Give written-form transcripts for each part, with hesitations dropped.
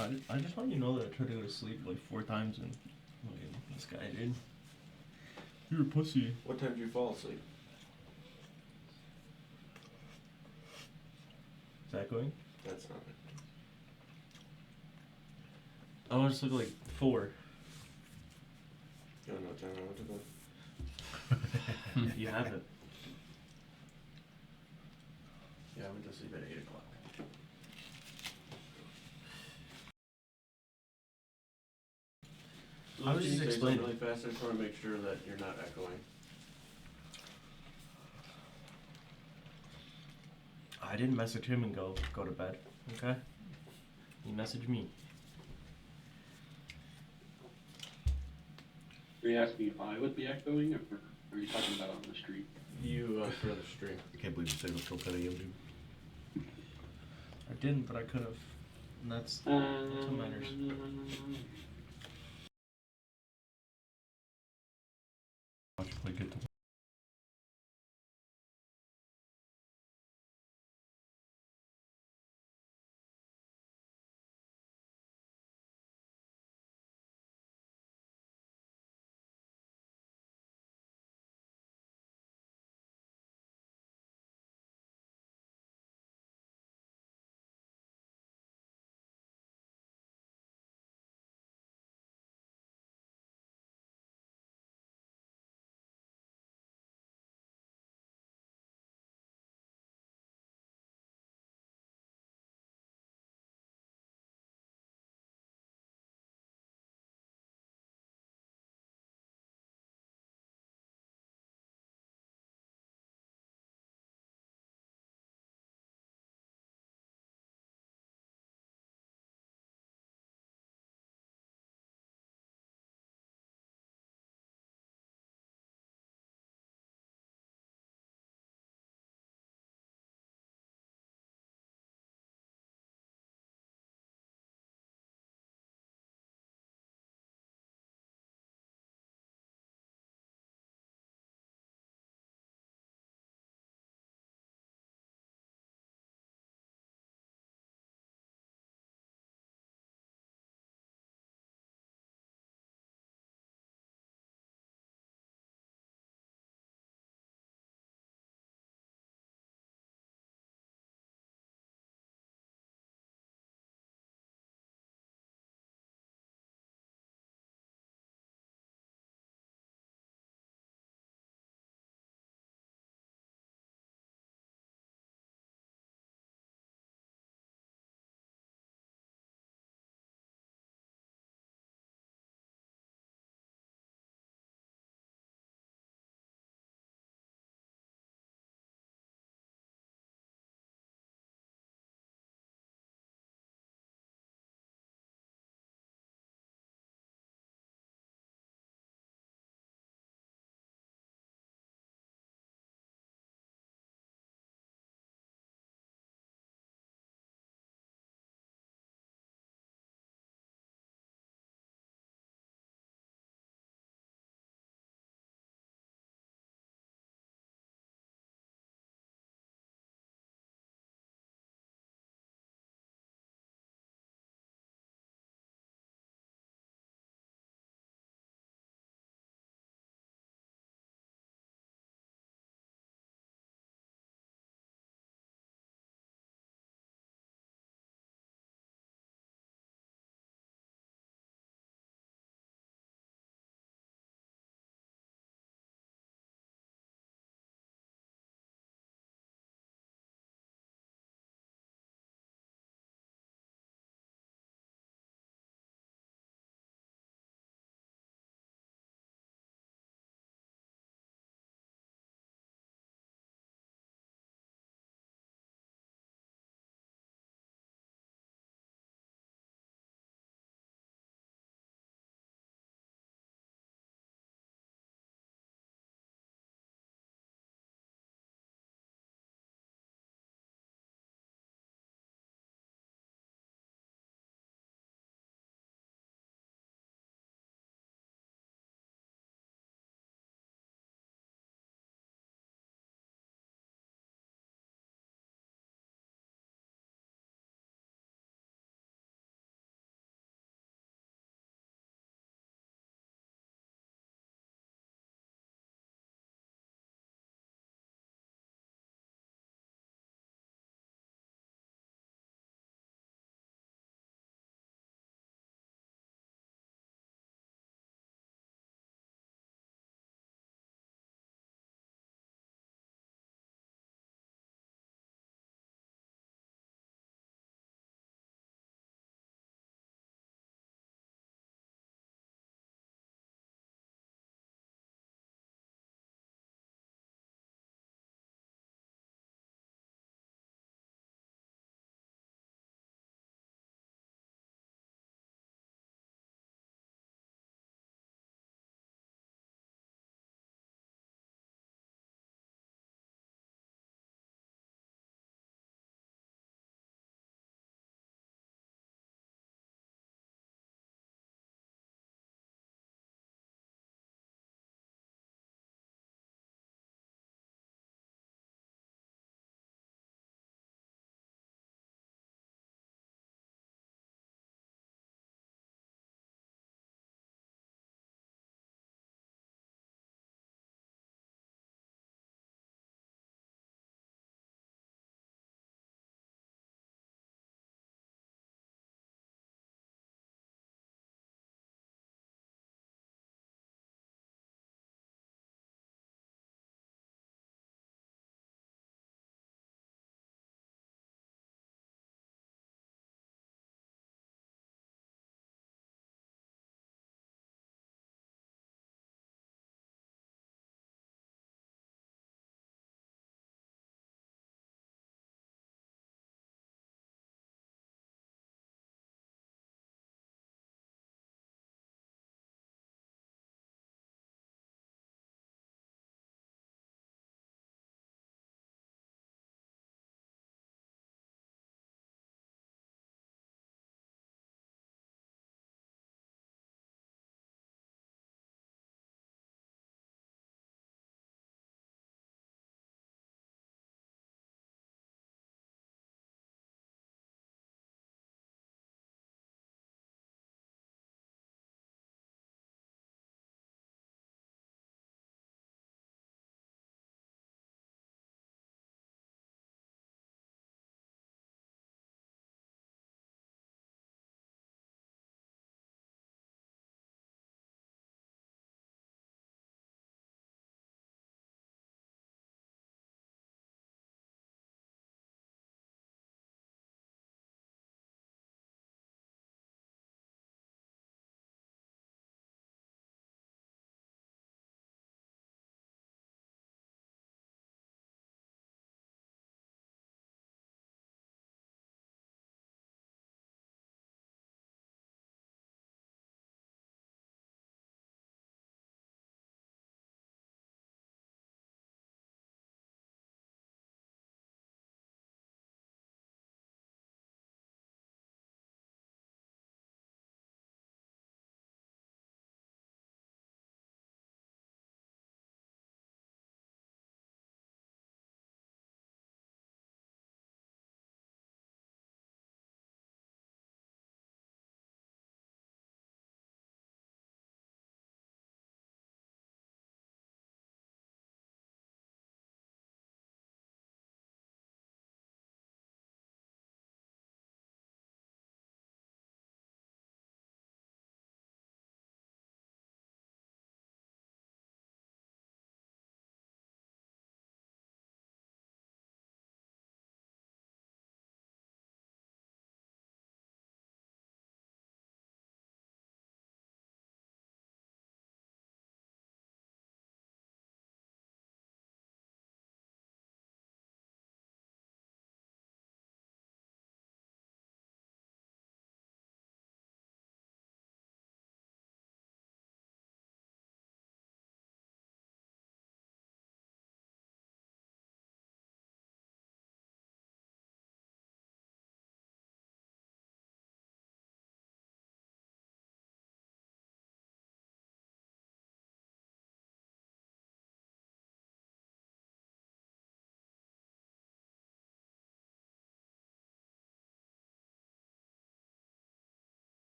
I just want you to know that I tried to go to sleep like 4 times and this guy did. You're a pussy. What time did you fall asleep? Is that going? That's not it. I want to sleep like 4. You don't know what time I went to bed? You haven't. Yeah, I went to sleep at 8 o'clock. I was just explaining really fast. I just want to make sure that you're not echoing. I didn't message him and go to bed. Okay. He messaged me. Are you asking if I would be echoing, or are you talking about on the street? You for the stream. I can't believe you said it was till 10 a.m., dude. I didn't, but I could have. And that's what matters. Watch you play good tomorrow.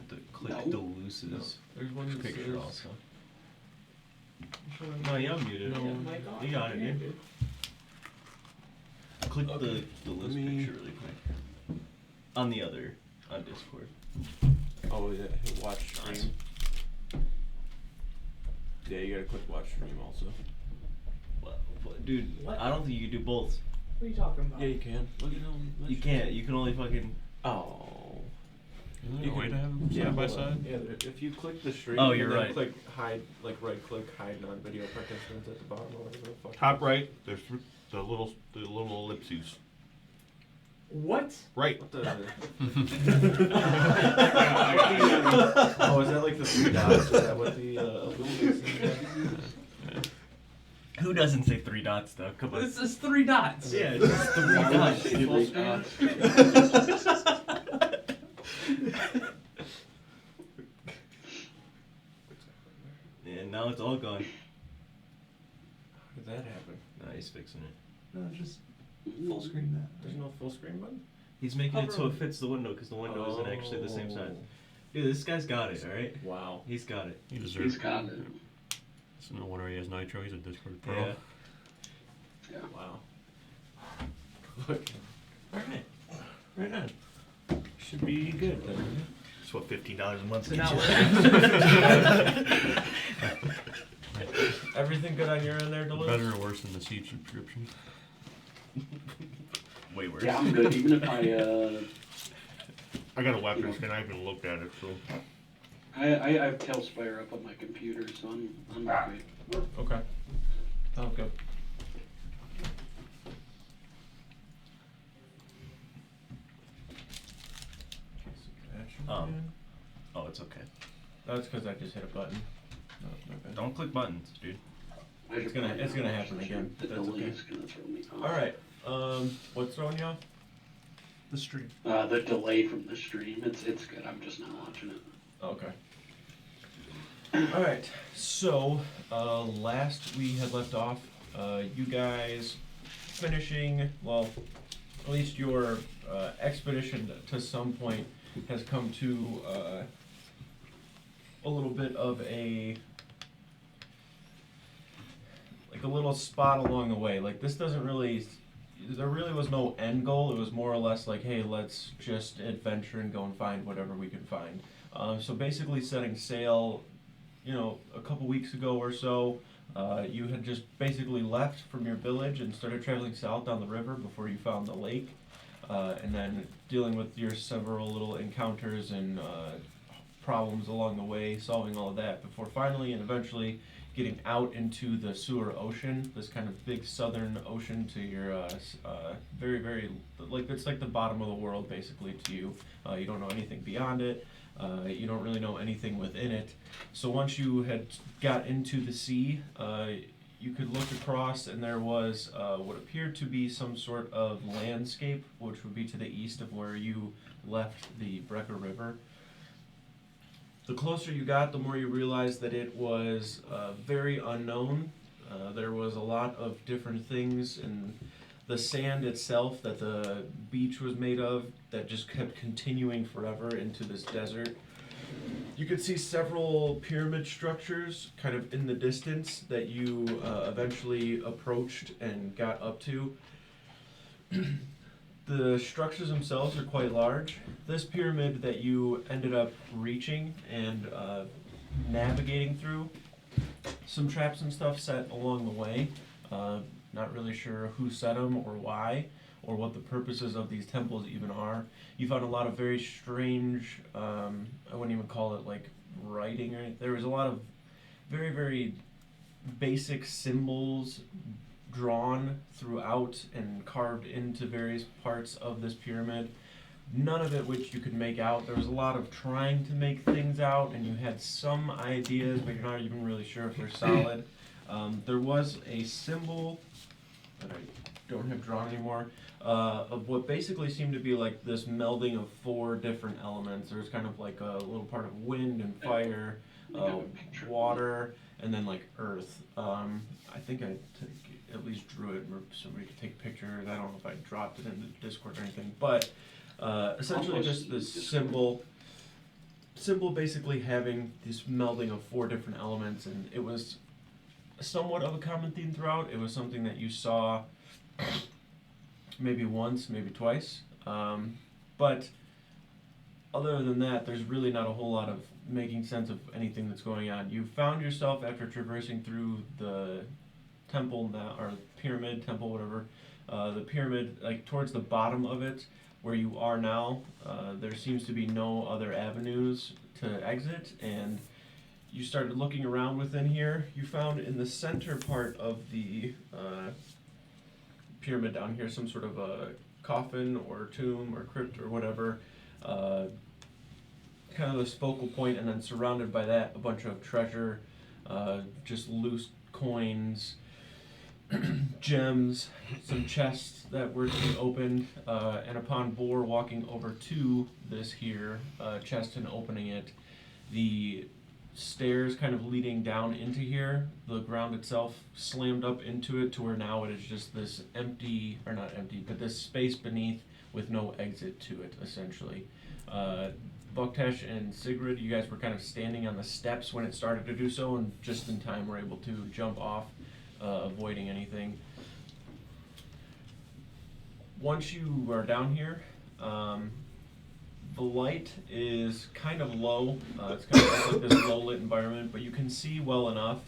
have to click No. Deluce's There's one that picture says- also. No, yeah, I'm muted. No. You got it, dude. Click Okay. the Let list me- picture really quick. On the other, on Discord. Oh, yeah, hit watch stream. Yeah, you gotta click watch stream also. Well, dude, What? I don't think you can do both. What are you talking about? Yeah, you can. Look at him. You can't. You can only fucking. Oh. Isn't You there a way can- to have them Yeah, side by hold on. side? Yeah, if you click the stream, Oh, and you're then right. click hide, like right click hide non-video participants at the bottom or whatever the fuck. Top right, there's the little ellipses. What? Right. What the? Oh, is that like the 3 dots? Is that what the illuminates is? Who doesn't say 3 dots though? Come on. This is 3 dots. Yeah, it's just 3 Why would I dots. say Full screen? And now it's all gone. How did that happen? Now he's fixing it. No, just full screen that. There's no full screen button? He's making it so Hover. it fits the window because the window isn't actually the same size. Oh. Dude, this guy's got it, alright? Wow. He's got it. He deserves He's it. got it. It's no wonder he has Nitro. He's a Discord pro. Yeah. Yeah. Wow. Look. Alright. Right on. Should be good then. It's what, $15 a month? So now Everything good on your end there, Duluth? Better or worse than the Siege subscription? Way worse. Yeah, I'm good. Even if I got a weapon skin. I haven't looked at it, so. I have Tailspire up on my computer, so I'm okay. Okay. Sounds good. Oh, it's okay. That's because I just hit a button. No, my bad. Don't click buttons, dude. I should It's gonna- probably it's gonna not happen watch again. The That's delay okay. is gonna throw me off. Alright, what's throwing you off? the stream. The delay from the stream, it's good. I'm just not watching it. Okay. Alright, so, last we had left off, you guys finishing, well, at least your expedition to some point has come to a little bit of a little spot along the way. Like, this doesn't really, there really was no end goal. It was more or less like, hey, let's just adventure and go and find whatever we can find. So basically setting sail, you know, a couple weeks ago or so, you had just basically left from your village and started traveling south down the river before you found the lake, and then dealing with your several little encounters and problems along the way, solving all of that before finally and eventually getting out into the sewer ocean, this kind of big southern ocean to your very, very, like, it's like the bottom of the world basically to you. You don't know anything beyond it. You don't really know anything within it. So once you had got into the sea, you could look across and there was what appeared to be some sort of landscape, which would be to the east of where you left the Brecker River. The closer you got, the more you realized that it was very unknown. There was a lot of different things, and the sand itself that the beach was made of that just kept continuing forever into this desert. You could see several pyramid structures kind of in the distance that you eventually approached and got up to. The structures themselves are quite large. This pyramid that you ended up reaching and navigating through, some traps and stuff set along the way. Not really sure who set them or why, or what the purposes of these temples even are. You found a lot of very strange, I wouldn't even call it like writing or anything. There was a lot of very, very basic symbols drawn throughout and carved into various parts of this pyramid. None of it which you could make out. There was a lot of trying to make things out, and you had some ideas, but you're not even really sure if they're solid. There was a symbol that I don't have drawn anymore, of what basically seemed to be like this melding of 4 different elements. There's kind of like a little part of wind and fire, water, and then like earth. I think I at least drew it, or somebody could take pictures. I don't know if I dropped it into Discord or anything, but essentially just this symbol symbol basically having this melding of 4 different elements, and it was somewhat of a common theme throughout. It was something that you saw maybe once, maybe twice, but other than that, there's really not a whole lot of making sense of anything that's going on. You found yourself, after traversing through the temple now, or pyramid, temple, whatever, the pyramid, like towards the bottom of it, where you are now, there seems to be no other avenues to exit, and you started looking around within here. You found in the center part of the pyramid down here some sort of a coffin or tomb or crypt or whatever, kind of this focal point, and then surrounded by that a bunch of treasure, just loose coins, gems, some chests that were to be opened, and upon Boar walking over to this here chest and opening it, the stairs kind of leading down into here, the ground itself slammed up into it to where now it is just this empty, or not empty, but this space beneath with no exit to it, essentially. Buktesh and Sigrid, you guys were kind of standing on the steps when it started to do so, and just in time were able to jump off, avoiding anything. Once you are down here, the light is kind of low. It's kind of like this low lit environment, but you can see well enough.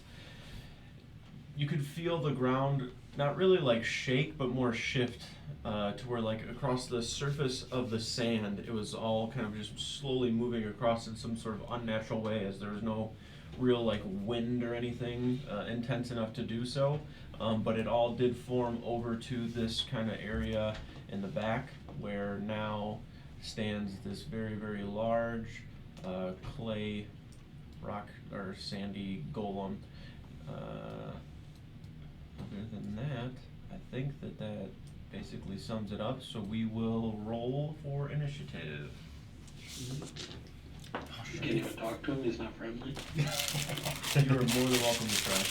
You could feel the ground not really like shake, but more shift, to where like across the surface of the sand, it was all kind of just slowly moving across in some sort of unnatural way, as there was no real like wind or anything intense enough to do so. But it all did form over to this kind of area in the back, where now stands this very, very large clay rock or sandy golem. Other than that, I think that that basically sums it up, so we will roll for initiative. You can't even talk to him, he's not friendly. You are more than welcome to try.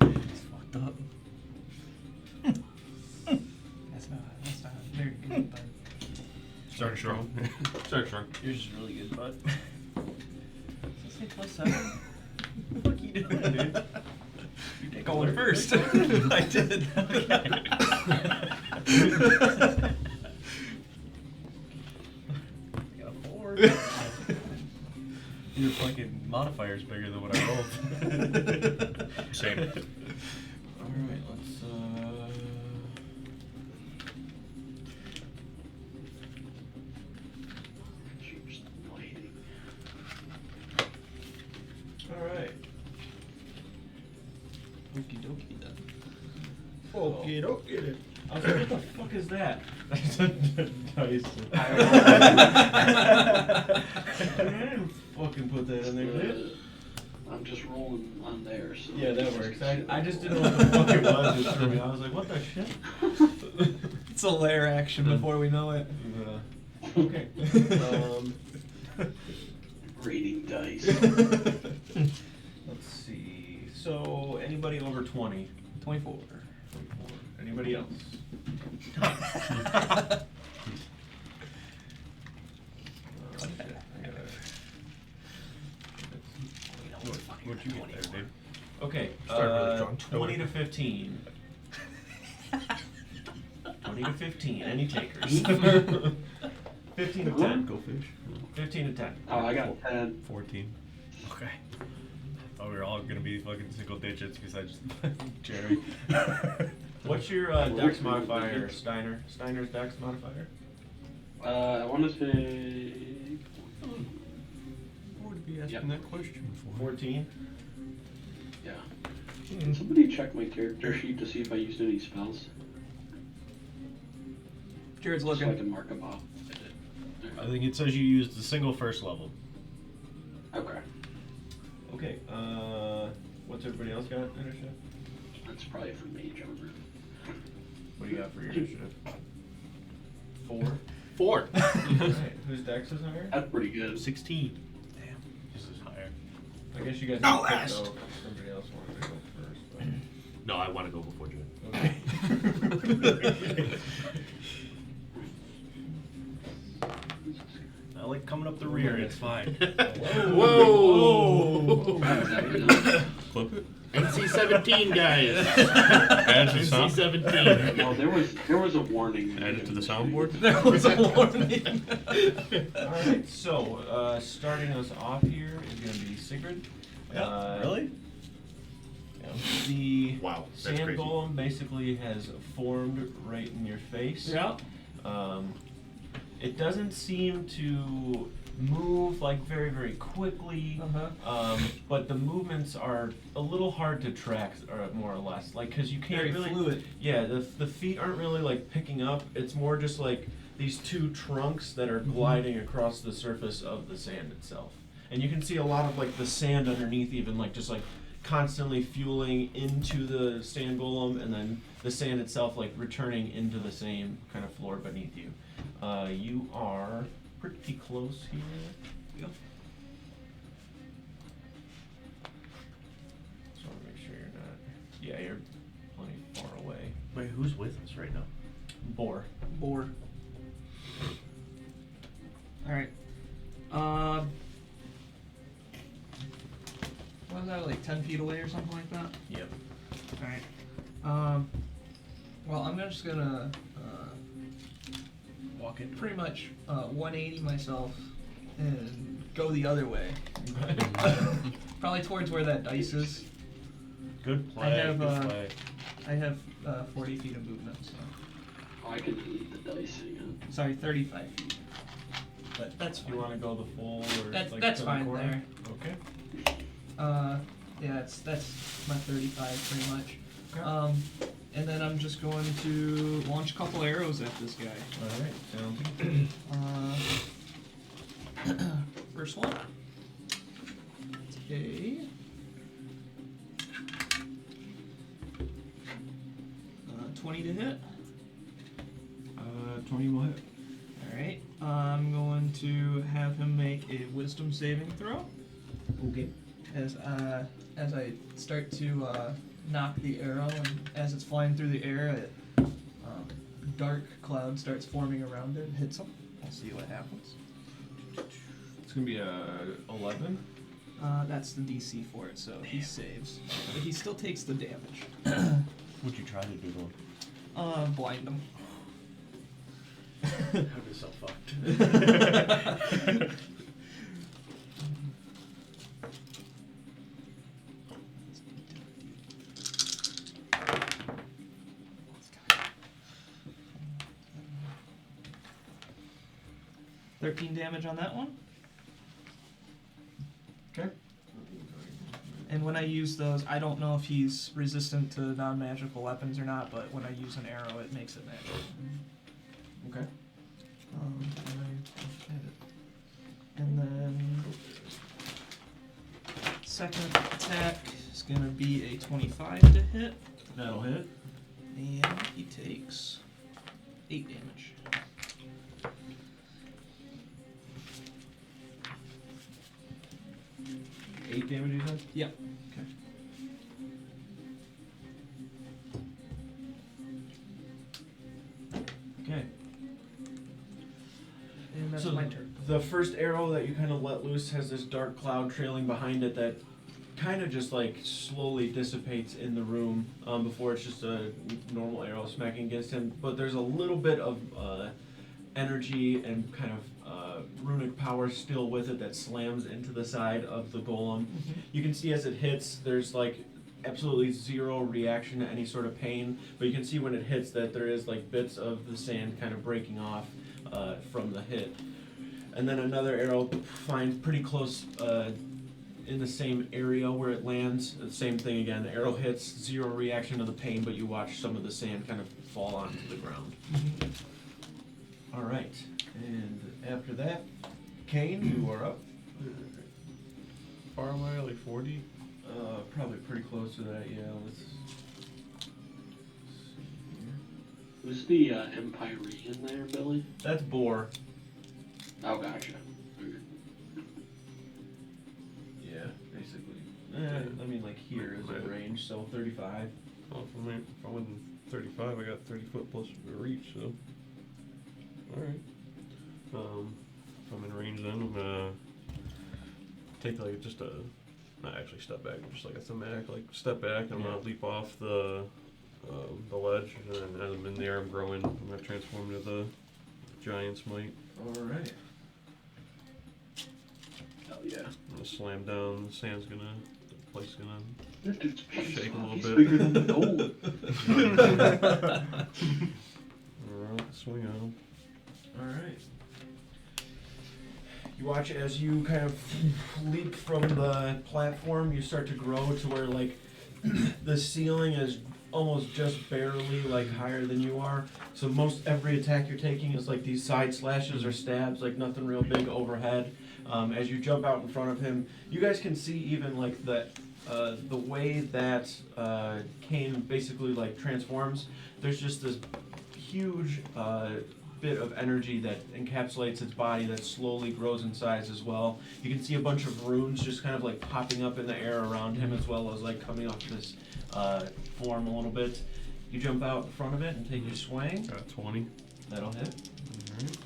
It's fucked up. That's not very good, but Start strong. Start strong. Yours is really good, bud. Does it say +7? What the fuck you doing, dude? You take going first. I did. Okay. I got a 4. Your fucking modifier's bigger than what I rolled. Same. Alright, let's She's bleeding. alright. Okie dokie then. Okie dokie. I was like, what the fuck is that? Dice. I didn't fucking put that in there, did I'm just rolling on there, so. Yeah, that works. I just didn't know what the fuck it was. It threw me. I was like, what the shit? it's a lair action before we know it. Okay. Rating dice. Let's see. So, anybody over 20? 24. 24. Anybody else? What'd you get there, dude? Okay, Start really strong. 20 to 15. 20 to 15, any takers? 15 to 10. Go fish. 15 to 10. Oh, I got 10. 14. Okay. Thought we were all gonna be fucking single digits besides Jerry. What's your dex modifier, Steiner? Steiner's dex modifier? I want to say. What would be asking Yep. that question for? 14? Yeah. Can somebody check my character sheet to see if I used any spells? Jared's So I looking. can mark them off. I think it says you used the single first level. Okay. Okay, what's everybody else got initiative? That's probably for mage armor. What do you got for your initiative? 4? 4. Alright, whose dex is higher? That's pretty good. 16. Damn. This is higher. I guess you guys I'll can pick last. though, if somebody else wanted to go first. No, I want to go before June. But... Okay. I like coming up the rear. It's fine. Whoa! Exactly. Clip it. NC-17, guys. Add it to the NC-17. Well, there was a warning. Add it to the soundboard. There was a warning. Alright, so starting us off here is going to be Sigrid. Really? The Wow, that's sand crazy. golem basically has formed right in your face. Yeah. It doesn't seem to move like very, very quickly, but the movements are a little hard to track, or more or less, like because you can't Very really. fluid. Yeah, the feet aren't really like picking up. It's more just like these two trunks that are gliding across the surface of the sand itself, and you can see a lot of like the sand underneath, even like just like constantly fueling into the sand golem, and then the sand itself like returning into the same kind of floor beneath you. You are pretty close here. Yep. Just want to make sure you're not. Yeah, you're plenty far away. Wait, who's with us right now? Boar. Boar. Alright. What was that, like 10 feet away or something like that? Yep. Alright. Well, I'm just gonna Walk in. pretty much 180 myself and go the other way. Probably towards where that dice is. Good play. I have, good play. I have 40 feet of movement, so. I can delete the dice again. Sorry, 35 feet. But that's Do fine. you want to go the full or That's- like that's to the fine corner? there. Okay. Yeah, that's my 35 pretty much. Okay. And then I'm just going to launch a couple arrows at this guy. All right. Sounds good. First one. Okay. 20 to hit. 20 will hit. Alright. I'm going to have him make a wisdom saving throw. Okay. As I start to knock the arrow, and as it's flying through the air, dark cloud starts forming around it and hits him. We'll see what happens. It's gonna be a 11. That's the DC for it, so he saves. But he still takes the damage. What'd you try to do to him? Blind him. How is so fucked? 13 damage on that one. Okay. And when I use those, I don't know if he's resistant to non-magical weapons or not, but when I use an arrow, it makes it magical. Okay. And then second attack is gonna be a 25 to hit, That'll hit. and he takes 8 damage. 8 damage, you said? Yep. Okay. Okay. And that's So my turn. the first arrow that you kind of let loose has this dark cloud trailing behind it that kind of just like slowly dissipates in the room before it's just a normal arrow smacking against him. But there's a little bit of energy and kind of runic power still with it that slams into the side of the golem. You can see as it hits, there's like absolutely zero reaction to any sort of pain, but you can see when it hits that there is like bits of the sand kind of breaking off from the hit. And then another arrow finds pretty close in the same area where it lands. The same thing again, the arrow hits, zero reaction to the pain, but you watch some of the sand kind of fall onto the ground. All right, and after that, Kane, you are up. Far away, like 40? Probably pretty close to that, yeah. Let's see here. Who's the Empyrean in there, Billy? That's Boar. Oh, gotcha. Yeah, basically. I mean, like here is a range, so 35. Well, if I went 35, I got 30 foot plus reach, so. Alright. If I'm in range then, I'm gonna take like just a, not actually step back, just like a thematic, like step back, and I'm gonna leap off the ledge, and then as I'm in the air, I'm growing, I'm gonna transform into the giant's might. Alright. Hell yeah. I'm gonna slam down, the sand's gonna, the place is gonna This dude's shake a little he's bit. bigger than the gold. Alright, swing on him. Alright. You watch as you kind of leap from the platform, you start to grow to where like the ceiling is almost just barely like higher than you are. So most every attack you're taking is like these side slashes or stabs, like nothing real big overhead. As you jump out in front of him, you guys can see even like the way that Kane basically like transforms. There's just this huge bit of energy that encapsulates its body that slowly grows in size as well. You can see a bunch of runes just kind of like popping up in the air around him, as well as like coming off this form a little bit. You jump out in front of it and take your swing. Got 20. That'll hit. Alright.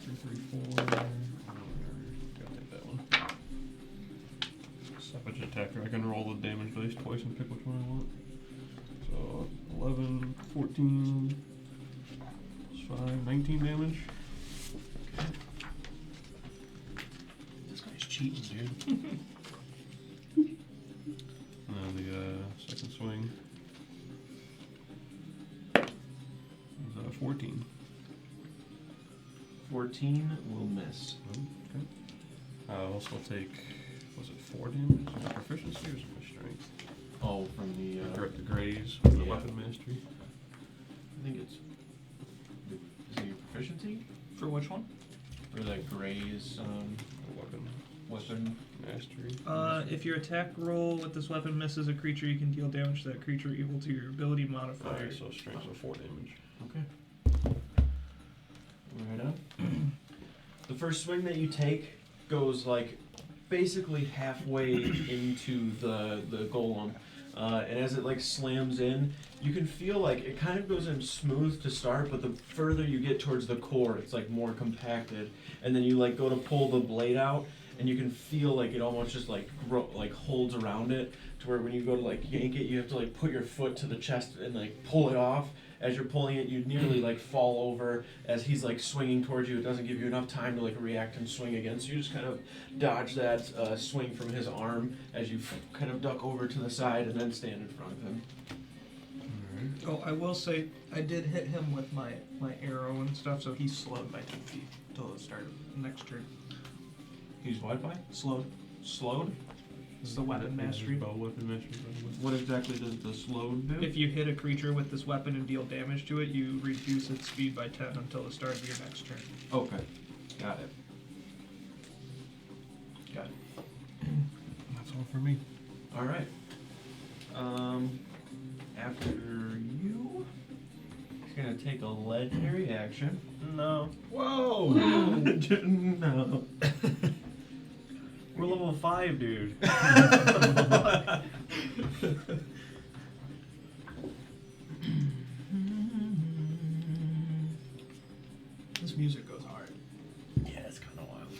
3, 3, 4. Gotta take that one. Savage attacker. I can roll the damage dice twice and pick which one I want. So 11, 14, 5, 19 damage. This guy's cheating, dude. And then the second swing is 14. 14 will miss. Okay. I'll also take, was it 4 damage? Is it proficiency or is it my strength? Oh, from the The graze with the yeah. weapon mastery. I think it's. Is it your proficiency? For which one? Or like Gray's weapon? Mastery. If your attack roll with this weapon misses a creature, you can deal damage to that creature equal to your ability modifier. Alright, so strength of 4 damage. Okay. Right on. The first swing that you take goes like basically halfway into the golem. And as it like slams in, you can feel like it kind of goes in smooth to start, but the further you get towards the core, it's like more compacted. And then you like go to pull the blade out, and you can feel like it almost just like holds around it, to where when you go to like yank it, you have to like put your foot to the chest and like pull it off. As you're pulling it, you nearly like fall over as he's like swinging towards you. It doesn't give you enough time to like react and swing again, so you just kind of dodge that swing from his arm as you kind of duck over to the side and then stand in front of him. Oh, I will say, I did hit him with my arrow and stuff, so he's slowed by 2 feet until the start of the next turn. He's what by? Slowed. Slowed? This is the weapon mastery. Bow weapon mastery. What exactly does the slowed do? If you hit a creature with this weapon and deal damage to it, you reduce its speed by 10 until the start of your next turn. Okay, got it. Got it. That's all for me. All right. After you, he's gonna take a legendary action. No. Whoa! No. We're level 5, dude. This music goes hard. Yeah, it's kind of wild.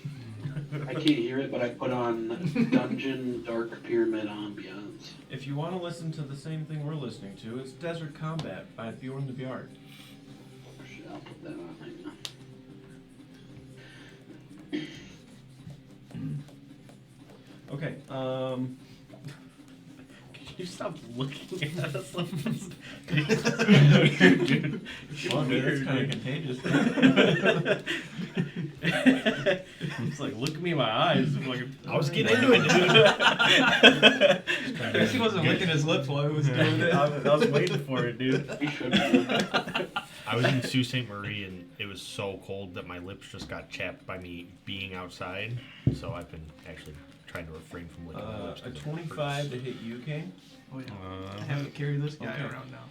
I can't hear it, but I put on Dungeon Dark Pyramid Ambiance. If you want to listen to the same thing we're listening to, it's Desert Combat by Bjorn the Bjard. Shit, I'll put that on right now. Okay, Can you stop looking at us like this? well, dude, it's kind of contagious. It's like, look at me in my eyes. I'm like, I was getting into it, dude. He wasn't licking his lips while he was doing it. I was waiting for it, dude. You should be. I was in Sault Ste. Marie and it was so cold that my lips just got chapped by me being outside. So I've been actually trying to refrain from licking my lips. A 'cause it 25 hurts. to hit you, Kane. Oh yeah. I have to carry this guy Okay. around now.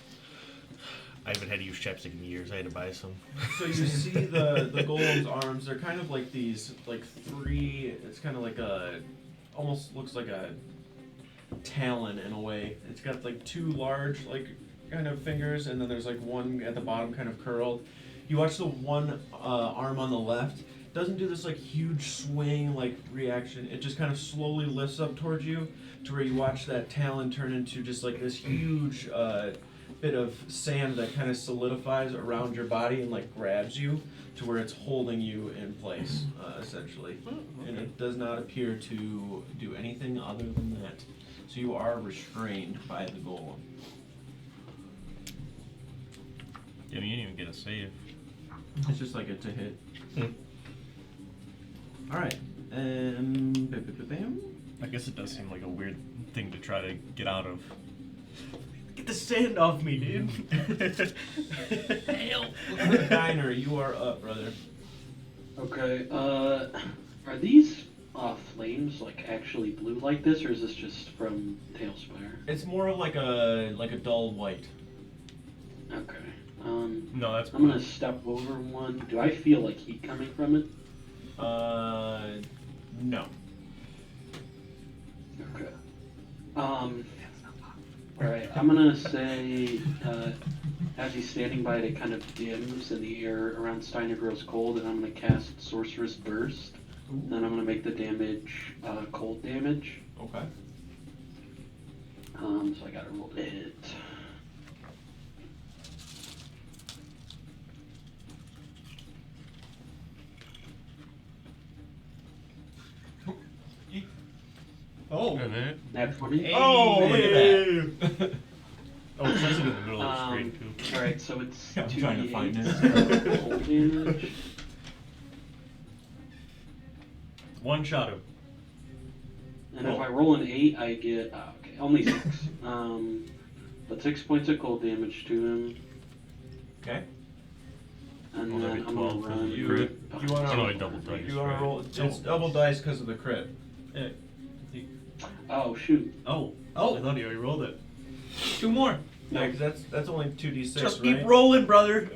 I haven't had to use chapstick in years. I had to buy some. So you see the golem's arms. They're kind of like these, like three. It's kind of like a, almost looks like a talon in a way. It's got like two large, like kind of fingers, and then there's like one at the bottom, kind of curled. You watch the one arm on the left. Doesn't do this like huge swing like reaction. It just kind of slowly lifts up towards you, to where you watch that talon turn into just like this huge bit of sand that kind of solidifies around your body and like grabs you to where it's holding you in place, essentially. And it does not appear to do anything other than that. So you are restrained by the golem. Yeah, you didn't even get a save. It's just like a to hit. Hmm. All right. Bam. I guess it does seem like a weird thing to try to get out of. Get the sand off me, dude. Help. Diner, you are up, brother. Okay, are these flames like actually blue like this, or is this just from Tailspire? It's more of like a dull white. Okay. No, that's I'm gonna step over one. Do I feel like heat coming from it? No. Okay. Alright, I'm gonna say, as he's standing by it, it kind of dims and the air around Steiner grows cold, and I'm gonna cast Sorceress Burst. Then I'm gonna make the damage, cold damage. Okay. So I gotta roll to hit. Oh. And that. Nat 20. Oh, look at that. Oh, it says it in the middle of the screen too. Alright, so it's I'm 2d8 trying to find it. cold damage. one shot him. And if I roll an 8, I get, okay, only 6. But 6 points of cold damage to him. Okay. And Well, that'd then be I'm 12 gonna for the run. crit. You want Oh, no, I to? double dice. You want to right? roll? It's double dice because of the crit. Oh, shoot. Oh, Oh. I thought you already rolled it. 2 more. Yeah, because that's only 2d6, Just right? keep rolling, brother.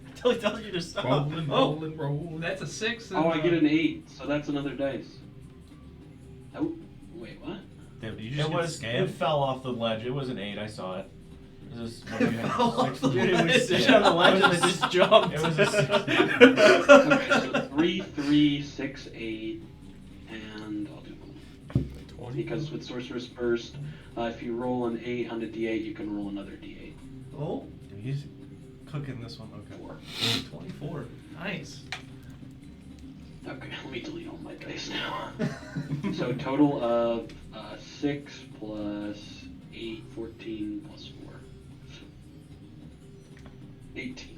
Until he tells you to stop. Rolling, Oh. rolling, rolling. That's a 6. Oh, I get an 8, so that's another dice. Oh, wait, what? Damn, did you It just was. get It scammed? fell off the ledge. It was an 8. I saw it. It was what do you have, fell off the 16? ledge. Dude, it was Yeah. sitting on the ledge and It it was just jumped. It was a 16. Okay, so 3, 3, 6, 8, and I'll do 1. Because with Sorcerer's Burst, if you roll an 8 on the d8, you can roll another d8. Oh. Dude, he's cooking this one. Okay. 4. 24. Nice. Okay, let me delete all my dice now. So total of 6 plus 8, 14 plus 4. 18.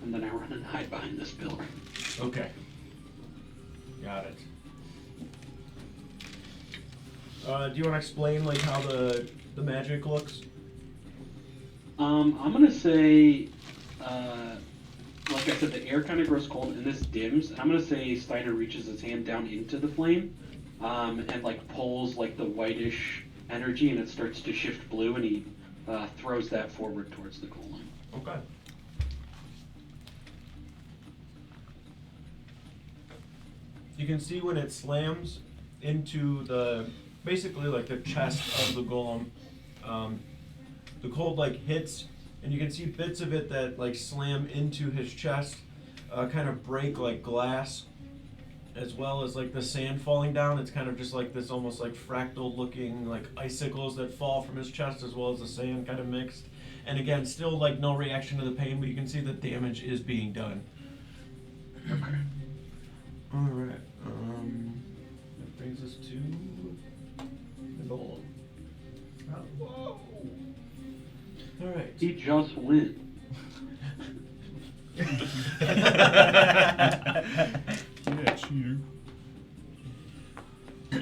And then I run and hide behind this pillar. Okay. Got it. Do you want to explain like how the magic looks? I'm gonna say, like I said, the air kind of grows cold and this dims. And I'm gonna say Steiner reaches his hand down into the flame, and like pulls like the whitish energy, and it starts to shift blue, and he throws that forward towards the goal line. Okay. You can see when it slams into the, basically like the chest of the golem, the cold like hits, and you can see bits of it that like slam into his chest, kind of break like glass, as well as like the sand falling down. It's kind of just like this almost like fractal looking like icicles that fall from his chest, as well as the sand kind of mixed. And again, still like no reaction to the pain, but you can see the damage is being done. Okay. Alright, that brings us to the golem. Whoa. Alright. He just win. Yeah, cheater.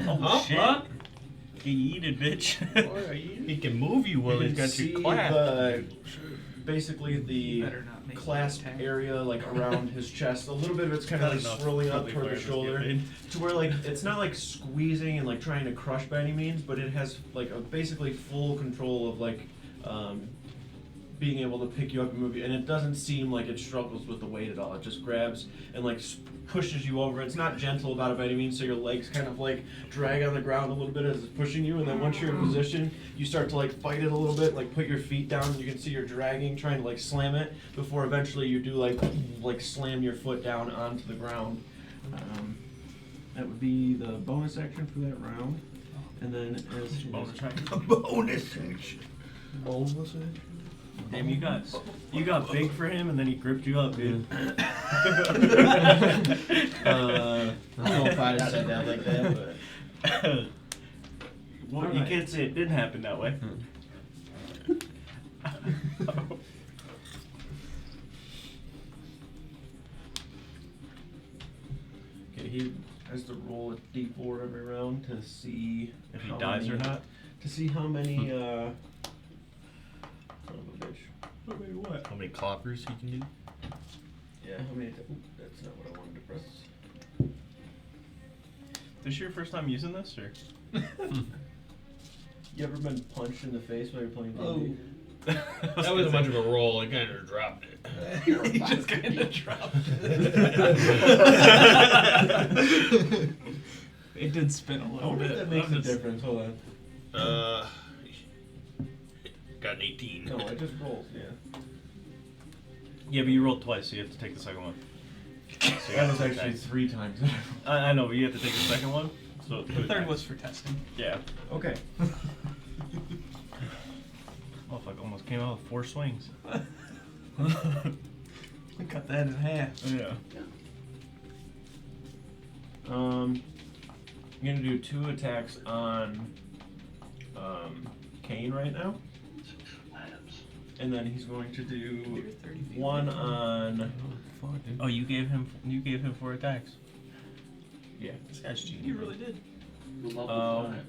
Oh, shit. Huh? Get eaten, bitch. What are you? He can move you while You he's can got see you clapped. basically the Better not make clasp that attack. area like around his chest. A little bit of it's kind of like swirling up Probably toward the players just shoulder, get paid. to where like it's not like squeezing and like trying to crush by any means, but it has like basically full control of like being able to pick you up and move you, and it doesn't seem like it struggles with the weight at all. It just grabs and like pushes you over. It's not gentle about it by any means, so your legs kind of like drag on the ground a little bit as it's pushing you, and then once you're in position, you start to like fight it a little bit, like put your feet down, and you can see you're dragging, trying to like slam it, before eventually you do like slam your foot down onto the ground. That would be the bonus action for that round. And then as Bonus action. Bonus action. Bonus action? Damn, you got big for him, and then he gripped you up, dude. I don't know if I'd have said that like that, but Well, you Alright. can't say it didn't happen that way. okay, he has to roll a d4 every round to see If he how dies or many- not. To see how many son of a bitch. How many what? How many cloppers he can do? Yeah, how many ooh, that's not what I wanted to press. This your first time using this, or? You ever been punched in the face while you're playing D&D? That was a much of a roll. I kind of dropped it. You're a He just bastard. kind of dropped it. It did spin a I little wonder if bit. that makes I'm a just- difference. Hold on. Got an 18. No, it just rolls, yeah. Yeah, but you rolled twice, so you have to take the second one. So you That have was to actually take- 3 times. I know, but you have to take the second one. So The third was for testing. Yeah. Okay. Oh, fuck! Almost came out with 4 swings. We cut that in half. Yeah. I'm gonna do 2 attacks on Kane right now, and then he's going to do 1 on. Oh, you gave him 4 attacks. Yeah. This guy's cheating. You really did. Level 1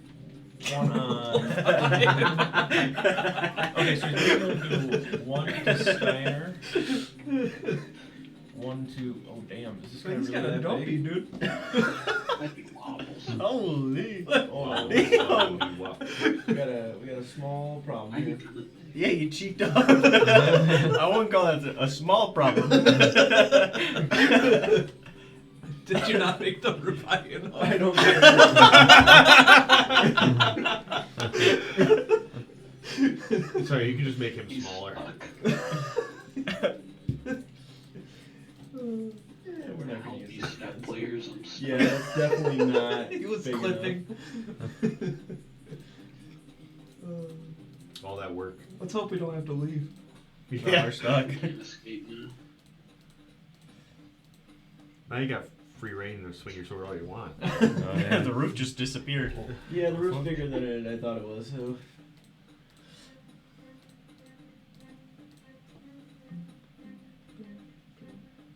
on. Okay, so he's gonna do 1 to Steiner. 1 to. Oh damn! Is this guy He's really got a that dopey, big? dude. That'd be wobbles. Holy! Oh, we got a small problem I here. can Yeah, you cheeked up. I wouldn't call that a small problem. Did you not make the roof high enough? I don't get Sorry, you can just make him He's smaller. stuck. Yeah, we're not gonna Help use these this step again. players. I'm stuck. Yeah, that's definitely not. He was big clipping. All that work. Let's hope we don't have to leave. Yeah, we're stuck. Can't escape now. Now you got free reign to swing your sword all you want. Yeah, the roof just disappeared. enough. Yeah, the roof's bigger than I thought it was. So.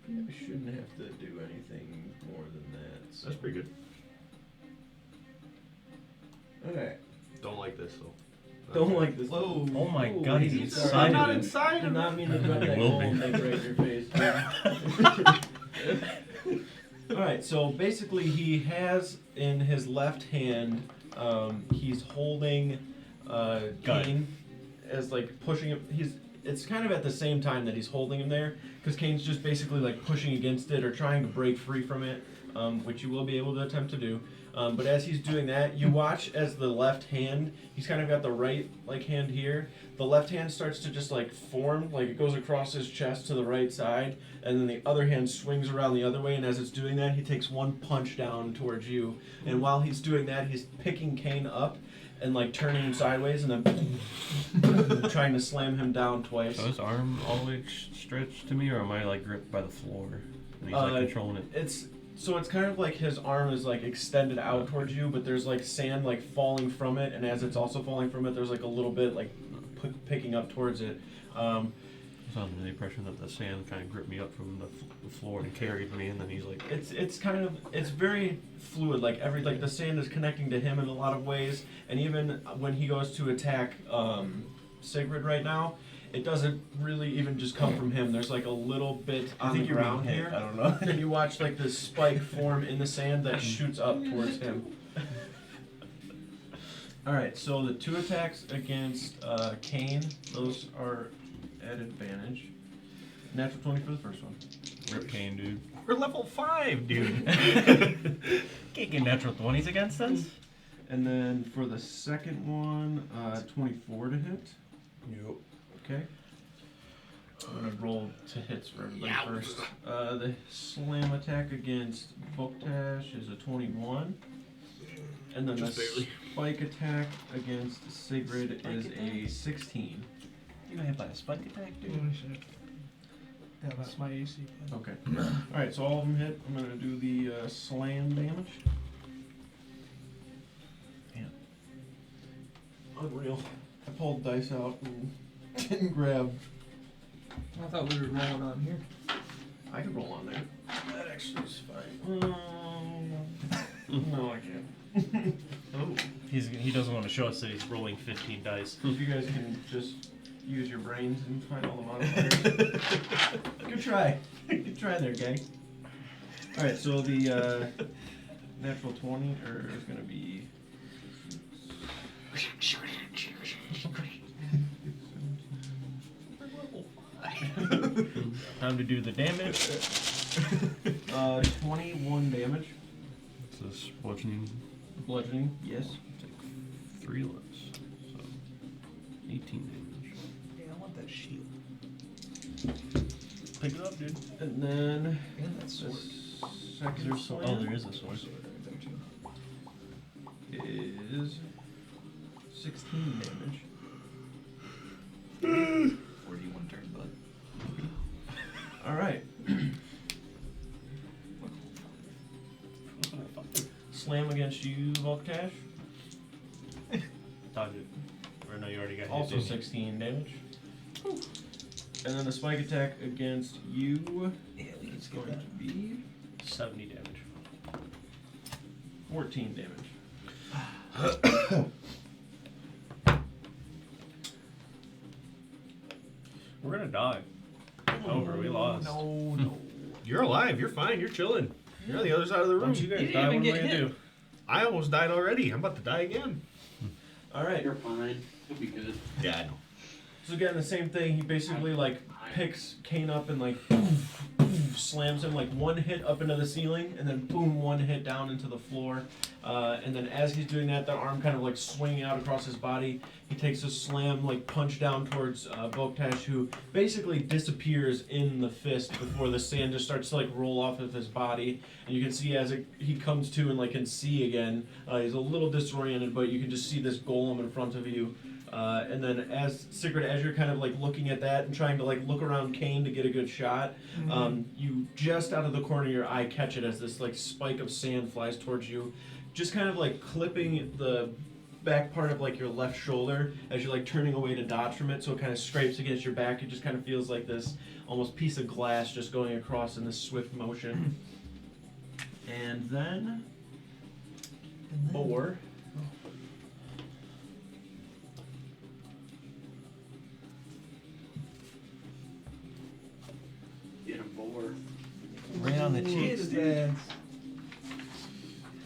I shouldn't have to do anything more than that. So. That's pretty good. Okay. Don't like this though. Don't like this. Whoa. Oh my Ooh, god, wait, he's sorry. inside I'm not of him. inside Did of not him. mean to drop He that will gold be. thing right in your face. Alright, so basically he has in his left hand, he's holding Kane as like pushing him. It's kind of at the same time that he's holding him there, because Kane's just basically like pushing against it or trying to break free from it, which you will be able to attempt to do. But as he's doing that, you watch as the left hand, he's kind of got the right like hand here. The left hand starts to just like form, like it goes across his chest to the right side, and then the other hand swings around the other way, and as it's doing that, he takes 1 punch down towards you. And while he's doing that, he's picking Kane up and like turning him sideways, and then trying to slam him down twice. So his arm all the way stretched to me, or am I like gripped by the floor? And he's like controlling it. It's kind of like his arm is like extended out towards you, but there's like sand like falling from it, and as it's also falling from it, there's like a little bit like picking up towards it. I was under the impression that the sand kind of gripped me up from the floor and carried me, and then he's like. It's very fluid. Like the sand is connecting to him in a lot of ways, and even when he goes to attack Sigrid right now, It doesn't really even just come from him. There's like a little bit I on think the you're being ground hit. here. I don't know. And you watch like this spike form in the sand that shoots up towards him. Alright, so the 2 attacks against Kane, those are at advantage. Natural 20 for the first one. Rip Kane, dude. We're level 5, dude. Can't get natural 20s against us. And then for the second one, 24 to hit. Yep. Okay. I'm gonna roll to hits for everybody first. The slam attack against Boktash is a 21. And then Just the barely. spike attack against Sigrid is a 16. You got hit by a spike attack, dude. Holy shit. Yeah, that's my AC. Okay. Alright, so all of them hit. I'm gonna do the slam damage. Damn. Unreal. I pulled dice out and didn't grab. I thought we were rolling on here. I could roll on there. That actually is fine. No, I can't. Oh. He doesn't want to show us that he's rolling 15 dice. If you guys can just use your brains and find all the modifiers. Good try. Good try there, gang. Alright, so the natural 20 is going to be... Time to do the damage. 21 damage. It's this bludgeoning. Bludgeoning, yes. Take 3 less. So 18 damage. Yeah, I want that shield. Pick it up, dude. And then And that the sword. second There's so, oh, there is a sword. Sword right there too. is 16 damage. 41 turn, bud. Alright. Slam against you, Volktash. Dodge it. Or no, you already got hit. Also didn't you? 16 damage. And then the spike attack against you Yeah, we can is skip going that. to be 70 damage. 14 damage. We're gonna die. Over, we lost. No. You're alive. You're fine. You're chilling. You're on the other side of the room. Once you guys You didn't die, even what am I get gonna hit. do? I almost died already. I'm about to die again. Alright. You're fine. You'll be good. Yeah, I know. So again, the same thing. He basically like picks Kane up and like slams him like one hit up into the ceiling, and then boom, one hit down into the floor. And then as he's doing that, the arm kind of like swinging out across his body. He takes a slam, like punch down towards Boktash, who basically disappears in the fist before the sand just starts to like roll off of his body. And you can see as he comes to and like can see again. He's a little disoriented, but you can just see this golem in front of you. And then as Sigrid, as you're kind of like looking at that and trying to like look around Kane to get a good shot, you just out of the corner of your eye catch it as this like spike of sand flies towards you, just kind of like clipping the back part of like your left shoulder as you're like turning away to dodge from it, so it kind of scrapes against your back. It just kind of feels like this almost piece of glass just going across in this swift motion. And then Boar. Get him bored. Right on the cheeks, dude.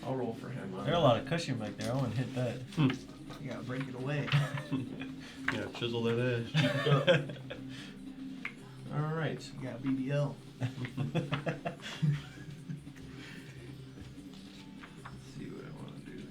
I'll roll for him. There's a lot of cushion back there. I want to hit that. You gotta break it away. Yeah, chisel that edge. All right. You got BBL. Let's see what I want to do here.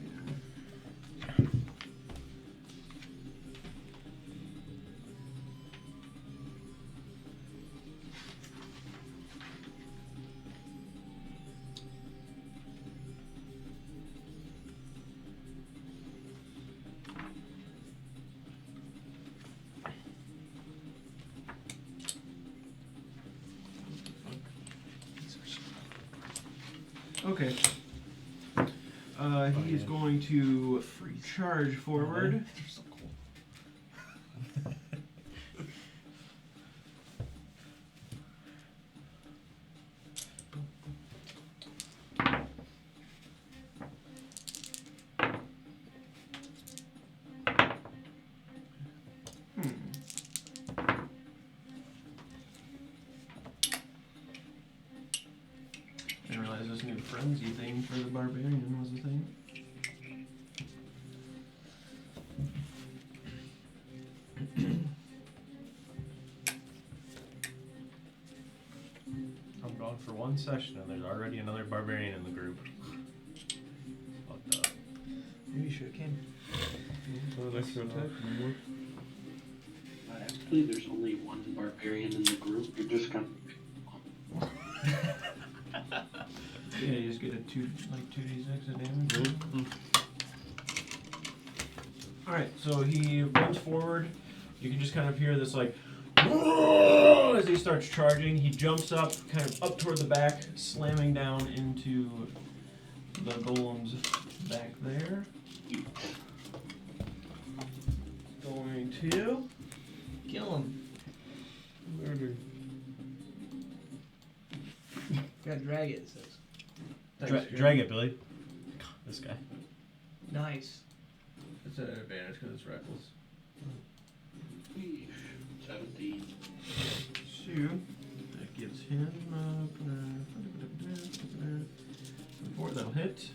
Okay. He is going to charge forward. They're so cool. didn't realize this new frenzy thing for the barbarian was a thing. I'm going for one session and there's already another barbarian in the group. Fucked up. Maybe you should have came. Extra attack. Actually, there's only one barbarian in the group. You're just kind of. Yeah, you just get a 2d6 of damage. Mm-hmm. Alright, so he runs forward. You can just kind of hear this like as he starts charging. He jumps up, kind of up toward the back, slamming down into the golem's back there. Going to Kill him. Murder. Gotta drag it, it says. Drag it, Billy. This guy. Nice. It's an advantage because it's reckless. 17. So, that gives him 4, that'll hit.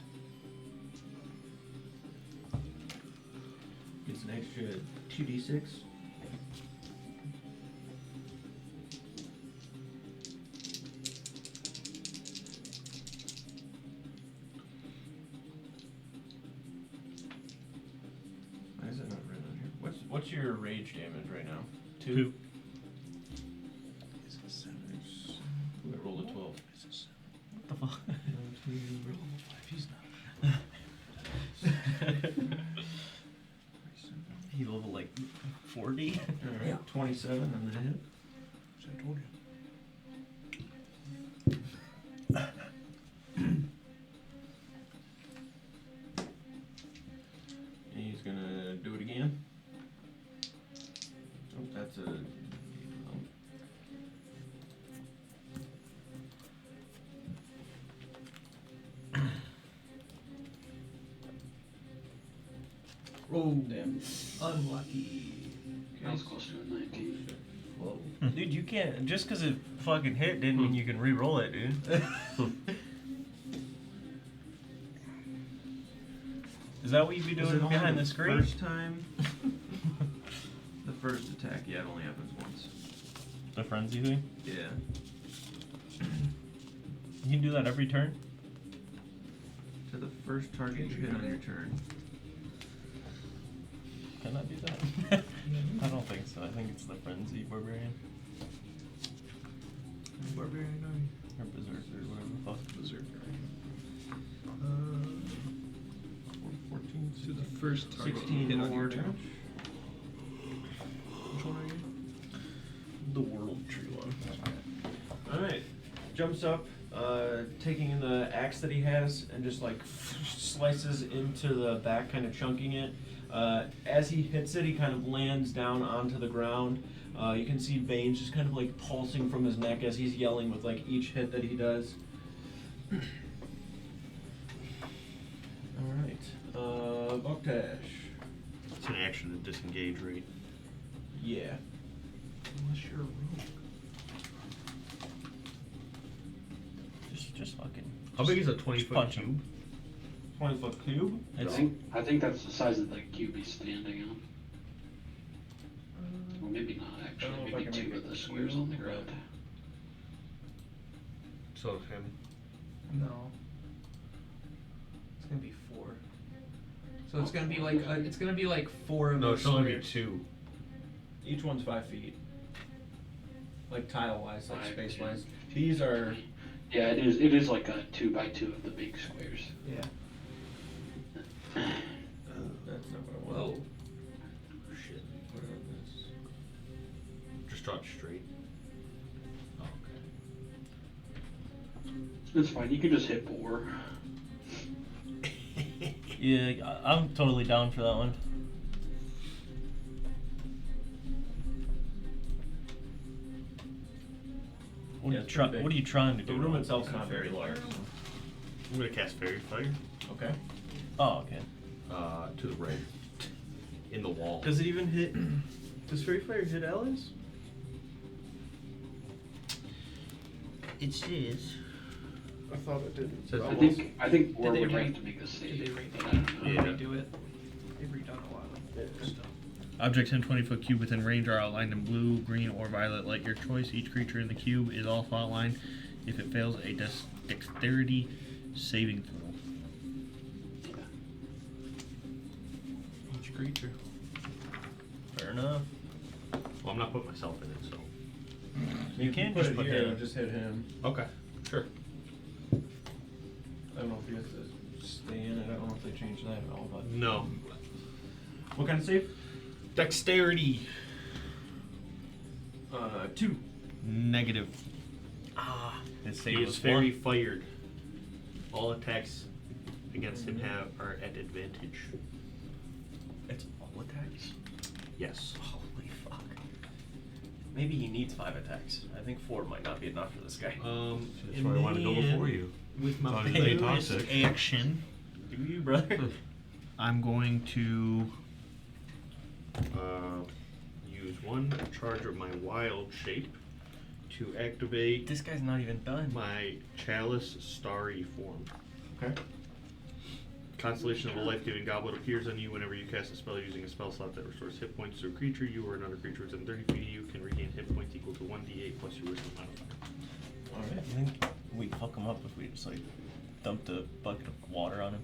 Gets an extra 2d6. Why is it not written on here? What's your rage damage right now? 2? We rolled a 12. What the fuck? He level like 40? Alright, 27 on the hit. I told you. And he's gonna do it again. Oh, that's a. Oh, Damn. unlucky. I was close to a 19. Whoa. Dude, you can't. Just because it fucking hit didn't mean you can re-roll it, dude. Is that what you'd be Is doing it only behind the screen? First time. The first attack, yeah, it only happens once. The frenzy thing? Yeah. You can do that every turn? To the first target you hit on your turn. Can I do that? I don't think so. I think it's the frenzy barbarian. Barbarian army. Or berserker, or whatever the fuck. Berserker. 14, To the first target. 16 hit on more your turn. damage. Which one are you? The world tree one. Alright. Jumps up, taking the axe that he has and just like slices into the back, kind of chunking it. As he hits it, he kind of lands down onto the ground. You can see veins just kind of like pulsing from his neck as he's yelling with like each hit that he does. Alright. Boktash. It's an action to disengage, right? Yeah. Unless you're a rogue. Just fucking. How big is a 20 just foot punch cube? him. 20-foot cube. It's, I think that's the size of the cube he's standing on. Well, maybe not I actually. don't know if I Maybe can two make of it the squares on the cube, ground. So him. No. It's gonna be 4. So it's gonna be like it's gonna be like 4 of No, those it's only be squares. 2. Each one's 5 feet. Like tile-wise, like 5, space-wise. These are. Yeah, it is. It is like a 2x2 of the big squares. Yeah. That's not what I want. Whoa. Shit. What about this? Just draw it straight. Oh, okay. It's fine. You can just hit 4. yeah, I'm totally down for that one. What, Yeah, are you it's pretty big. what are you trying to The do? room itself's not very large. I'm gonna cast Fairy Fire. Okay. Oh, okay. To the right. In the wall. Does it even hit? Does Fairy Fire hit allies? It is. I thought it didn't. Says I think War they would re- have to make a Did save. they but I don't know. Yeah. redo it? They've redone a lot of stuff. Objects in 20-foot cube within range are outlined in blue, green, or violet, like your choice. Each creature in the cube is also outlined. If it fails a dexterity saving throw. Each creature. Fair enough. Well, I'm not putting myself in it, so. You can put just it put here. him. Just hit him. Okay. Sure. I don't know if you have to stay in it. I don't know if they changed that at all. But No. what kind of save? Dexterity. 2. Negative. Ah. His He save is was very 1. fired. All attacks against him are at advantage. It's all attacks? Yes. Holy fuck. Maybe he needs 5 attacks. I think 4 might not be enough for this guy. That's why I wanted to go before you. With my Thought he was bonus toxic. action, Do you, brother? I'm going to Use 1 charge of my wild shape to activate This guy's not even done. my chalice starry form. Okay. Constellation of a life-giving goblet appears on you whenever you cast a spell using a spell slot that restores hit points to a creature. You or another creature within 30 feet of you can regain hit points equal to 1d8 plus your wisdom modifier. All I right. think we fuck him up if we just like dumped a bucket of water on him.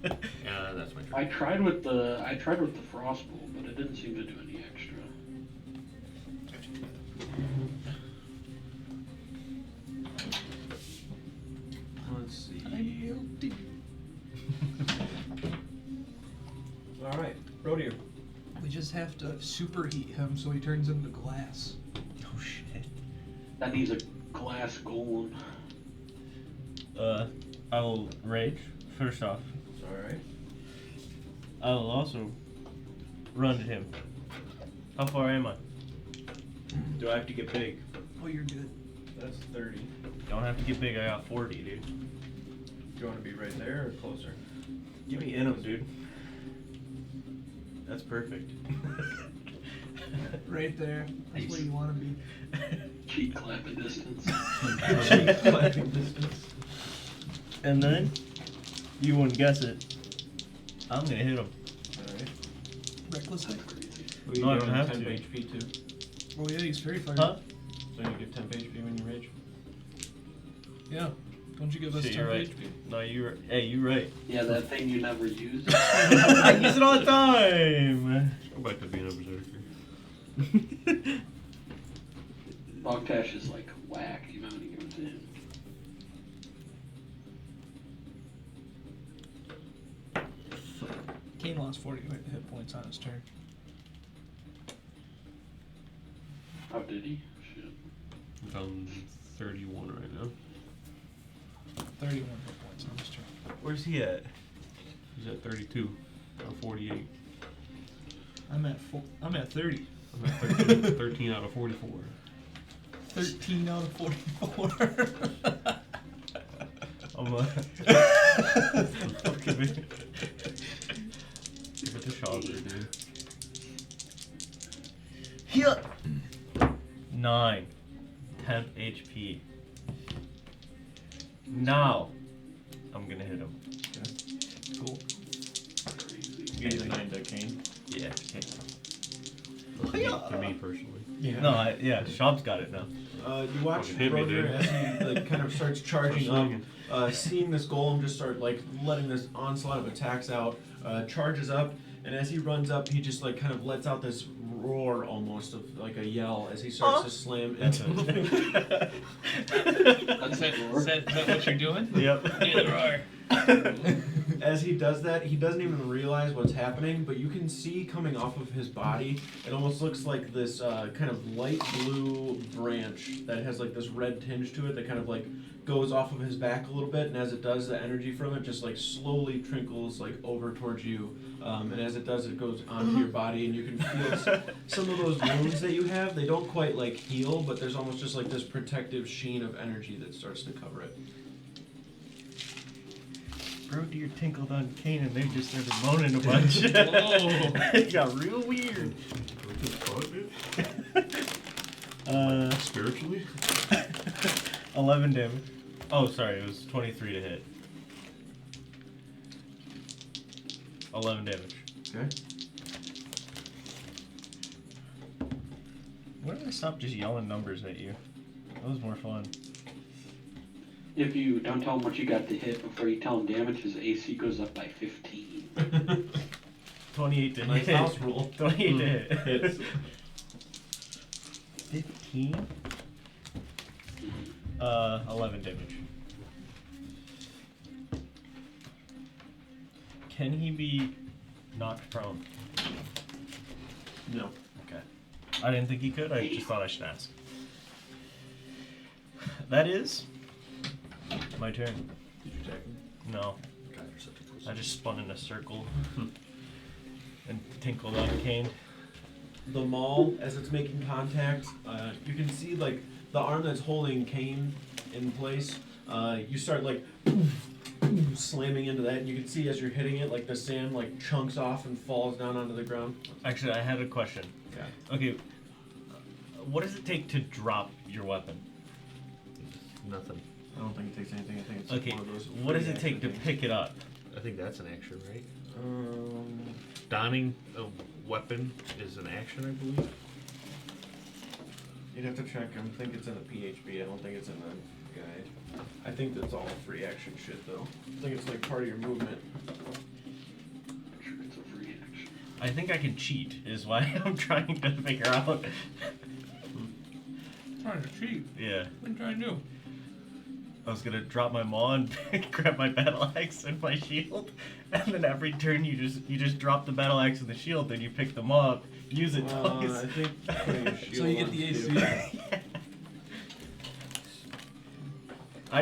That's my turn. I tried with the frost bolt, but it didn't seem to do any extra. Let's see. All right. Rodier. We just have to superheat him so he turns into glass. Oh shit. That needs a glass golem. I will rage, first off. All right. I will also run at him. How far am I? Do I have to get big? Oh, you're good. That's 30. Don't have to get big, I got 40, dude. Do you want to be right there or closer? Give me in him, dude. That's perfect. Right there. That's where you want to be. Cheek clapping distance. Clapping distance. And then, you wouldn't guess it, I'm gonna hit him. All right. Recklessly. Well, you No, I give don't him have 10 to. HP too. Oh yeah, he's very fired. Huh? So you give 10 HP when you rage. Yeah. Don't you give us Shit, 10 you're right. HP? No, hey, you're right. Yeah, that thing you never use. I use it all the time! Go back to being a berserker. Bogtash is like whack. You might want to give it to him. Kane lost 40 hit points on his turn. How did he? Shit. I'm down 31 right now. 31 hit points on his turn. Where's he at? He's at 32. Out of 48. I'm at 30. I'm at 13, 13 out of 44. 13 out of 44. I'm Give it to Chaucer, dude. Heal. 9 temp HP. Now I'm gonna hit him. Cool. You get 9 to Kane. Yeah. Okay. To me personally. Yeah. No, Shab's got it now. You watch Fucking hit me, Roger dude. as he like kind of starts charging up, Swinging. seeing this golem just start like letting this onslaught of attacks out, charges up, and as he runs up, he just like kind of lets out this roar almost of like a yell as he starts to slam into the That's Is roar. that what you're doing? Yep. Do the roar. As he does that, he doesn't even realize what's happening, but you can see coming off of his body, it almost looks like this kind of light blue branch that has like this red tinge to it that kind of like goes off of his back a little bit, and as it does, the energy from it just like slowly trickles like over towards you, and as it does, it goes onto your body, and you can feel some of those wounds that you have. They don't quite like heal, but there's almost just like this protective sheen of energy that starts to cover it. Bro, deer tinkled on Kane and they just started moaning a bunch. Whoa. It got real weird. What the fuck, dude? Uh, Spiritually? 11 damage. Oh, sorry, it was 23 to hit. 11 damage. Okay. Why did I stop just yelling numbers at you? That was more fun. If you don't tell him what you got to hit before you tell him damage, his AC goes up by 15. 28 to Nice hit. house rule. 28 to hit. Hits. 15? 11 damage. Can he be knocked prone? No. Okay. I didn't think he could, I just thought I should ask. That is my turn. Did you attack him? No. God, you're such a pussy. I just spun in a circle and tinkled on Kane. The maul, as it's making contact, you can see like the arm that's holding Kane in place. You start like slamming into that, and you can see as you're hitting it, like the sand like chunks off and falls down onto the ground. Actually, I had a question. Okay, what does it take to drop your weapon? Nothing. I don't think it takes anything. I think it's Okay, one of those. what does it take to pick it up? I think that's an action, right? Um, Donning a weapon is an action, I believe. you'd have to check. I think it's in the PHB. I don't think it's in the guide. I think that's all free action shit though. I think it's like part of your movement. I'm sure it's a free action. I think I can cheat, is why I'm trying to figure out. Trying to cheat. Yeah. What are you trying to do? I was gonna drop my maul and grab my battle axe and my shield, and then every turn you just drop the battle axe and the shield, then you pick them up, use it twice. I think putting your shield So you get on the AC.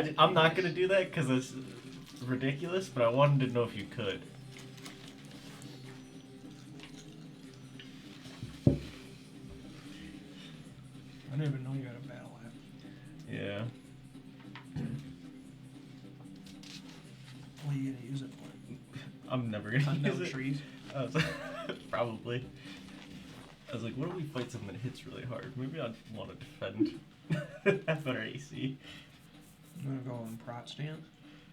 too. I'm not gonna do that because it's ridiculous, but I wanted to know if you could. I didn't even know you had a battle axe. Yeah. What are you gonna use it for? I'm never gonna Cut use down it. trees. I was probably. I was like, what if we fight something that hits really hard? Maybe I'd want to defend. Have better AC. You wanna go on prot stance?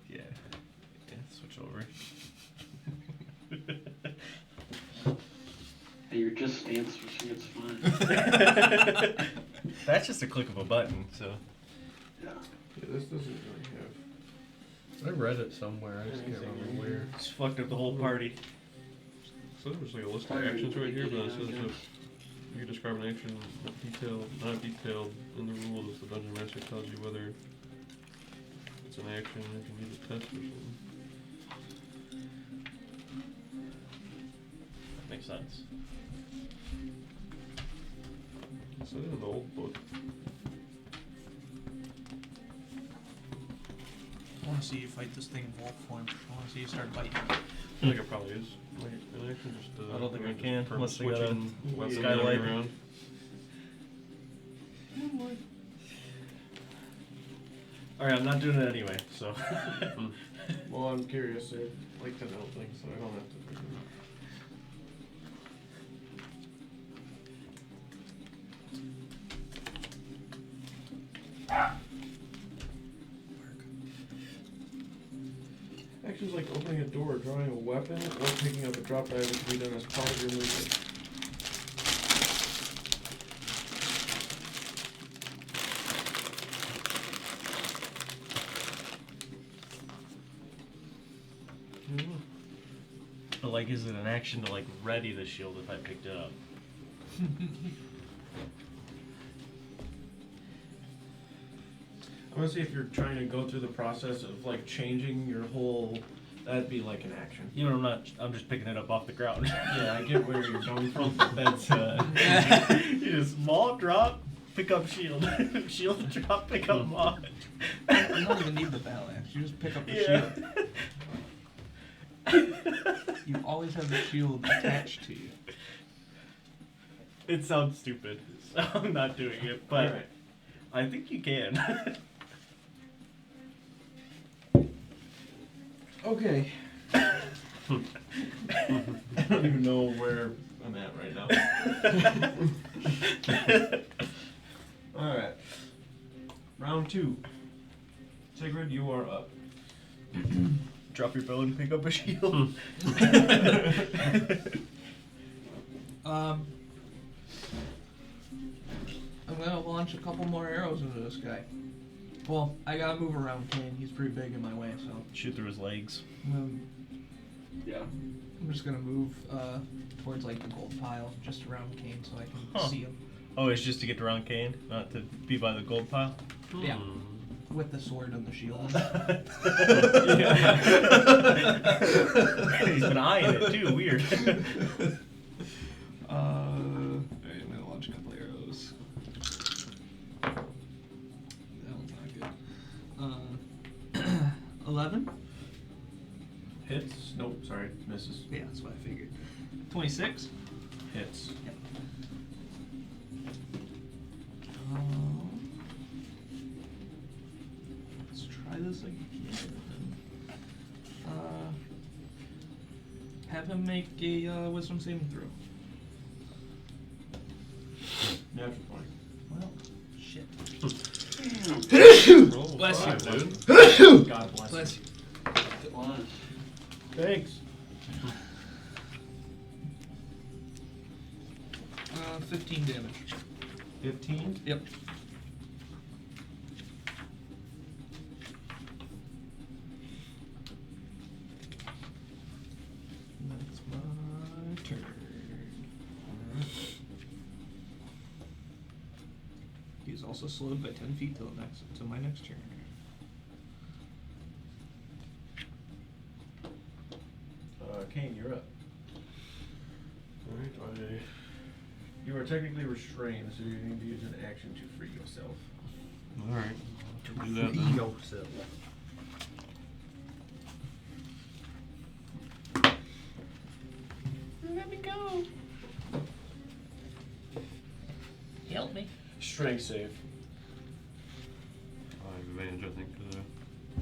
Yeah. Yeah, switch over. Hey, you're just stance switching, it's fine. That's just a click of a button, so. Yeah. Yeah, this doesn't really have. I read it somewhere. I just can't remember where. It's fucked up the whole party. So there's like a list of actions right here, but it says if you can describe an action not detailed in the rules, the dungeon master tells you whether it's an action or if you need a test or something. That makes sense. It said it in the old book. I wanna see you fight this thing in wolf form. I wanna see you start biting. I think it probably is. Like, an action just I don't think I just can, perm unless they got a switching weapon skylight. around. Alright, I'm not doing it anyway, so. Well, I'm curious. I'd like to know things, so I don't have to figure it out. Actions like opening a door, drawing a weapon, or picking up a drop item can be done as part of your movement. But like, is it an action to like ready the shield if I picked it up? I want to see if you're trying to go through the process of like changing your whole. That'd be like an action. Even I'm not. I'm just picking it up off the ground. Yeah, I get where you're going from. That's You just maul, drop, pick up shield, shield, drop, pick up maul. You don't even need the battle axe. You just pick up the Yeah. shield. You always have the shield attached to you. It sounds stupid, so I'm not doing it. But Alright. I think you can. Okay. I don't even know where I'm at right now. Alright. Round 2. Sigrid, you are up. Drop your bow and pick up a shield. I'm gonna launch a couple more arrows into this guy. Well, I gotta move around Kane. He's pretty big in my way, so Shoot through his legs. Yeah. I'm just gonna move towards like the gold pile, just around Kane, so I can Huh. see him Oh, it's just to get around Kane, not to be by the gold pile? Yeah. with the sword and the shield. He's been eyeing it too, weird. Alright, I'm gonna launch a couple arrows. That one's not good. 11? Hits. Nope, sorry, misses. Yeah, that's what I figured. 26? Hits. Yep. Let's try this again. Have him make a wisdom saving throw. Natural 20. Well, shit. Roll Bless you. 5, dude. God bless, Bless you. It was. Thanks. 15 damage. 15. Yep. That's my turn. He's also slowed by 10 feet till my next turn. Kane, you're up. Alright, You are technically restrained, so you need to use an action to free yourself. alright. Do that then. yourself. Let me go. Help me. Strength save. I have advantage, I think, because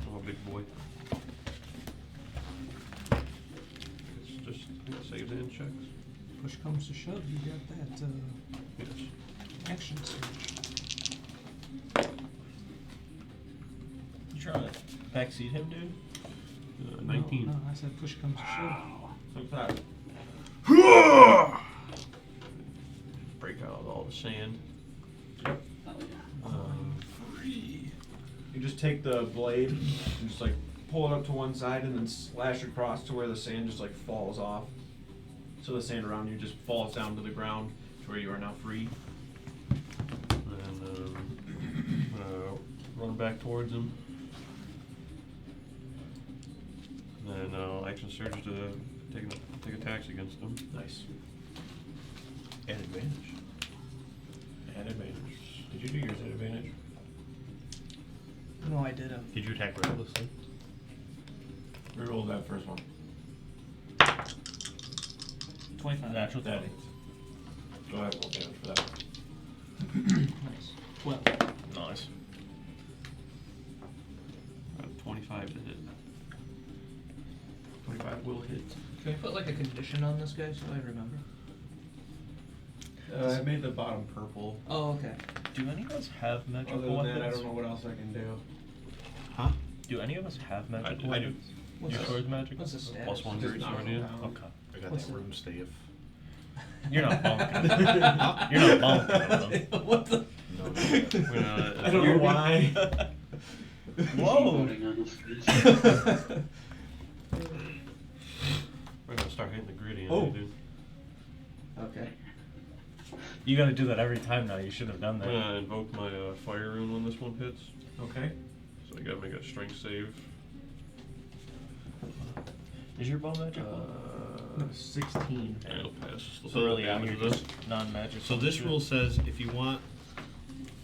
I'm a big boy. It's just saves and checks. Push comes to shove, you got that Yes. action surge. You trying to backseat him, dude? 19. No, I said push comes to shove. What's that? Break out all the sand. Oh, yeah. You just take the blade and just like pull it up to one side and then slash across to where the sand just like falls off. So the sand around you just falls down to the ground to where you are now free. And run back towards him. And then action surge to take attacks against him. Nice. And advantage. And advantage. Did you do yours at advantage? No, I didn't. Did you attack recklessly? Reroll that first one. 25. Natural That 20. Go ahead, roll damage for that. Nice. 12. Nice. 25 to hit. 25 will hit. Can we put like a condition on this guy so I remember? I made the bottom purple. Oh, okay. Do any of us have magical Other than weapons? that, I don't know what else I can do. Huh? Do any of us have magical I do. weapons? What's Your the- sword's magical? What's the status? Plus one Just great knock sword, him yeah. down. Okay. I got What's that the- rune staff. You're not bonking. You're not bonking. What the? I don't know why. Whoa. Voting on this, please. We're gonna start hitting the gritty on Oh. you, dude. Okay. You gotta do that every time now. You should have done I'm that. gonna invoke my fire rune when this one hits. Okay. So I gotta make a strength save. Is your bow magical? 16. And it'll pass. So really, damage you're of this. just non-magical. So this rule says if you want,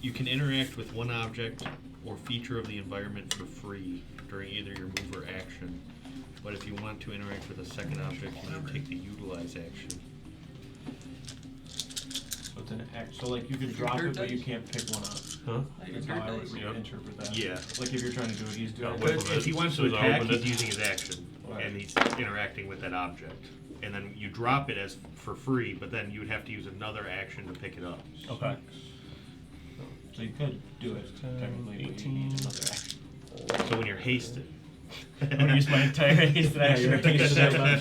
you can interact with one object or feature of the environment for free during either your move or action. But if you want to interact with a second object, you need to take the utilize action. So it's an act. So like you can drop dirt it, but you dice? can't pick one up. Huh? That's how I would Yep. interpret that. Yeah. Like if you're trying to do what he's doing. Yeah, But Wait for if he it. wants As to soon as I attack, open he's it. using his action, Right. and he's interacting with that object. And then you drop it as for free, but then you would have to use another action to pick it up. Okay. So you could do it technically, but you need another action. So when you're hasted. I'm gonna use my entire haste action to take a step up.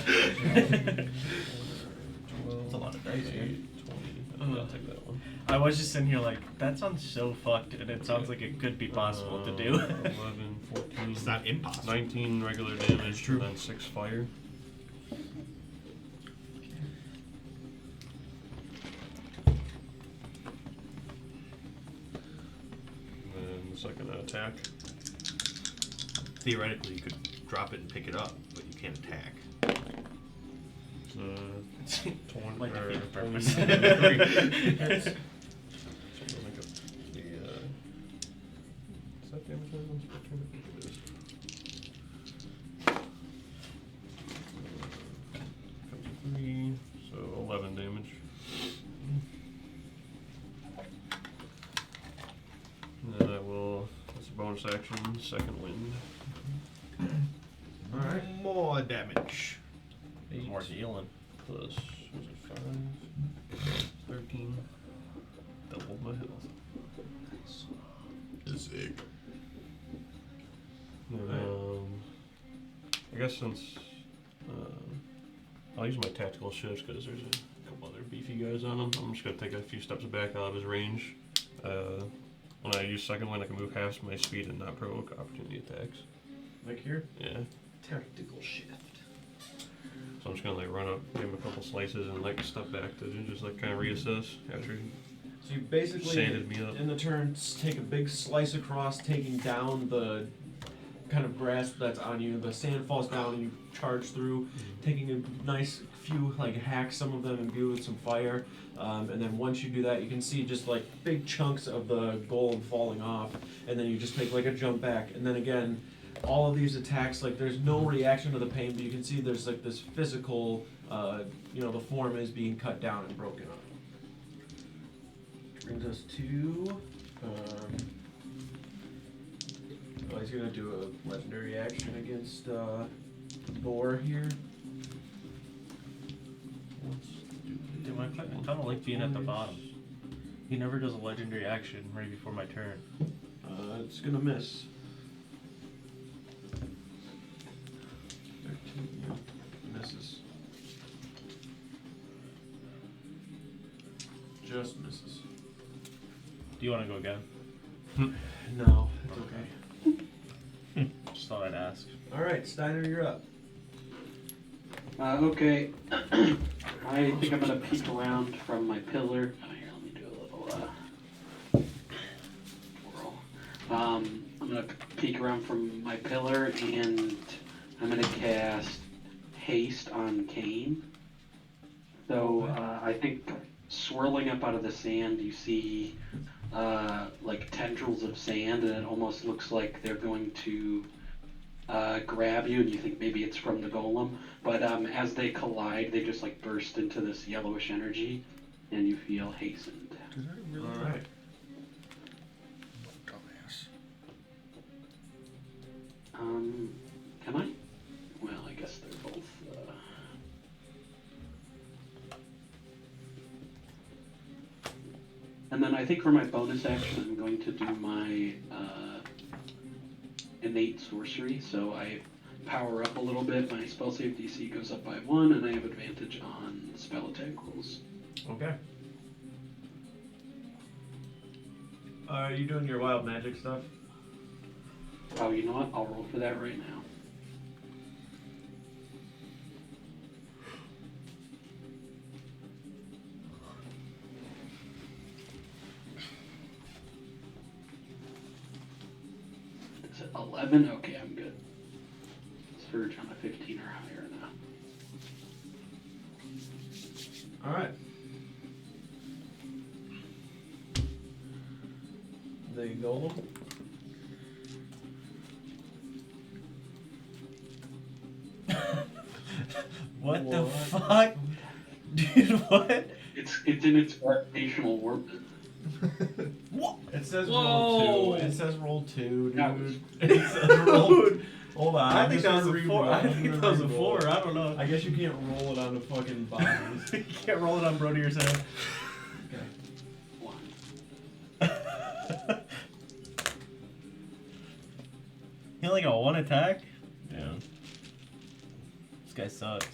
That's a lot of dice, right? 20. I'll take that one. I was just sitting here like, that sounds so fucked, and it sounds like it could be possible to do. 11, 14. It's not impossible. 19 regular damage, and then 6 fire. And the second attack. Theoretically, you could drop it and pick it up, but you can't attack. It's 20 Like or defeat the 23. purpose. So I'll make up the, is that damage on this? What kind of thing it is? Comes to 3, so 11 damage. And then I will, that's a bonus action, second wind. Alright. More damage. More healing. Plus, was it 5? 13. Doubled my health. Sick. I guess since I'll use my tactical shifts because there's a couple other beefy guys on them. I'm just gonna take a few steps back out of his range. When I use second wind, I can move half my speed and not provoke opportunity attacks. Like here? Yeah. Tactical shift. So I'm just gonna like run up, give him a couple slices, and like step back to just like kind of reassess after he So you basically, sanded me up. in the turn, take a big slice across, taking down the kind of grass that's on you. The sand falls down and you charge through, taking a nice few, like hack some of them imbue with some fire. And then once you do that, you can see just like big chunks of the golem falling off. And then you just take like a jump back. And then again, all of these attacks, like there's no reaction to the pain, but you can see there's like this physical, the form is being cut down and broken up. Brings us to, he's gonna do a legendary action against, Boar here. Dude, I kind of like being at the bottom. He never does a legendary action right before my turn. It's gonna miss. 13, yeah, misses. Just misses. Do you want to go again? No, it's okay. Just thought I'd ask. Alright, Steiner, you're up. Okay. I think I'm gonna peek around from my pillar. Oh, here, let me do a little whirl. I'm gonna peek around from my pillar and I'm gonna cast haste on Kane. So I think swirling up out of the sand, you see like tendrils of sand, and it almost looks like they're going to grab you, and you think maybe it's from the golem. But as they collide, they just like burst into this yellowish energy, and you feel hastened. Alright. Can I? Well, I guess they're both. And then I think for my bonus action, I'm going to do my innate sorcery. So I power up a little bit. My spell save DC goes up by 1, and I have advantage on spell attack rolls. Okay. Are you doing your wild magic stuff? Oh, you know what? I'll roll for that right now. Is it 11? Okay, I'm good. Surge on a 15 or higher now. Alright. The golem. What the fuck? Dude, what? It's in its gravitational orbit. What? It says Whoa. roll 2. It says roll 2, That dude. was- It says roll. Hold on. I I'm think just that was gonna a 4. re-roll. I I'm think gonna that was a re-roll. 4. I don't know. I guess you can't roll it on the fucking bodies. You can't roll it on Brodier's head. Okay. 1. He only got 1 attack? Yeah. This guy sucks.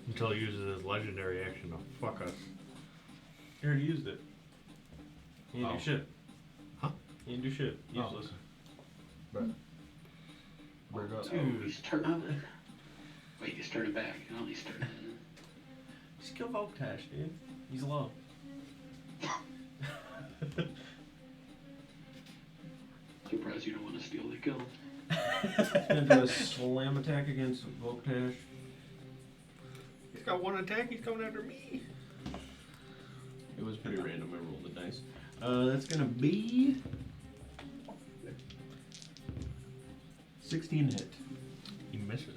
Until he uses his legendary action to fuck us. He already used it. He didn't Oh. do shit. Huh? He didn't do shit. Oh. Useless. Bird up. Oh, he's turning. Wait, he's turning back. No, he's turning. Just kill Voltash, dude. He's low. Surprised you don't want to steal the kill. He's gonna do a slam attack against Voltash. He's got 1 attack, he's coming after me. It was pretty random. I rolled the dice. That's gonna be 16 hit. He misses.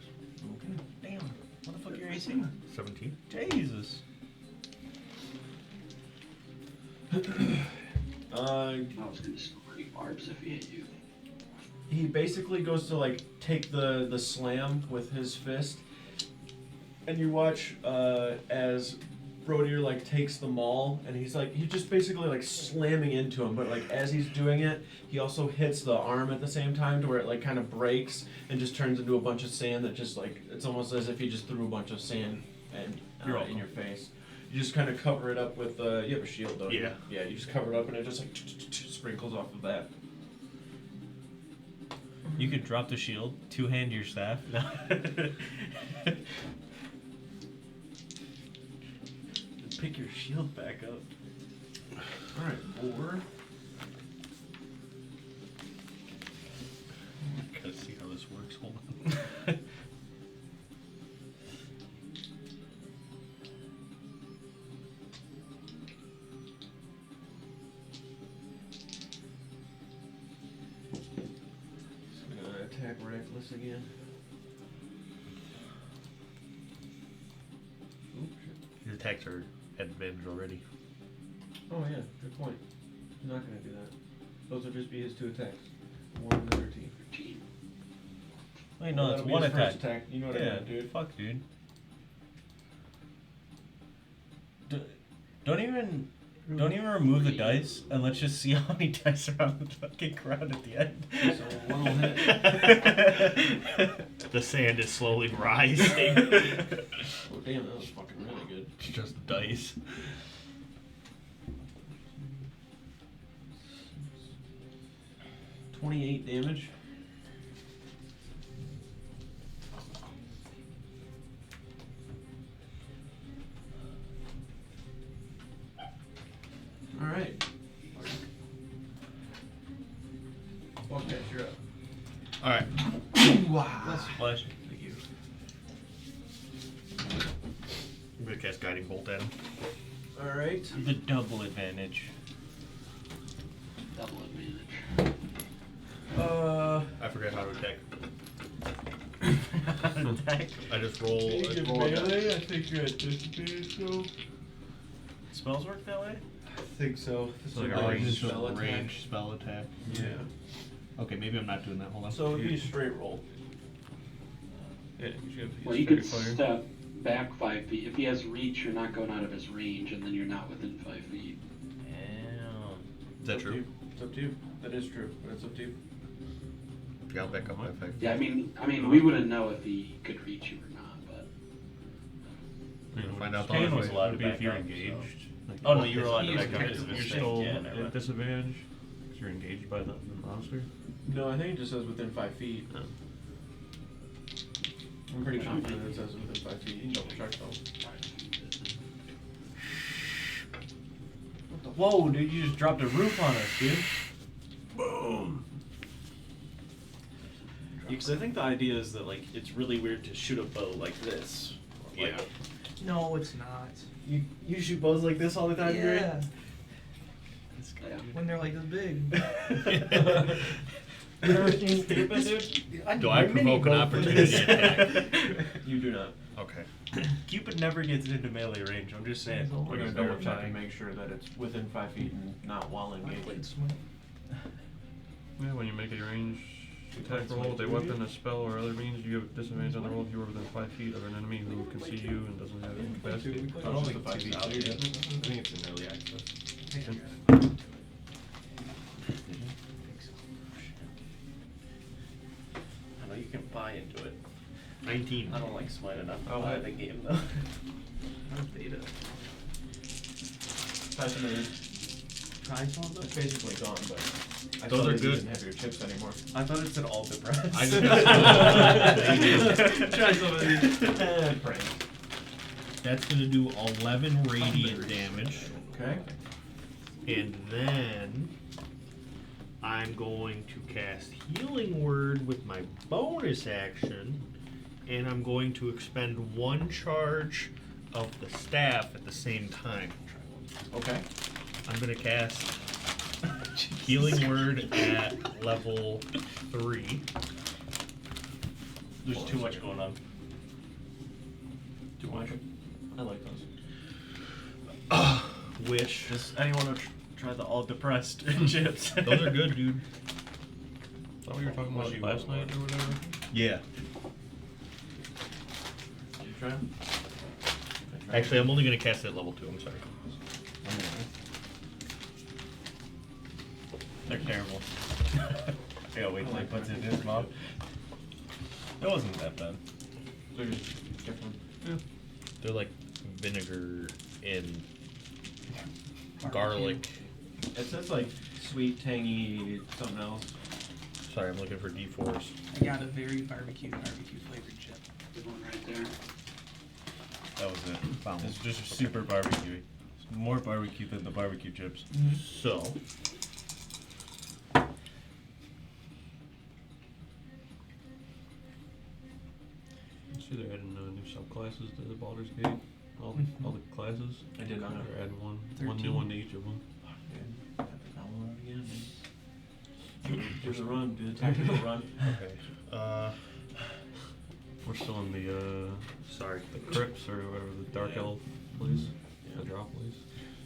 Okay. Damn. What the fuck your AC? 17. Jesus. I was gonna scream barbs if he hit you. He basically goes to like take the slam with his fist, and you watch as Brodier like takes the maul, and he's just basically like slamming into him, but like as he's doing it, he also hits the arm at the same time to where it like kind of breaks and just turns into a bunch of sand that just like it's almost as if he just threw a bunch of sand and in your face. You just kind of cover it up with you have a shield, don't you? Yeah. Yeah, you just cover it up and it just like sprinkles off of that. You could drop the shield, 2-hand your staff. Pick your shield back up. Alright, 4. Gotta see how this works. Hold on. Attack reckless again. His attacks are at advantage already. Oh yeah, good point. He's not gonna do that. Those will just be his 2 attacks. 1 and 13. 13. Wait, no, that's That'll be 1 his attack. first attack. You know what I Yeah, meant, dude. fuck, dude. Don't even remove the dice, and let's just see how many dice are on the fucking ground at the end. So 1 will hit. The sand is slowly rising. Oh damn, that was fucking really good. It's just dice. 28 damage. Alright. Okay, you're up. Alright. Wow. Splash. Thank you. I'm gonna cast Guiding Bolt at him. Alright. The double advantage. Double advantage. I forgot how to attack. Attack. I just roll. Can you give melee? I think you're at disadvantage though. Spells work that way? I think so. It's like a Oh, range just spell attack. range spell attack. Yeah. Okay, maybe I'm not doing that. Hold on. So it'd be a straight roll. Yeah, Well, you could step back 5 feet. If he has reach, you're not going out of his range, and then you're not within 5 feet. Damn. Is that It's up to true? you. It's up to you. That is true, but it's up to you. Yeah, I'll back up my effect. Yeah, I mean, we wouldn't know if he could reach you or not, but You're gonna find out Kane the was allowed to Would it be if back you're up, engaged. Like, Oh, no, you were allowed to He's back up because of effectively- his You're thing. still Yeah, never at mind. disadvantage because you're engaged by the monster. No, I think it just says within 5 feet. Oh. I'm pretty confident it says within 5 feet. You can double check though. Whoa, dude, you just dropped a roof on us, dude. Because I think the idea is that like it's really weird to shoot a bow like this. Or, like, Yeah. No, it's not. You shoot bows like this all the time, Gary? Yeah, this guy, Yeah. dude. when they're like this big. You ever seen Cupid, dude? Do I provoke an opportunity attack? You do not. Okay. Cupid never gets into melee range, I'm just saying. We're gonna Verifying. double check and make sure that it's within 5 feet and not while I engaged. played Smite. Yeah, when you make a range attack roll with a weapon, a spell, or other means, you have disadvantage on the roll if you are within 5 feet of an enemy who can see you and doesn't have incapacity. I don't think it's 5 feet. I think it's in early access. die into it. 19. I don't like smite enough to Oh, play what? the game though. Beta. Try some of It's them. basically gone, but I Those thought are it good. didn't have your chips anymore. I thought it said all depressed. I just got Try some of these. Prank. That's gonna do 11 radiant damage. Okay. And then I'm going to cast Healing Word with my bonus action, and I'm going to expend 1 charge of the staff at the same time. Okay. I'm going to cast Healing Word at level 3. There's too much going on. Too much. I like those. Which, Does anyone want to try the all depressed chips? those are good, dude. Is that what you were talking about Well, last night or whatever? Yeah. Did you try them? Actually, I'm only going to cast it at level 2. I'm sorry. They're terrible. I gotta wait till he puts it in his mouth. It wasn't that bad. They're just different. They're like vinegar and garlic. It says like sweet, tangy, something else. Sorry, I'm looking for D4s. I got a very barbecue flavored chip. Good one right there. That was it. Found It's just super barbecue. It's more barbecue than the barbecue chips. So, See, they're adding new subclasses to the Baldur's Gate. All the classes. I did not know. They're adding one new 13. one to each of them. Do the run. Do the tactical run. okay. We're still in the Sorry. crypts or whatever the dark elf place, the drop place.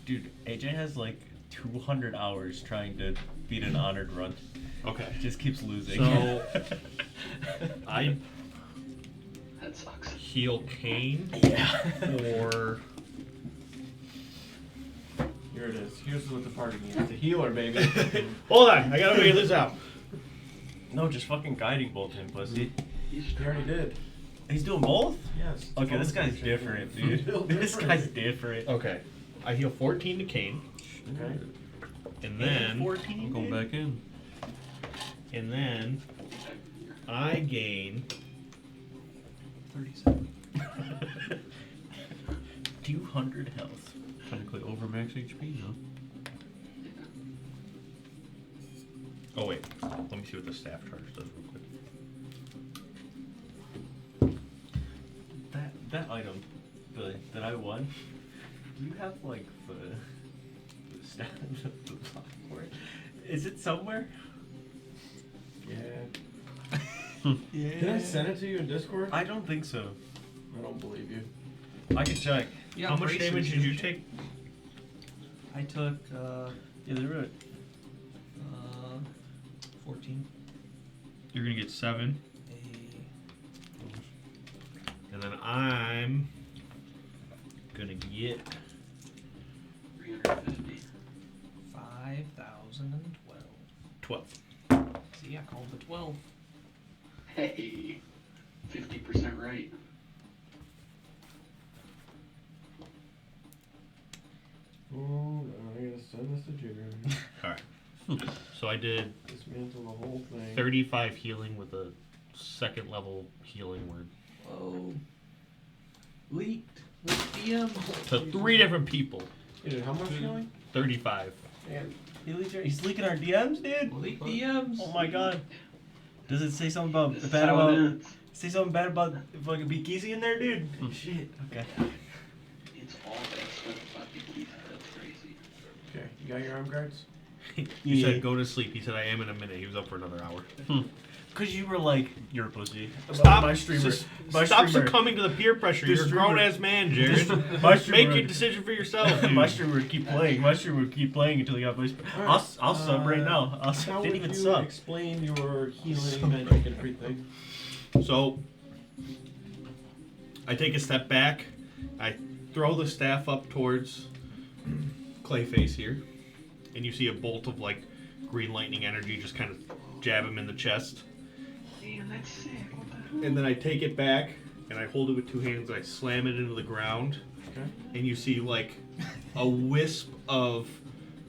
Dude, AJ has like 200 hours trying to beat an honored run. Okay. Just keeps losing. So, I That sucks. heal Kane or Here it is. Here's what the party needs. The healer, baby. hold on, I gotta figure this out. No, just fucking guiding bolt him, pussy. He's He already did. He's doing both? Yes. Okay, this Bonus guy's action. different, dude. This guy's different. Okay, I heal 14 to Kane, Okay. and then 14, I'm going dude? back in. and then I gain 37. 200 health. Technically over max HP now. Oh wait, let me see what the staff charge does real quick. That item, Billy, that I won, do you have like the stat the block for it? Is it somewhere? Yeah. Yeah. Did I send it to you in Discord? I don't think so. I don't believe you. I can check. Yeah, How much bracers, damage did you didn't take? I took Yeah, they wrote. 14. You're gonna get 7, A and then I'm gonna get 350. 5,012. 12. See, I called the 12. Hey, 50% right. Oh, no, I gotta send this to Jared. All right. So I did Dismantle the whole thing. 35 healing with a second level healing word Whoa. Leaked. Leaked DM. to 3 different people. Dude, how much healing? 35. Man, He's leaking our DMs, dude. Leaked DMs. Oh my god. Does it say something about This is bad how it about? ends. Say something bad about fucking Big Easy in there, dude? Shit. Okay. It's all bad stuff about the key. That's crazy. okay, you got your arm guards? He Yeah. said go to sleep. He said I am in a minute. He was up for another hour. Cause you were like, you're a pussy. Stop, my streamer. just My stop streamer. succumbing to the peer pressure. The You're a streamer- grown ass man, Jared. My Make streamer- your decision for yourself. Dude. My streamer would keep playing. My streamer would keep playing until he got voice. I'll sub right now. I'll sub. How Didn't would even you sub. explain your healing magic and everything? So I take a step back. I throw the staff up towards Clayface here, and you see a bolt of like green lightning energy just kind of jab him in the chest. Damn, that's sick. What the and then I take it back, and I hold it with two hands, and I slam it into the ground, Okay. and you see like a wisp of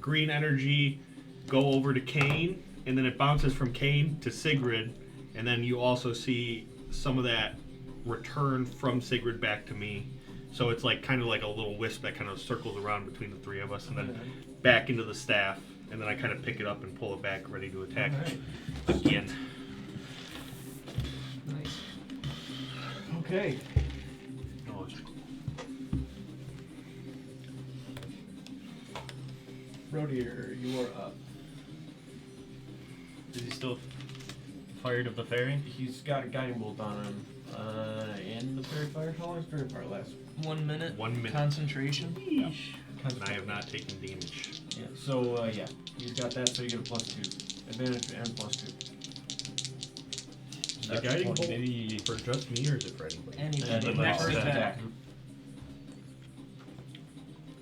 green energy go over to Kane, and then it bounces from Kane to Sigrid, and then you also see some of that return from Sigrid back to me. So it's like kind of like a little wisp that kind of circles around between the three of us, and then back into the staff, and then I kind of pick it up and pull it back, ready to attack again. Nice. Okay. Oh, it's- Rodier, you are up. Is he still fired of the fairy? He's got a guiding bolt on him. And the fairy fire. How long is fairy fire last? 1 minute. 1 minute. Concentration. And I have not taken damage. Yeah. So yeah, he's got that. So you get a +2 advantage and +2. Is the guiding bolt for just me, or is it for anybody? Anybody. And the Next first attack. attack.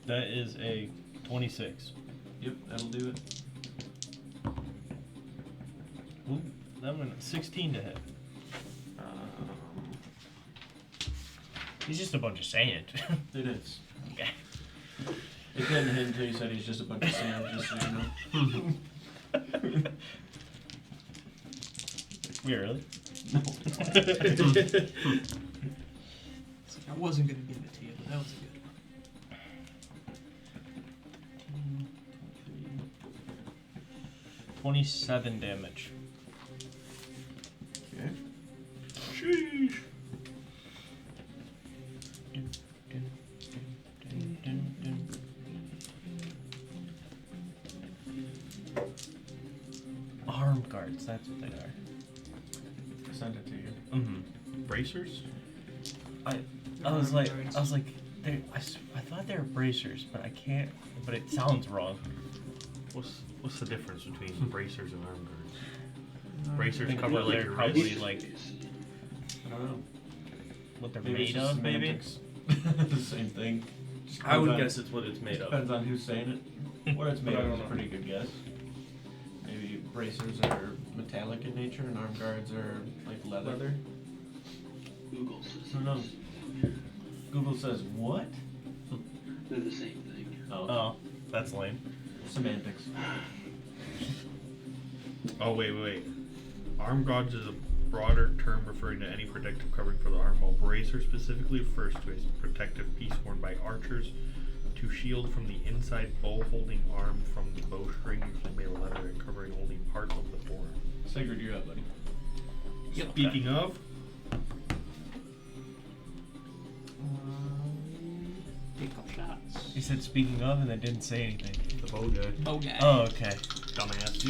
That is a 26. Yep, that'll do it. Ooh, that one 16 to hit. He's just a bunch of sand. It is. Okay. It didn't hit until you said he's just a bunch of sand, just so you know. We really? No. I wasn't gonna give it to you, but that was a good one. 27 damage. Okay. Sheesh. Arm guards, that's what they are. I sent it to you. Mm-hmm. Bracers? I was like, I thought they were bracers, but I can't. But it sounds wrong. What's the difference between bracers and arm guards? I Bracers think cover like they're your probably wrist. like I don't know. what they're Maybe it's made just of, maybe. semantics. The same thing. Just I would depends on- guess it's what it's made of. Depends on who's saying it. What it's made But I of don't is a know. pretty good guess. Maybe bracers are metallic in nature and arm guards are like leather. Google says Who knows? Google says what? they're the same thing. Oh, that's lame. Semantics. Oh, wait. Arm guards is a broader term referring to any protective covering for the arm, while bracer specifically refers to a protective piece worn by archers to shield from the inside bow-holding arm from the bowstring, usually made of leather and covering only part of the bore. Sigurd, you're up, buddy. Speaking of, Take a couple shots. He said speaking of, and then didn't say anything. the bow guy. Bow guy. Oh, okay. Dumbass.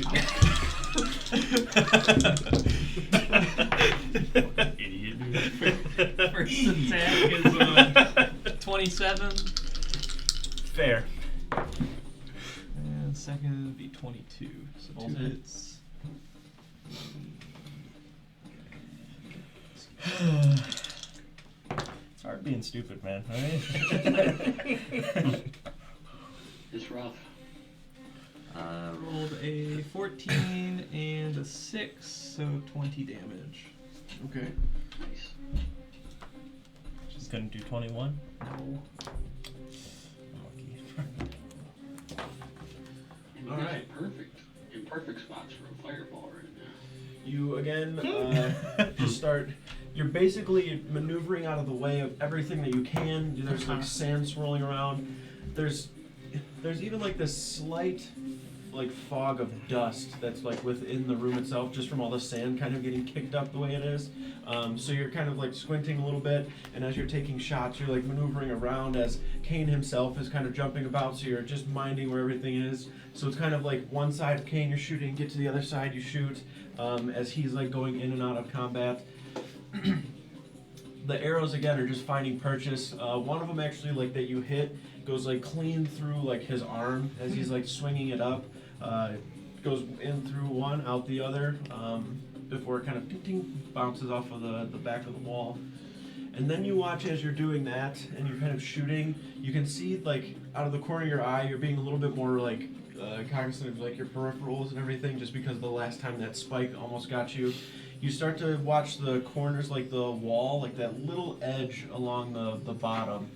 Idiot. First attack is 27. Fair. And second would be 22. So Both 2 hit. hits. It's hard being stupid, man. Right? It's rough. Rolled a 14 and a 6, so 20 damage. Okay. Nice. Just gonna do 21. No. Lucky. And you All guys right. are perfect. In perfect spots for a fireball right now. You again just start. You're basically maneuvering out of the way of everything that you can. There's like sand swirling around. There's even like this slight like fog of dust that's like within the room itself, just from all the sand kind of getting kicked up the way it is. So you're kind of like squinting a little bit, and as you're taking shots, you're like maneuvering around as Kane himself is kind of jumping about. So you're just minding where everything is. So it's kind of like one side of Kane you're shooting, get to the other side you shoot, as he's like going in and out of combat. The arrows again are just finding purchase. One of them actually like that you hit goes like clean through like his arm as he's like swinging it up. Goes in through one, out the other, before it kind of ding, bounces off of the back of the wall. And then you watch as you're doing that and you're kind of shooting. You can see like out of the corner of your eye, you're being a little bit more like cognizant of like your peripherals and everything, just because the last time that spike almost got you. You start to watch the corners, like the wall, like that little edge along the bottom.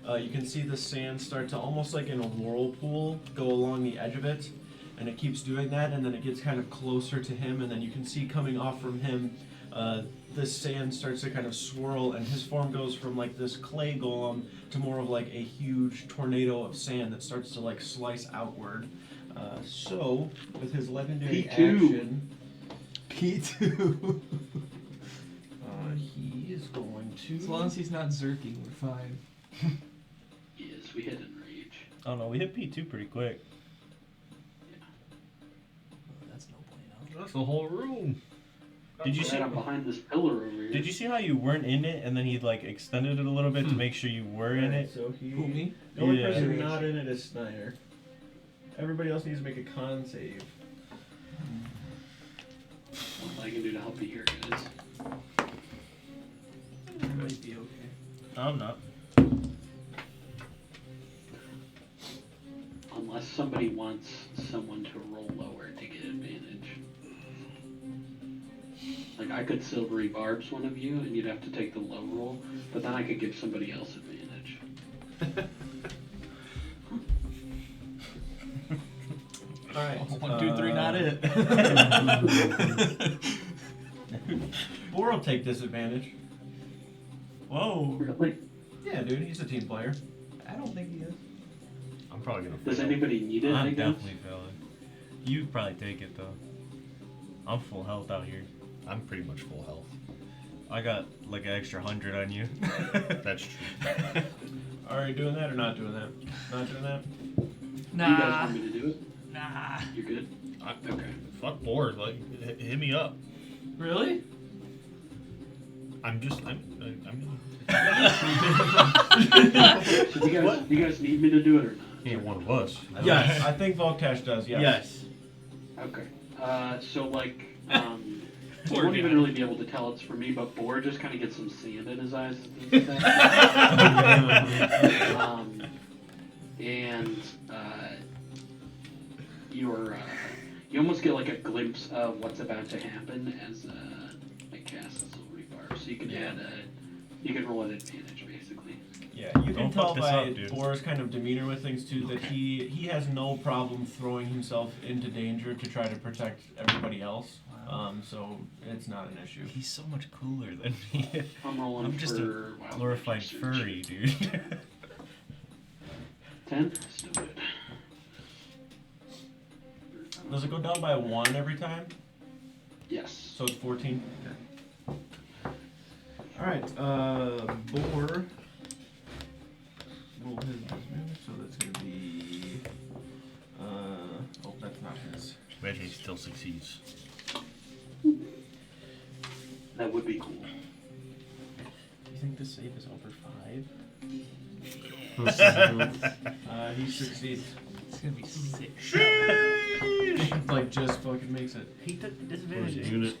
You can see the sand start to, almost like in a whirlpool, go along the edge of it, and it keeps doing that, and then it gets kind of closer to him, and then you can see coming off from him, this sand starts to kind of swirl, and his form goes from like this clay golem to more of like a huge tornado of sand that starts to like slice outward. So, with his legendary P2. action, P2. he is going to. As long as he's not zerking, we're fine. Yes, we hit enrage. Oh no, we hit P2 pretty quick. Oh, that's no bueno. That's the whole room. Did you Right, see? I'm behind this pillar over here. Did you see how you weren't in it, and then he like extended it a little bit to make sure you were in it? So he. Who, me? The only Yeah. person not in it is Snyder. Everybody else needs to make a con save. What I can do to help you here, guys? Might be okay. I'm not. Unless somebody wants someone to roll lower to get advantage. Like, I could silvery barbs one of you, and you'd have to take the low roll, but then I could give somebody else advantage. Alright. 1, 2, 3, not it. Boar will take disadvantage. Whoa. Really? Yeah, dude, he's a team player. I don't think he is. I'm probably gonna. Does fail. anybody need it, I I'm guess? definitely failing. You'd probably take it though. I'm full health out here. I'm pretty much full health. I got like an extra 100 on you. That's true. Are you doing that or not doing that? Not doing that? You guys Nah. want me to do it? Nah. You're good? Okay. Fuck bored. Like, hit me up. Really? I'm. So you guys need me to do it or not? Ain't one of us. Yes. I think Volcash does, yes. Yes. Okay. So like, you Poor won't guy. even really be able to tell it's for me, but Boar just kind of gets some sand in his eyes. And you almost get like a glimpse of what's about to happen as I cast the silvery bar. So you can you can roll an advantage basically. Yeah, you can Don't tell fuck this by up, dude. Boar's kind of demeanor with things too that he has no problem throwing himself into danger to try to protect everybody else. So it's not an issue. He's so much cooler than me. I'm rolling I'm just for a wild glorified nature search. furry, dude. 10? Still good. Does it go down by 1 every time? Yes. So it's 14? Alright, Boar. Roll his damage, so that's gonna be. Oh, that's not his. Imagine he still succeeds. That would be cool. You think the save is over 5? He succeeds. It's gonna be sick. Like, just fucking makes it. He took the Where's disadvantage. the unit?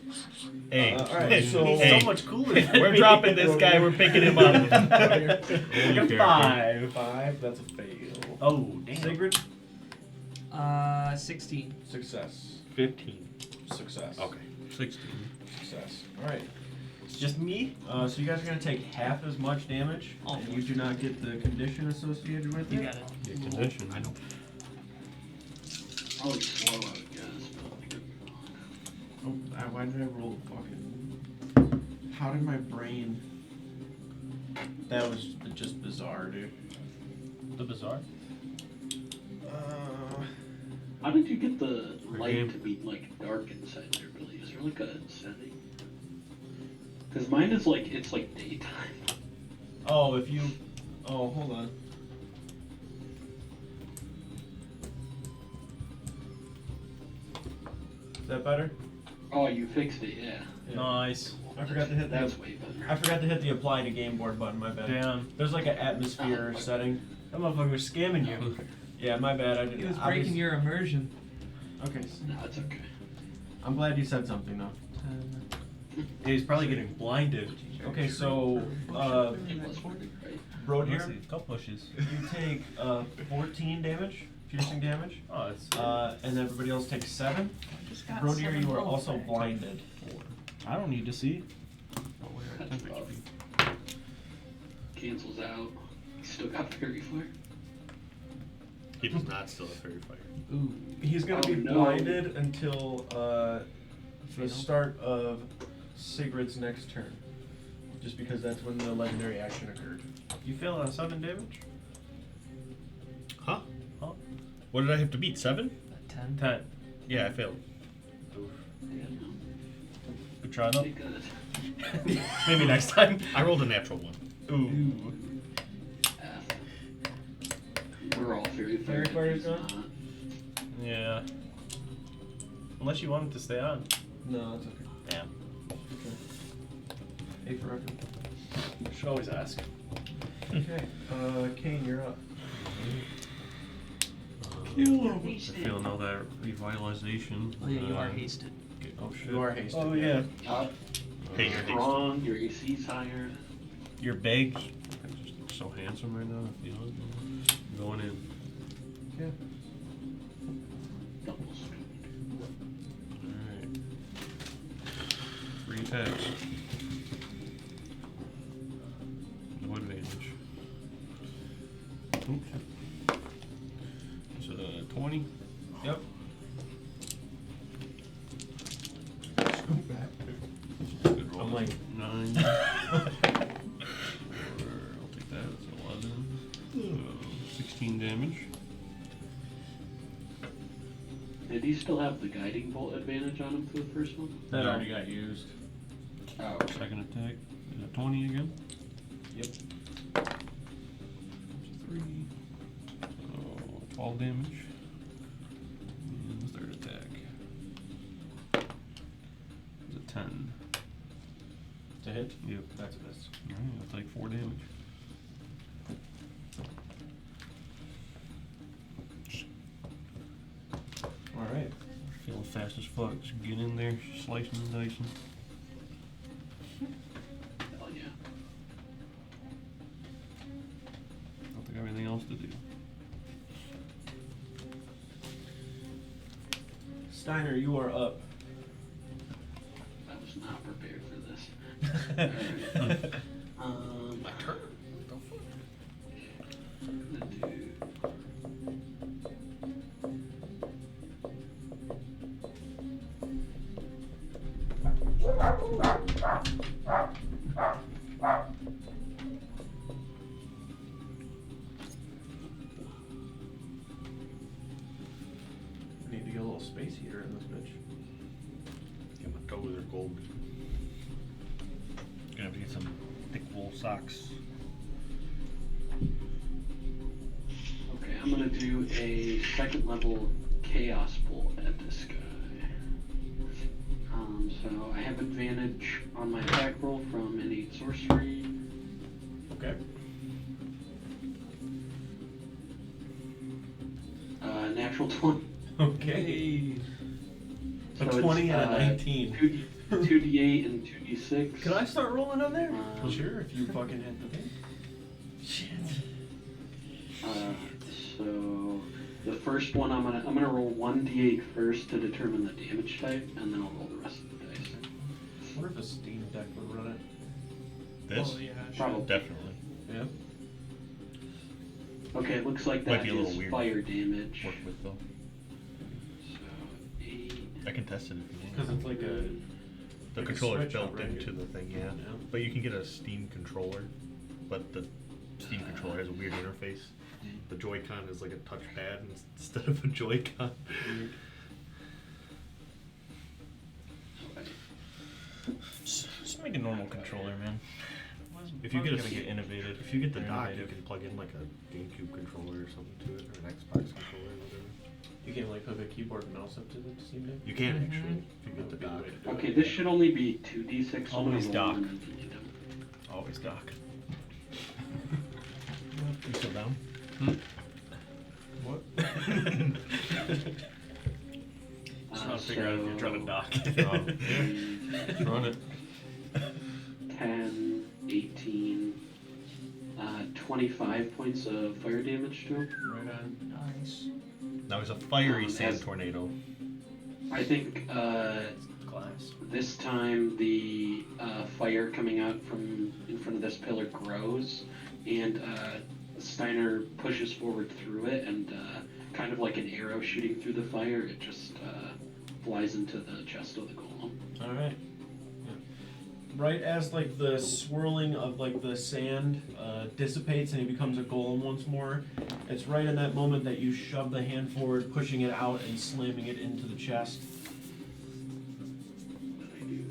Hey, Alright, so. hey, So much cooler. than we're me. dropping this guy. We're picking him up. Like a 5. 5, that's a fail. Oh, damn. Sigrid? 16. Success. 15. Success. Okay. 16. Success. Alright. It's just me? So you guys are going to take half as much damage, Oh. and you do not get the condition associated with You it. got it. Your condition. I know. Probably slow, I would guess, but I could be wrong. Oh, why did I roll fucking... How did my brain... That was just bizarre, dude. The bizarre. How did you get the light game. to be like dark inside there, Billy? Is there like a setting? Because mine is like, it's like daytime. Oh, if you... Oh, hold on. Is that better? Oh, you fixed it, yeah. Nice. I forgot to hit That's the... way better. I forgot to hit the apply to game board button, my bad. Damn. There's like an atmosphere Oh. setting. That motherfucker was scamming you. Yeah, my bad. I didn't... It was breaking your immersion. Okay. No, it's okay. I'm glad you said something, though. He's probably getting blinded. Okay, so, It was 40, right? Road Let's here, see, couple pushes. you take 14 damage. piercing damage. Oh, that's. And everybody else takes 7. I just got Brodier, 7 you are gold also back. blinded. I don't need to see. Oh, we're at 10 Rough. HP. Cancels out. Still got Fairy Flare. He does not still have Fairy Fire. Ooh. He's gonna Oh, be no. blinded until the start of Sigrid's next turn. Just because that's when the legendary action occurred. You fail on 7 damage? Huh? Huh? What did I have to beat? 7? 10. 10. Yeah, I failed. Good try though. Pretty good. Maybe next time. I rolled a natural 1. Ooh. We're all Fairy Fairy Fire is gone? not. Yeah. Unless you want it to stay on. No, it's okay. Damn. Hey, for record. Should always ask. Okay, Kane, you're up. I feel now that revitalization. Oh yeah, you are hasted. Oh shit. You are hasted. Oh yeah. Up. Hey, you're Strong. Your AC's higher. You're big. I just look so handsome right now. I feel it. I'm going in. Yeah. Double speed. Alright. 3 attacks. No advantage. Oops. It's a 20. Yep. Good roll. I'm like 9. I'll take that. That's 11. 16 damage. Did he still have the guiding bolt advantage on him for the first one? that No. already got used. Oh. Second attack is a 20 again. Yep. 3. So 12 damage. And the third attack is a 10. To hit? Yep. That's a miss. Alright, I'll take 4 damage. Alright. Feeling fast as fuck. Just get in there, slicing and dicing. Hell yeah. Don't think I have anything else to do. Steiner, you are up. I was not prepared for this. Alright. My turn. I'm gonna do. We need to get a little space heater in this bitch. Get my toes are cold. Gonna have to get some thick wool socks. Okay, I'm gonna do a second level chaos bolt at this guy. So I have advantage on my attack roll from innate sorcery. Okay. Natural 20. Okay. A So it's, 20 and a 19. 2d8 and 2d6. Can I start rolling on there? Sure, if you fucking hit the thing. Shit. So the first one I'm gonna roll 1d8 first to determine the damage type, and then I'll roll the rest of the dice. I wonder if a Steam Deck would run it. This? Oh yeah, sure. Probably. Definitely. Yeah. Okay, it looks like Might that be a little is weird. fire damage. Work with though. So 8. I can test it if you want. Because it's like a. The like a controller's switch built already. into the thing, yeah. Yeah. But you can get a Steam controller, but the Steam controller has a weird interface. The Joy-Con is like a touchpad instead of a Joy-Con. Weird. Just make a normal controller, man. If you Why get we a gotta get innovative. If you get the or dock, you innovative? can plug in like a GameCube controller or something to it, or an Xbox controller or whatever. You can like hook a keyboard and mouse up to the Steam Deck. You can Mhm. actually, if you get the That dock. would be the way to do it. Okay, this should only be 2d6. so I'm gonna Always roll dock. one and delete them. Always dock. You still down? What? Just trying to figure out if you're trying to dock. Run it. 10, 18, 25 points of fire damage to him. Right on. Nice. Now it's a fiery sand as- tornado. I think Glass. this time the fire coming out from in front of this pillar grows, and Steiner pushes forward through it, and kind of like an arrow shooting through the fire, it just flies into the chest of the golem. All right. Right as like the swirling of like the sand dissipates and he becomes a golem once more, it's right in that moment that you shove the hand forward, pushing it out and slamming it into the chest. What did I do?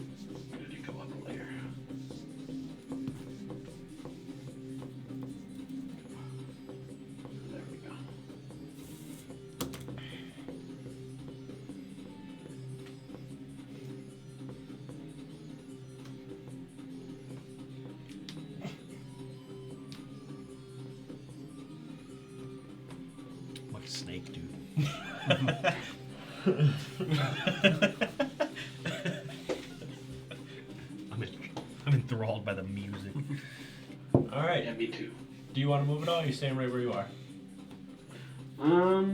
Did you go up a layer? There we go. Like a snake, dude. I'm enthralled by the music. All right. Yeah, me too. Do you want to move at all? Or are you staying right where you are? I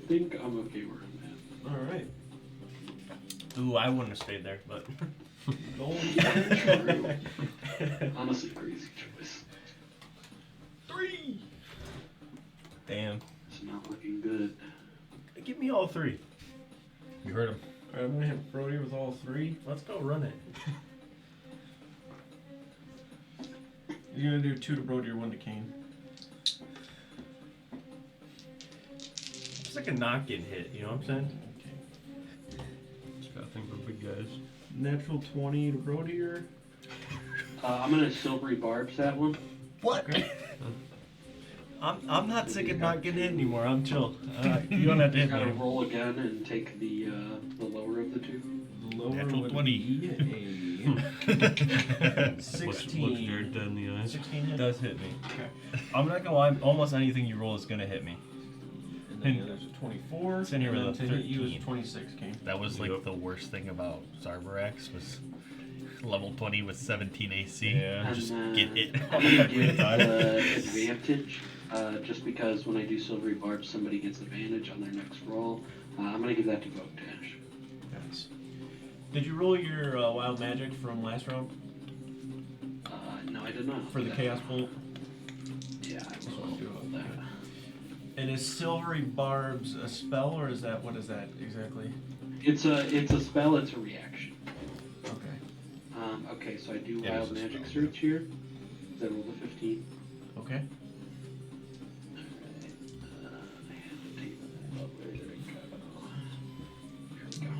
think I'm okay where I'm at. All right. Ooh, I wouldn't have stayed there, but. True. Honestly, crazy choice. 3! Damn. It's not looking good. Give me all 3. You heard him. All right, I'm gonna hit Brody with all 3. Let's go run it. You're gonna do 2 to Brody or 1 to Kane. It's like a not getting hit, you know what I'm saying? Okay. Just gotta think we're big guys. Natural 20 to Brody or. I'm gonna silvery barbs that one. What? I'm not sick of not getting hit anymore. I'm chill. You don't have to hit Gotta me. roll again and take the lower of the two. The lower Natural would 20. be a Looks 16. Jared dead in the eyes. 16 hit. Does hit me. Okay. I'm not gonna lie. Almost anything you roll is gonna hit me. And then the other's a 24. It's in here and with then a to hit you is 13. 26, Kane. That was like Yep. the worst thing about Zarbarax was level 20 with 17 AC. Yeah. Just And, get hit. I'm gonna give advantage, just because when I do silvery barbs, somebody gets advantage on their next roll. I'm gonna give that to Vogue Dash. Nice. Did you roll your wild magic from last round No, I did not. for the chaos bolt? Yeah, I Just will wanna do roll it. that. And is silvery barbs a spell or is that what is that exactly? It's a spell. It's a reaction. Okay. Okay, so I do Yeah, wild it's a magic spell, search here. Is that roll the 15? Okay. I have to take that up. Where did it go? There we go.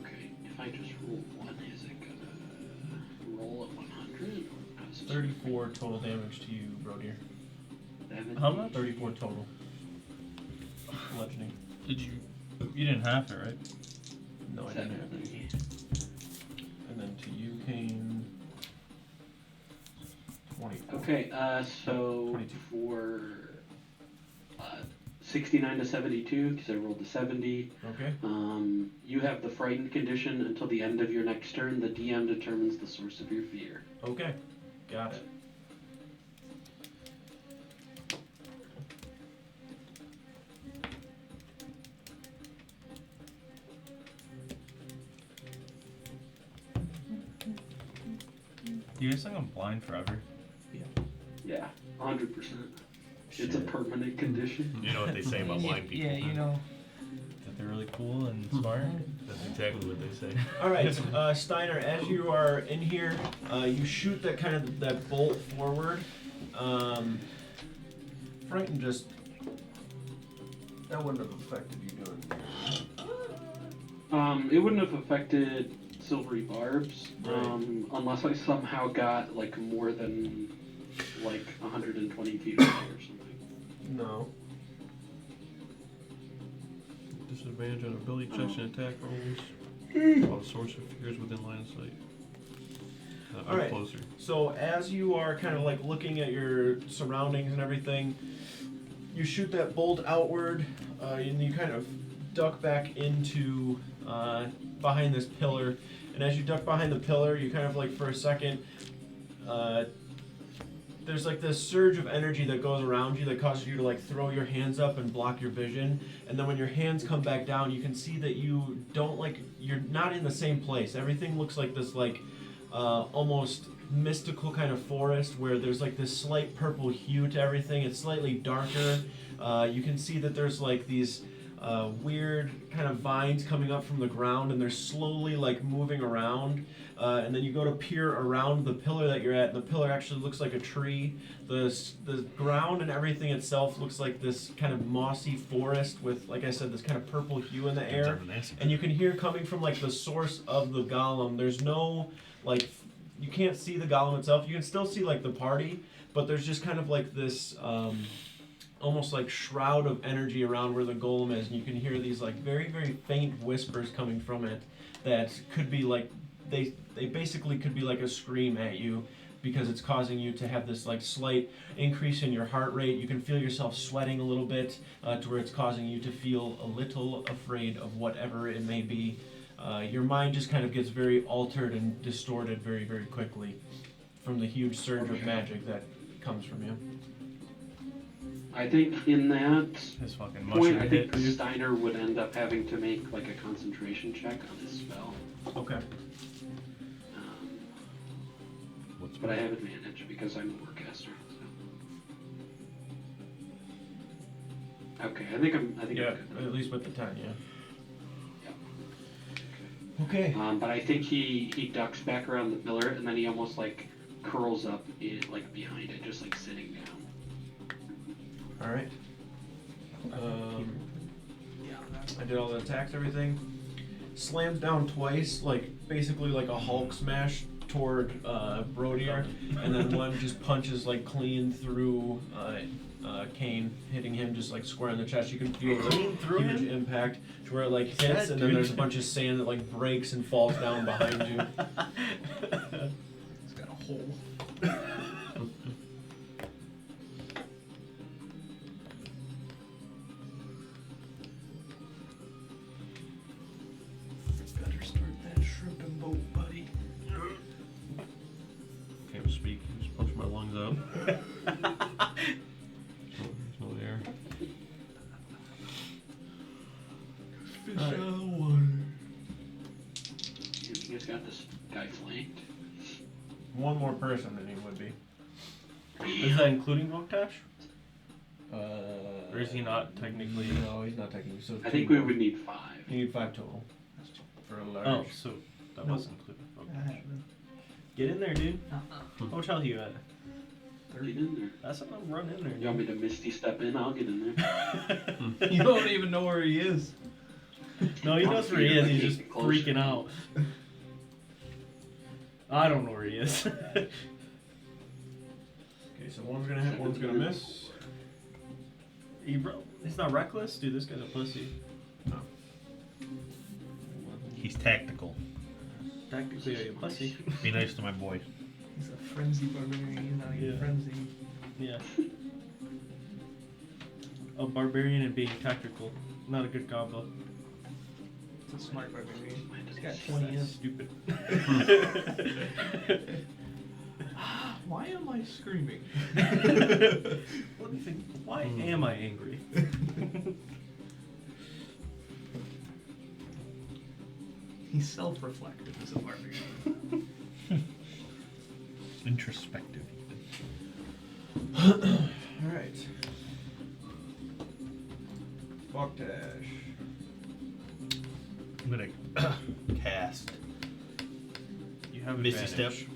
Okay, if I just roll one, is it gonna roll at 100? Or does it 34 total damage to you, Brodier. 70? How much? 34 total. Bludgeoning. Did you? You didn't have to, right? No, I didn't have any. 70. And then to you, Kane. 24. Okay, so 22. for 69 to 72, because I rolled the 70, Okay. you have the frightened condition until the end of your next turn. The DM determines the source of your fear. Okay. Got it. You guys think I'm blind forever? Yeah, 100%. It's a permanent condition. You know what they say about blind people. Yeah, you know. That they're really cool and smart? That's exactly what they say. All right, Steiner. As you are in here, you shoot that kind of that bolt forward. Frighten just that wouldn't have affected you doing. It wouldn't have affected silvery barbs, Right. unless I somehow got like more than like 120 feet away or something. No. Disadvantage on ability checks and attack rolls. While the source of fear is within line of sight. I'm Alright. closer. So as you are kind of like looking at your surroundings and everything, you shoot that bolt outward, and you kind of duck back into behind this pillar. And as you duck behind the pillar, you kind of like for a second there's like this surge of energy that goes around you that causes you to like throw your hands up and block your vision. And then when your hands come back down, you can see that you don't like, you're not in the same place. Everything looks like this like almost mystical kind of forest where there's like this slight purple hue to everything. It's slightly darker. You can see that there's like these weird kind of vines coming up from the ground, and they're slowly like moving around. And then you go to peer around the pillar that you're at, and the pillar actually looks like a tree. The ground and everything itself looks like this kind of mossy forest with, like I said, this kind of purple hue in the air. And you can hear coming from like the source of the golem. There's no like, you can't see the golem itself. You can still see like the party, but there's just kind of like this almost like shroud of energy around where the golem is, and you can hear these like very, very faint whispers coming from it that could be like, they basically could be like a scream at you, because it's causing you to have this like slight increase in your heart rate. You can feel yourself sweating a little bit to where it's causing you to feel a little afraid of whatever it may be. Your mind just kind of gets very altered and distorted very, very quickly from the huge surge of magic that comes from you. I think in that His fucking point, mushroom I hit, think dude. Steiner would end up having to make like a concentration check on his spell. Okay. But I have advantage because I'm a warcaster. So. Okay, I think I'm Yeah, good. at least with the 10, yeah. Yeah. Okay. But I think he ducks back around the pillar, and then he almost like curls up like behind it, just like sitting down. All right. I did all the attacks, everything. Slams down twice, like basically like a Hulk smash toward Brodier, and then one just punches like clean through Kane, hitting him just like square in the chest. You can feel the huge impact to where it like hits, and then there's a bunch of sand that like breaks and falls down behind you. It's got a hole. Better start that shrimping boat, buddy. Can't speak. Just punch my lungs out. There's no air. Fish out of the water. You guys got this guy flanked. One more person than he would be. Is that including Voktash? Or Or is he not technically? No, he's not technically. So I think we would need 5. You need 5 total for a large. Oh, so that wasn't included. Okay. Get in there, dude. How much health you at? Get in there. That's enough. Run in there. You want me to Misty step in? I'll get in there. You don't even know where he is. No, he knows where he is. He's just Closer. freaking out. I don't know where he is. Okay, so one's gonna hit, one's gonna miss. He's not reckless, dude. This guy's a pussy. He's tactical. Tactically, are you a pussy? Be nice to my boy. He's a frenzy barbarian, not even Yeah. frenzy. Yeah. A barbarian and being tactical. Not a good combo. It's a smart barbarian. He's got 20 That's in. stupid. Why am I screaming? What do you think? Why am I angry? He's self-reflective as a barbarian. Introspective. Alright. Voktash. I'm gonna cast You have Misty advantage. Step.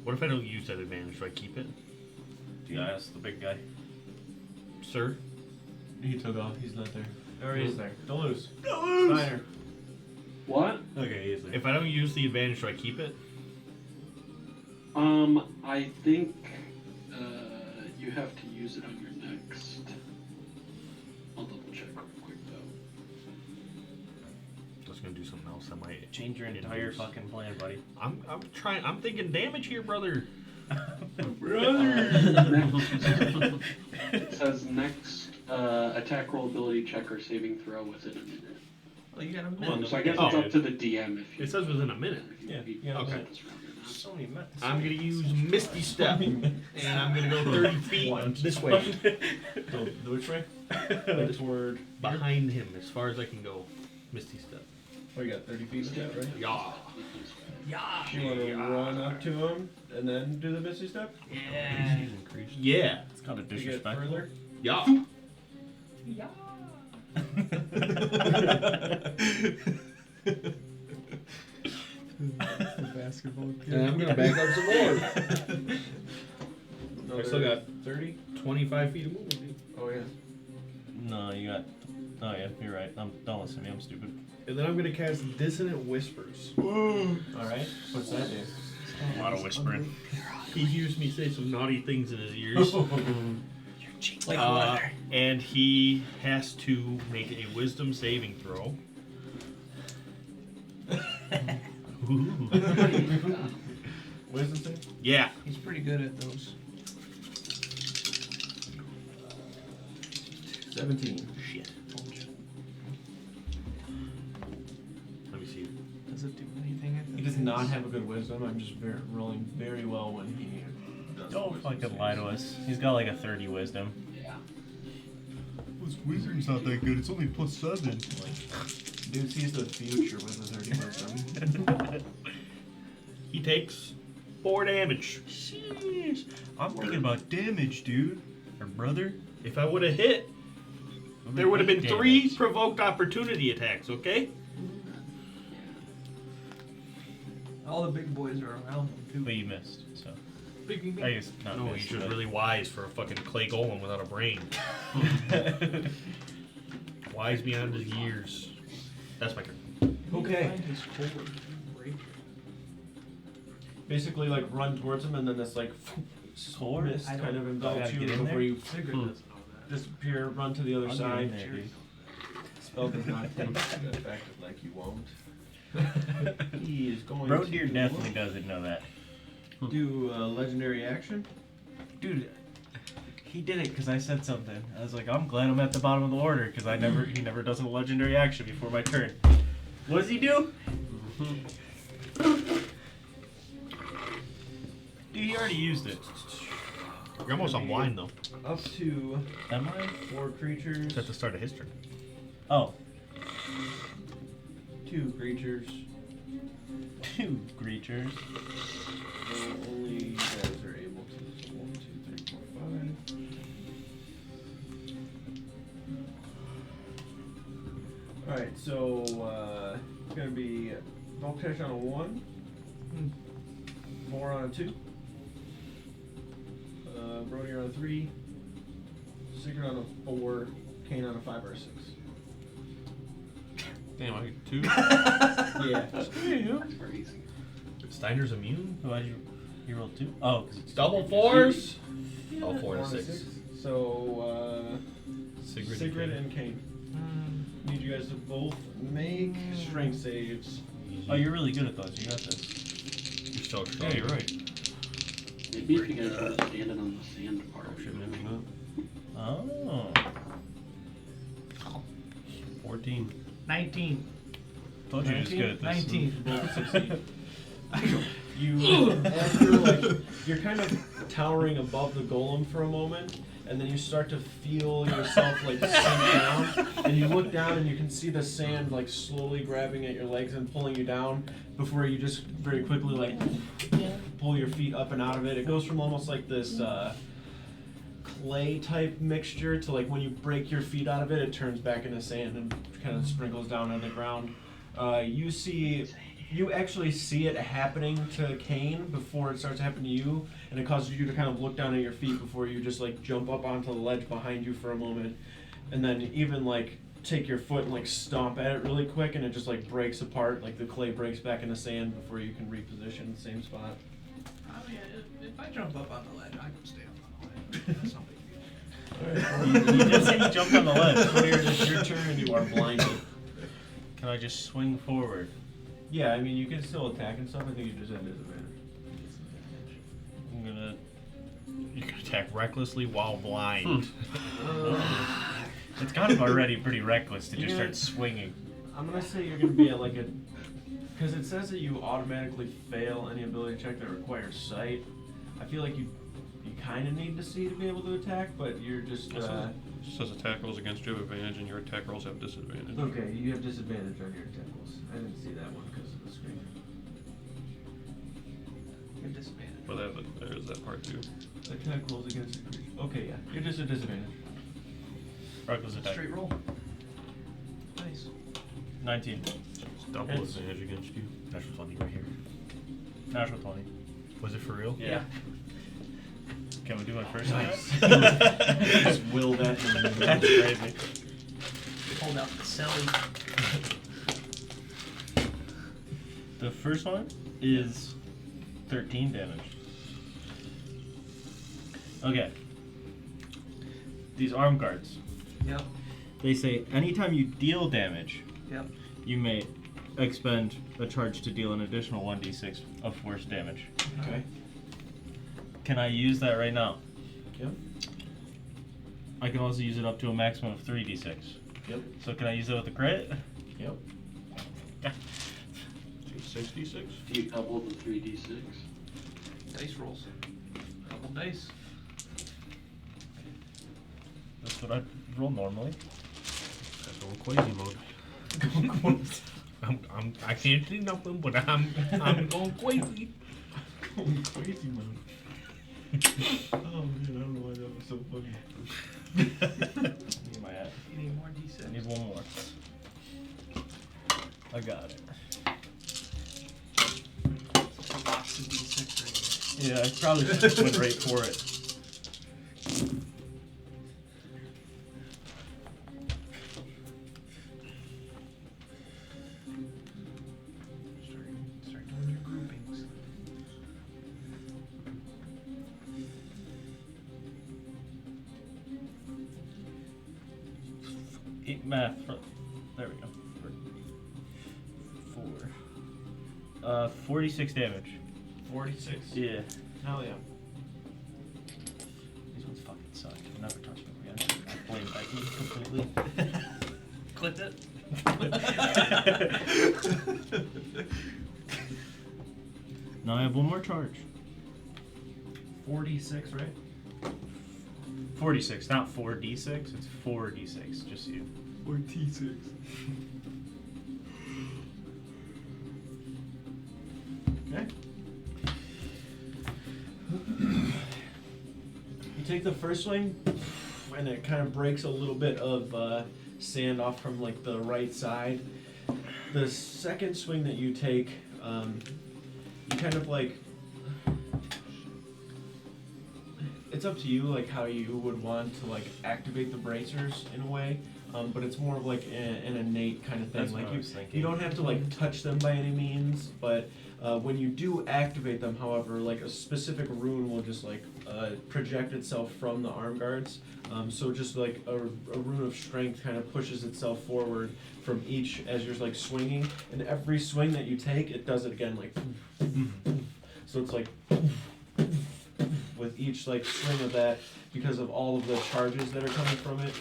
What if I don't use that advantage? Do I keep it? Yeah, that's the big guy. Sir? He took off, he's not there. Or he is there. Don't lose. Don't lose! Steiner. What? Okay, he is there. If I don't use the advantage, do I keep it? I think you have to use it on your next. I'll double check real quick though. I was gonna do something else. I might Change your entire induce. fucking plan, buddy. I'm trying. I'm thinking damage here, brother. It says next attack roll ability check or saving throw within a minute. Well, you got a Well, minute. So I guess Oh. it's up to the DM if you. It says within a minute. if you, Yeah, if you yeah, decide okay. this round or not. So many I'm gonna use Misty Step, and I'm gonna go 30 feet this way. So, which way? Toward Behind him, as far as I can go. Misty Step. Oh, you got 30 feet with that, right? Yeah. You want to run up to him and then do the misty step? Yeah. It's kind of To get disrespectful. further? Yeah. The basketball kid. And I'm gonna back up some more. I still got 30. 25 feet of movement. Dude. Oh yeah. No, you got. Oh yeah, you're right. Don't listen to me. I'm stupid. And then I'm gonna cast Dissonant Whispers. All right. What's that do? A lot of whispering. He hears me say some naughty things in his ears. And he has to make a Wisdom saving throw. Ooh. Wisdom save? Yeah. He's pretty good at those. 17. Shit. Let me see. Does it do anything? He does not have a good wisdom. I'm just rolling very well when he does. Don't fucking lie to us. He's got like a 30 wisdom. Yeah. This wizard's not that good. It's only +7. Dude sees the future with a 30 wisdom. He takes 4 damage. Sheesh. I'm thinking about damage, dude. Or brother. If I would have hit, there would have been 3 provoked opportunity attacks, okay? All the big boys are around him too. But you missed, so. I guess not No, missed, he's just but- really wise for a fucking clay golem without a brain. Wise beyond his years. That's my turn. Okay. Find his forward rapier. Basically, like run towards him, and then this like Sword? mist I kind of I envelops gotta you get in before there? you Sigurd doesn't know that. disappear. Run to the other I'll get in side. there, dude. Spell does not take effect like you won't. He is going Road to Deer definitely doesn't know that. do a legendary action. Dude, he did it because I said something. I was like, I'm glad I'm at the bottom of the order because he never does a legendary action before my turn. What does he do? Dude, he already used it. You're almost on blind, though. Up to Am I? 4 creatures. It's at the start of his turn. Oh, 2 creatures. 2 creatures. Only you guys are able to. So 1, 2, 3, 4, 5. Alright, so it's gonna be Volkesh on a 1, 4 on a 2, Brody on a 3, Sigurd on a 4, Kane on a 5 or a 6. Damn, I get 2. Yeah. That's crazy. Steiner's immune? Why did you roll 2? Oh, because it's Double 4s? Oh, 4 4 and a on a 6. So Sigrid, Sigrid and Kane. Need you guys to both make strength saves. Oh, you're really good at those. You got this. You're so strong. Yeah, you're right. Maybe if you guys were standing on the sand part. Oh, shit, maybe not. Oh. 14. 19. Told you he was good at this. 19. Both succeed. You, after like, you're kind of towering above the golem for a moment, and then you start to feel yourself like sink down, and you look down and you can see the sand like slowly grabbing at your legs and pulling you down before you just very quickly like pull your feet up and out of it. It goes from almost like this clay type mixture to like when you break your feet out of it, it turns back into sand and kind of sprinkles down on the ground. You actually see it happening to Kane before it starts happening to you, and it causes you to kind of look down at your feet before you just like jump up onto the ledge behind you for a moment, and then even like take your foot and like stomp at it really quick, and it just like breaks apart, like the clay breaks back into sand before you can reposition the same spot. Oh yeah, if I jump up on the ledge, I can stay up on the ledge. That's not a big deal. You just said you jumped on the ledge. It's your turn and you are blinded. Can I just swing forward? Yeah, I mean you can still attack and stuff. I think you just have disadvantage. I'm gonna. You can attack recklessly while blind. It's kind of already pretty reckless to just Yeah. start swinging. I'm gonna say you're gonna be at like a Because it says that you automatically fail any ability check that requires sight. I feel like you kind of need to see to be able to attack, but you're just. It says attack rolls against you have advantage, and your attack rolls have disadvantage. Okay, you have disadvantage on your attack rolls. I didn't see that one because of the screen. You have disadvantage. But there's that part too. Attack rolls against the creature. Okay, yeah, you're just a disadvantage. Reckless attack. Straight roll. Nice. 19. It's double It's- advantage against you. Natural 20 right here. Natural 20. Was it for real? Yeah. Can we do my first Nice. one? Just will that. That's crazy. Hold out the celly. The first one is 13 damage. Okay. These arm guards. Yep. They say anytime you deal damage, Yep. you may expend a charge to deal an additional 1d6 of force damage. Okay. Can I use that right now? Yep. I can also use it up to a maximum of 3d6. Yep. So can I use it with a crit? Yep. 66? Do you double the 3d6? Dice rolls. Double dice. That's what I roll normally. That's all crazy mode. I can't see nothing, but I'm going crazy. Going crazy, man. Oh man, I don't know why that was so funny. Need my hat. You need more d6. I need one more. I got it. It's a box of d6 right Yeah, I probably should have went right for it. here. Start doing your groupings. Math. There we go. 4. 46 damage. 46. Yeah. Hell yeah. These ones fucking suck. I'll never touch them again. I blame Becky completely. Clip it. Now I have one more charge. 46, right? 46, not 4d6. It's 4d6. Just you. 46. Okay. You take the first swing, and it kind of breaks a little bit of sand off from like the right side. The second swing that you take, you kind of like. It's up to you, like how you would want to like activate the bracers in a way, but it's more of like an innate kind of thing. That's like what I was thinking. you don't have to like touch them by any means, but when you do activate them, however, like a specific rune will just like project itself from the arm guards. So just like a rune of strength kind of pushes itself forward from each as you're like swinging, and every swing that you take, it does it again like. So it's like. With each like swing of that, because of all of the charges that are coming from it,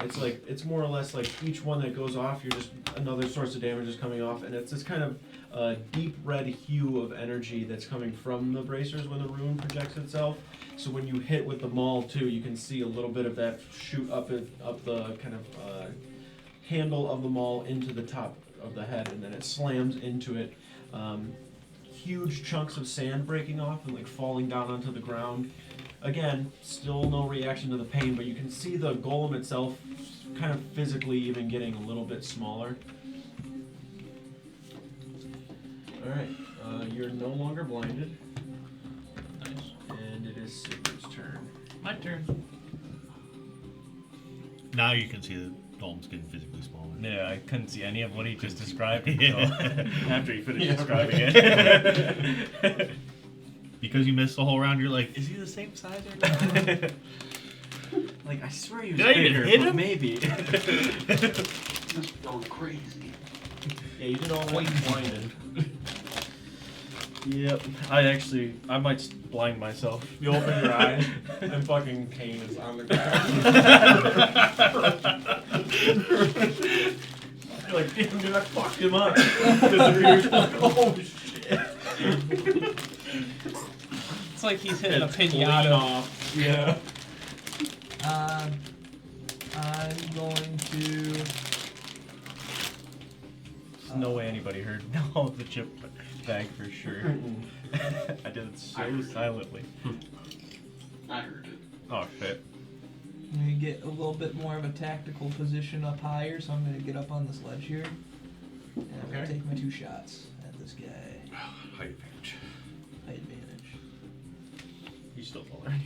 it's like it's more or less like each one that goes off, you're just another source of damage is coming off, and it's this kind of deep red hue of energy that's coming from the bracers when the rune projects itself. So when you hit with the maul too, you can see a little bit of that shoot up the kind of handle of the maul into the top of the head, and then it slams into it. Huge chunks of sand breaking off and like falling down onto the ground. Again, still no reaction to the pain, but you can see the golem itself kind of physically even getting a little bit smaller. Alright, you're no longer blinded, Nice. and it is Sigurd's turn. My turn. Now you can see the dome's getting physically smaller. Yeah, I couldn't see any of what he just described Yeah. until after he finished Yeah, describing right. it. Because you missed the whole round, you're like, is he the same size or not? Like, I swear he was Did I even bigger, hit but him? maybe. Just going crazy. Yeah, you did all white blinded. Yep. I might blind myself. You open your eye, and fucking Kane is on the ground. You're like, damn, dude, I fucked him up. Disappears. Oh shit. It's like he's hitting a Clean pinata. off. Yeah. I'm going to. There's no way anybody heard all of the chip bag for sure. I did it so silently. I heard it. Oh shit. I'm going to get a little bit more of a tactical position up higher, so I'm going to get up on this ledge here. And I'm going to Okay. take my 2 shots at this guy. High advantage. High advantage. He's still falling.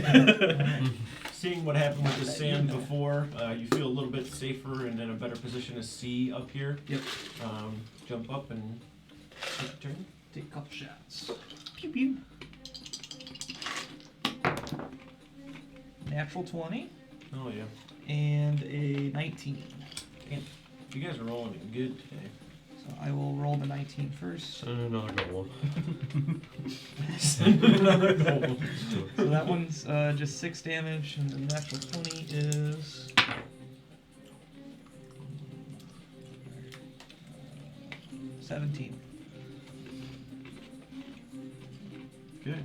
Alright. Seeing what happened with the That sand you know. before, you feel a little bit safer and in a better position to see up here. Yep. Jump up and take a turn. Take a couple shots. Pew pew. Natural 20 Oh yeah. and a 19. You guys are rolling good today. So I will roll the 19 first. Another goal. Another goal. So that one's just 6 damage, and the natural 20 is 17. Good.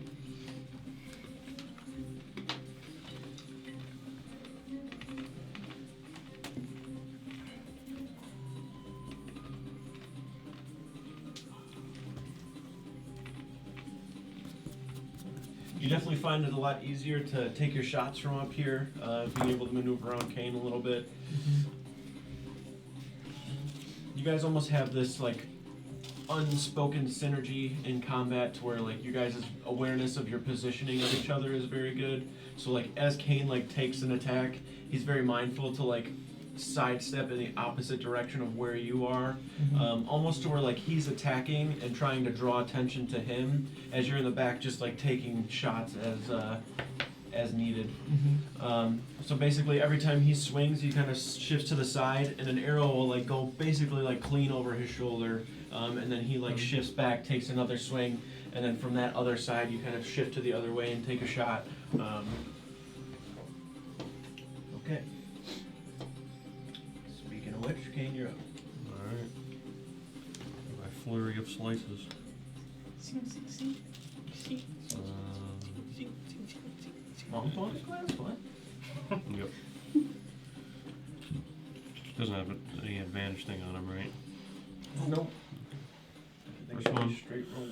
You definitely find it a lot easier to take your shots from up here, being able to maneuver around Kane a little bit. You guys almost have this like unspoken synergy in combat to where like you guys' awareness of your positioning of each other is very good. So like as Kane like takes an attack, he's very mindful to like sidestep in the opposite direction of where you are, almost to where like he's attacking and trying to draw attention to him as you're in the back just like taking shots as needed. So basically every time he swings he kind of shifts to the side and an arrow will like go basically like clean over his shoulder, and then he like shifts back, takes another swing, and then from that other side you kind of shift to the other way and take a shot. Okay. Speaking of which, Kane, you're up. Alright. My flurry of slices. Long pause class? What? Yep. Doesn't have any advantage thing on him, right? Nope. First one. Straight rolls.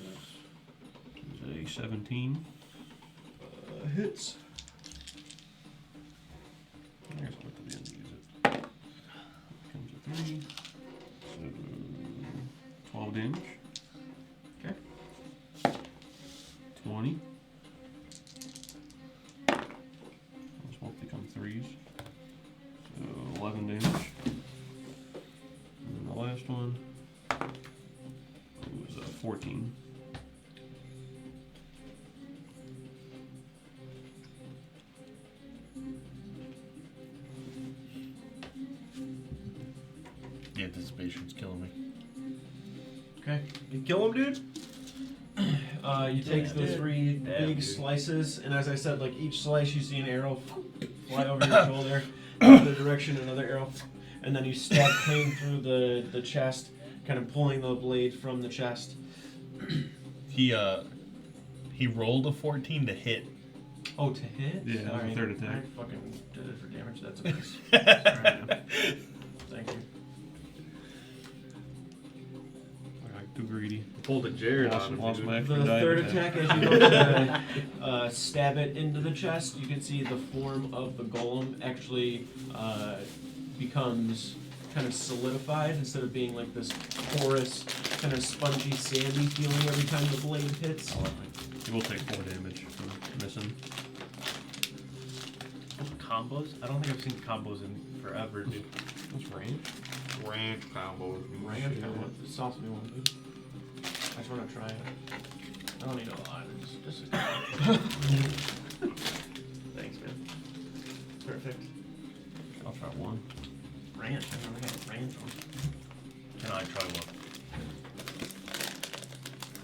It's a 17. Hits. There's what to the end to use it. Comes a 3. So 12 damage. Okay. 20. Those both become 3s. So 11 damage. And then the last one was 14. The anticipation's killing me. Okay. You kill him, dude? You take the dude. 3 Damn, big dude. slices, and as I said, like each slice you see an arrow fly over your shoulder, another direction, another arrow, and then you stab Kane through the chest, kind of pulling the blade from the chest. He rolled a 14 to hit. Oh, to hit? Yeah, that was a Alright, third attack. I fucking did it for damage, that's a miss. Alright. Thank you. I got too greedy. Pulled a Jared Lost, on him, lost dude. my The extra die third attack. attack, as you go to stab it into the chest, you can see the form of the golem actually becomes kind of solidified instead of being like this porous, kind of spongy, sandy feeling every time the blade hits. You will take 4 damage from missing. Combos? I don't think I've seen combos in forever, dude. That's range. Ranch combos. Range? It's sauce me one, dude. I just want to try it. I don't need a lot. Just Thanks, man. Perfect. I'll try 1. Ranch. I never got a ranch one. Can I try one?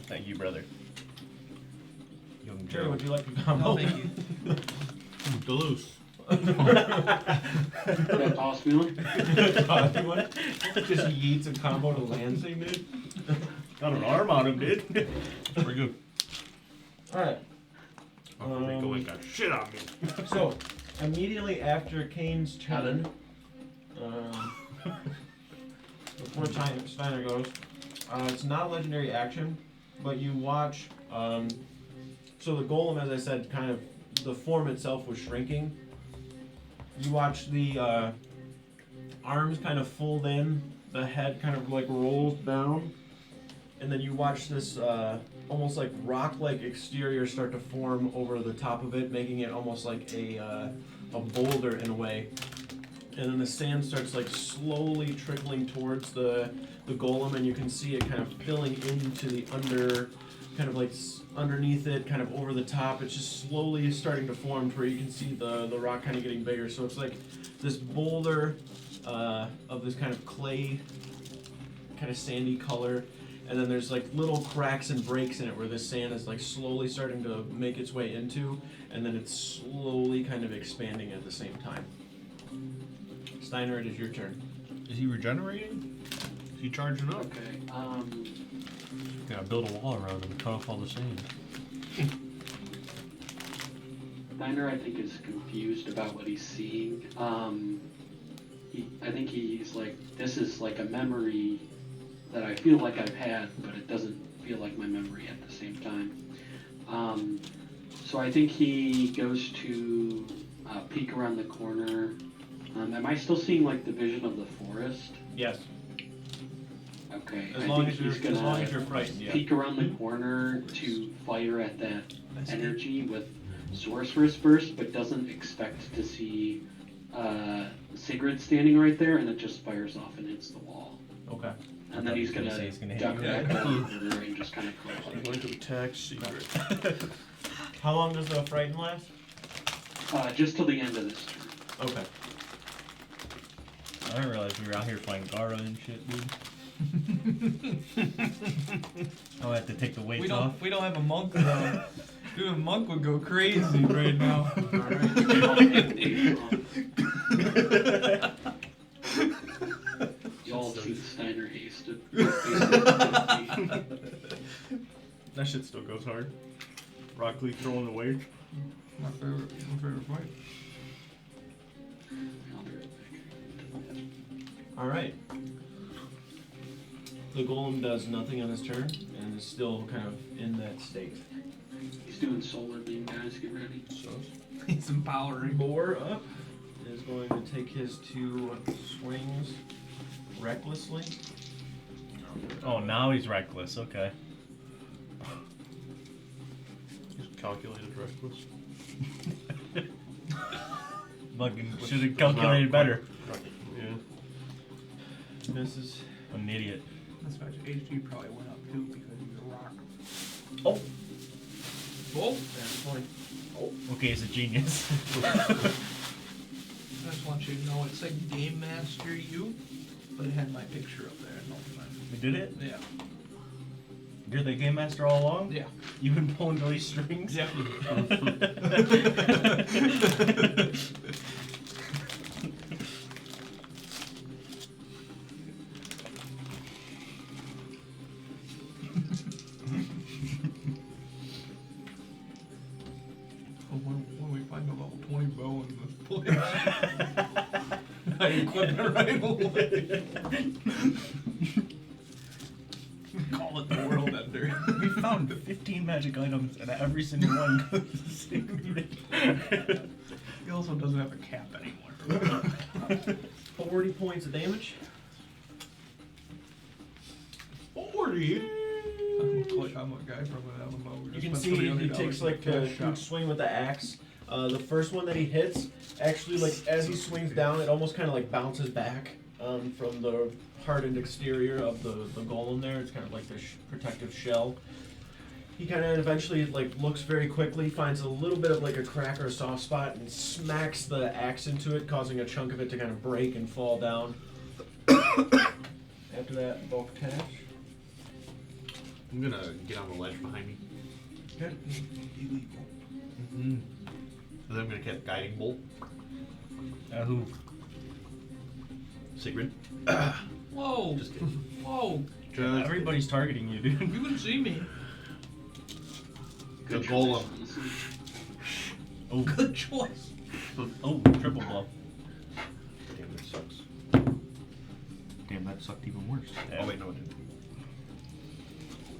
Thank you, brother. Young Jerry, Joe. would you like a combo? No, thank you. Duluth. That toss me one? Just yeets a combo to Lansing, dude. Got an arm on him, dude. We're good. Alright. Uncle Rico ain't got shit on me. So, immediately after Kane's turn, before Steiner goes, it's not a legendary action, but you watch, so the golem, as I said, kind of, the form itself was shrinking. You watch the arms kind of fold in, the head kind of like rolls down, and then you watch this almost like rock-like exterior start to form over the top of it, making it almost like a boulder in a way. And then the sand starts like slowly trickling towards the golem, and you can see it kind of filling into the kind of like underneath it, kind of over the top. It's just slowly starting to form to where you can see the rock kind of getting bigger. So it's like this boulder of this kind of clay, kind of sandy color. And then there's like little cracks and breaks in it where the sand is like slowly starting to make its way into, and then it's slowly kind of expanding at the same time. Steiner, it is your turn. Is he regenerating? Is he charging up? Okay. Gotta build a wall around him and cut off all the sand. Steiner, I think, is confused about what he's seeing. I think he's like, this is like a memory that I feel like I've had, but it doesn't feel like my memory at the same time. So I think he goes to peek around the corner. Am I still seeing like the vision of the forest? Yes. Okay. As I long think as he's gonna you're frightened, yeah. peek around the corner to fire at that energy with Sorceress Burst, but doesn't expect to see Sigrid standing right there, and it just fires off and hits the wall. Okay. And then he's gonna say he's gonna hit duck you. back down and just kind of I'm close going to attack Secret. How long does the frighten last? it. Just till the end of this turn. Okay. I didn't realize we were out here playing Gara and shit, dude. I'll have to take the weights off. We don't have a monk though. Dude, a monk would go crazy right now. Y'all see Steiner hasted. That shit still goes hard. Rock Lee throwing away. My favorite fight. I'll be right back. Alright. The golem does nothing on his turn and is still kind of in that state. He's doing solar beam, guys. Get ready. He's empowering. Boar up is going to take his 2 swings recklessly. Oh, now he's reckless. Okay. He's calculated reckless. Fucking should have calculated better. Yeah. Misses. I'm an idiot. That's why HG probably went up too because he's a rock. Oh! Oh! That's point. Okay, he's a genius. I just want you to know it said Game Master U, but it had my picture up there. No, We did it? yeah. You're the game master all along? Yeah. You've been pulling these strings? Yeah. When we find a level 20 bow in this place, I equip it right away. Call it the world ender. We found 15 magic items and every single one goes the same. He also doesn't have a cap anymore. 40 points of damage. 40? I look like I'm a guy from an MMO. You can see he takes like a huge swing with the axe. The first one that he hits, actually, like as he swings down, it almost kind of like bounces back from the hardened exterior of the golem there. It's kind of like this protective shell. He kind of eventually like looks very quickly, finds a little bit of like a crack or a soft spot, and smacks the axe into it, causing a chunk of it to kind of break and fall down. After that, bulk attack. I'm gonna get on the ledge behind me. Okay. And then I'm gonna cast Guiding Bolt. Who? Sigrid. Whoa! Just kidding. Whoa! Just Everybody's targeting you, dude. You wouldn't see me. The Good golem. choice, honestly. Oh, Good choice. oh, triple bluff. Damn, that sucks. Damn, that sucked even worse. Yeah. Oh wait, no, it didn't.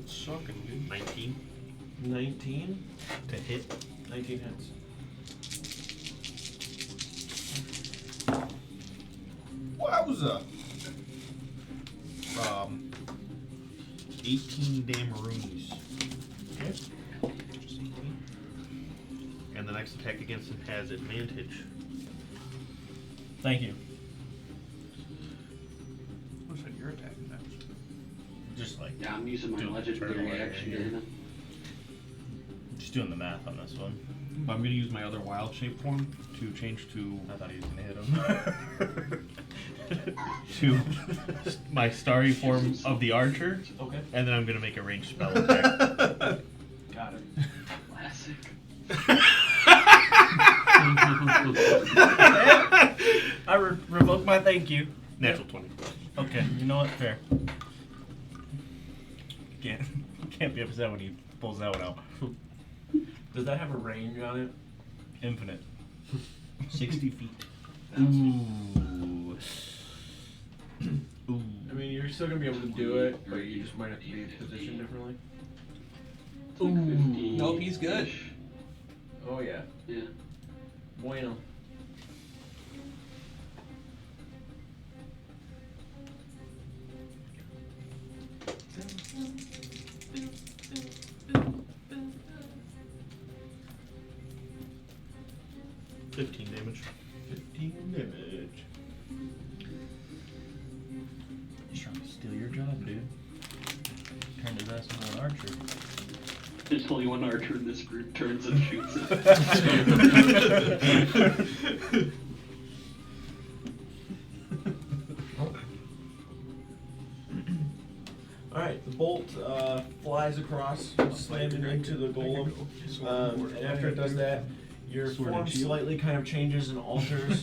It's sucking, dude. 19 19. to hit. 19 hits. Wowza! 18 damaroonies. Okay. Just 18. And the next attack against him has advantage. Thank you. Looks like you're attacking next. Just like, Yeah, I'm using my Doing the turtle legendary area action. here. Dana. just doing the math on this one. I'm gonna use my other wild shape form to change to I thought he was gonna hit him. to my starry form of the archer, Okay. and then I'm gonna make a ranged spell attack. Got it. Classic. I revoke my thank you. Natural 20. Okay, you know what? Fair. Can't be upset when he pulls that one out. Does that have a range on it? Infinite. 60 feet. Ooh. Ooh. I mean, you're still gonna be able to do it, but you just might have to be positioned differently. It's like 50. Nope, he's good. Oh yeah. Yeah. Bueno. Damage. 15 damage. He's trying to steal your job, dude. Turned his ass into an archer. There's only one archer in this group, turns and shoots it. Alright, the bolt flies across, slamming into the golem. And after it does that, your Sword and form shield. slightly kind of changes and alters.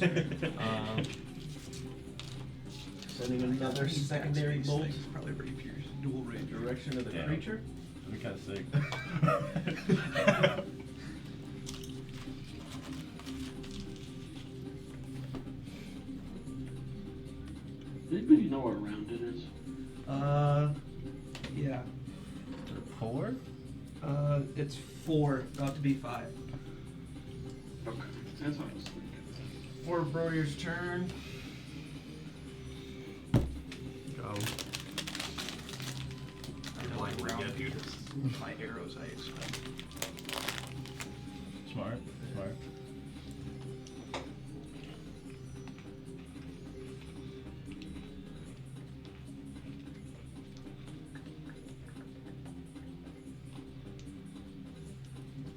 Sending another secondary bolt Things probably rapiers, dual in range. the direction of the Yeah. creature. That'd be kind of sick. Anybody know what round it is? Yeah. 4? It's 4, about to be 5. Okay, that's what I was thinking. For Broyer's turn. Go. I know Blind what round red, dude. my arrows I expect. Smart. Smart.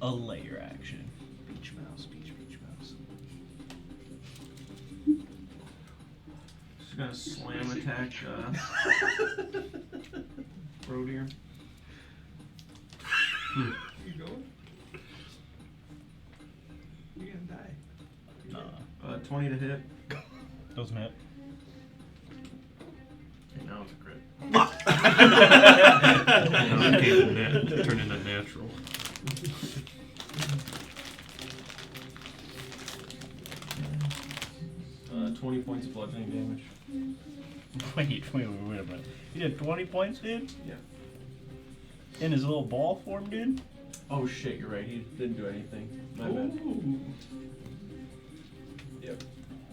A layer action. Beach mouse, beach mouse. Just gonna slam attack Brodier. You going? You're gonna die. Nah. 20 to hit. Doesn't hit. Okay, now it's a crit. Now it came to turn into natural. 20 points of bludgeoning damage. Wait a minute. He did 20 points, dude? Yeah. In his little ball form, dude? Oh shit, you're right. He didn't do anything. My bad. Yep.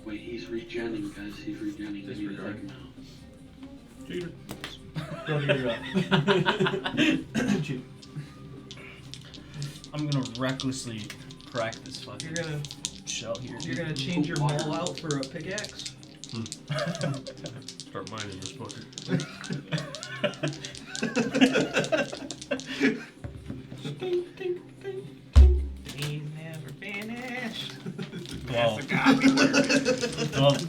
Wait, he's regenning, guys. He's regenning. Maybe he's Disregard. like, no. Cheater. Brodier, you're up. Shoot. I'm gonna recklessly crack this fucking You're gonna shell here. you're gonna change your maul out for a pickaxe. Start mining this fucker. He's never finished. 12.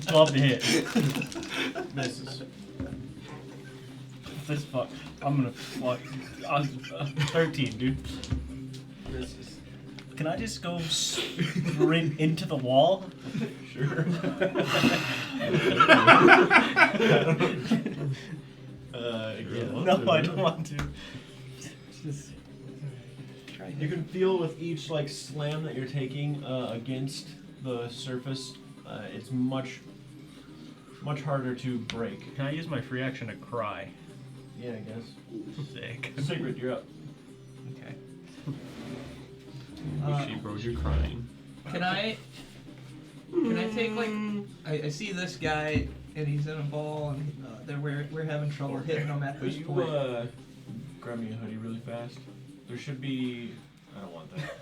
12 to hit. Misses. This fuck. I'm gonna fuck. 13, dude. Misses. Can I just go sprint into the wall? Sure. Yeah. No, I don't want to. Just try You can feel with each like slam that you're taking against the surface, it's much harder to break. Can I use my free action to cry? Yeah, I guess. Sick. Sigrid, you're up. Okay. Bushy bros, you're crying. Can I take like I see this guy and he's in a ball and we're having trouble hitting him at Could this you point. grab me a hoodie really fast? There should be. I don't want that.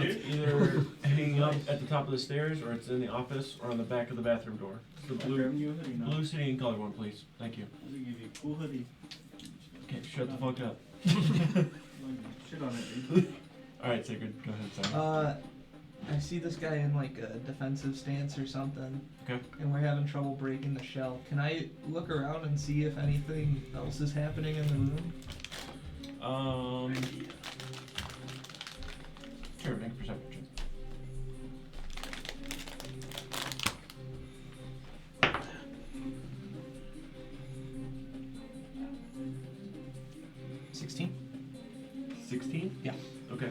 It's either hanging up at the top of the stairs, or it's in the office, or on the back of the bathroom door. The blue city and color one, please. Thank you. I'll give you a cool hoodie. Okay, shut the fuck up. Shit on it, dude. All right, Sigrid, go ahead. Sorry. I see this guy in like a defensive stance or something. Okay. And we're having trouble breaking the shell. Can I look around and see if anything else is happening in the room? Sure, make a perception check. $16. 16? Yeah. Okay.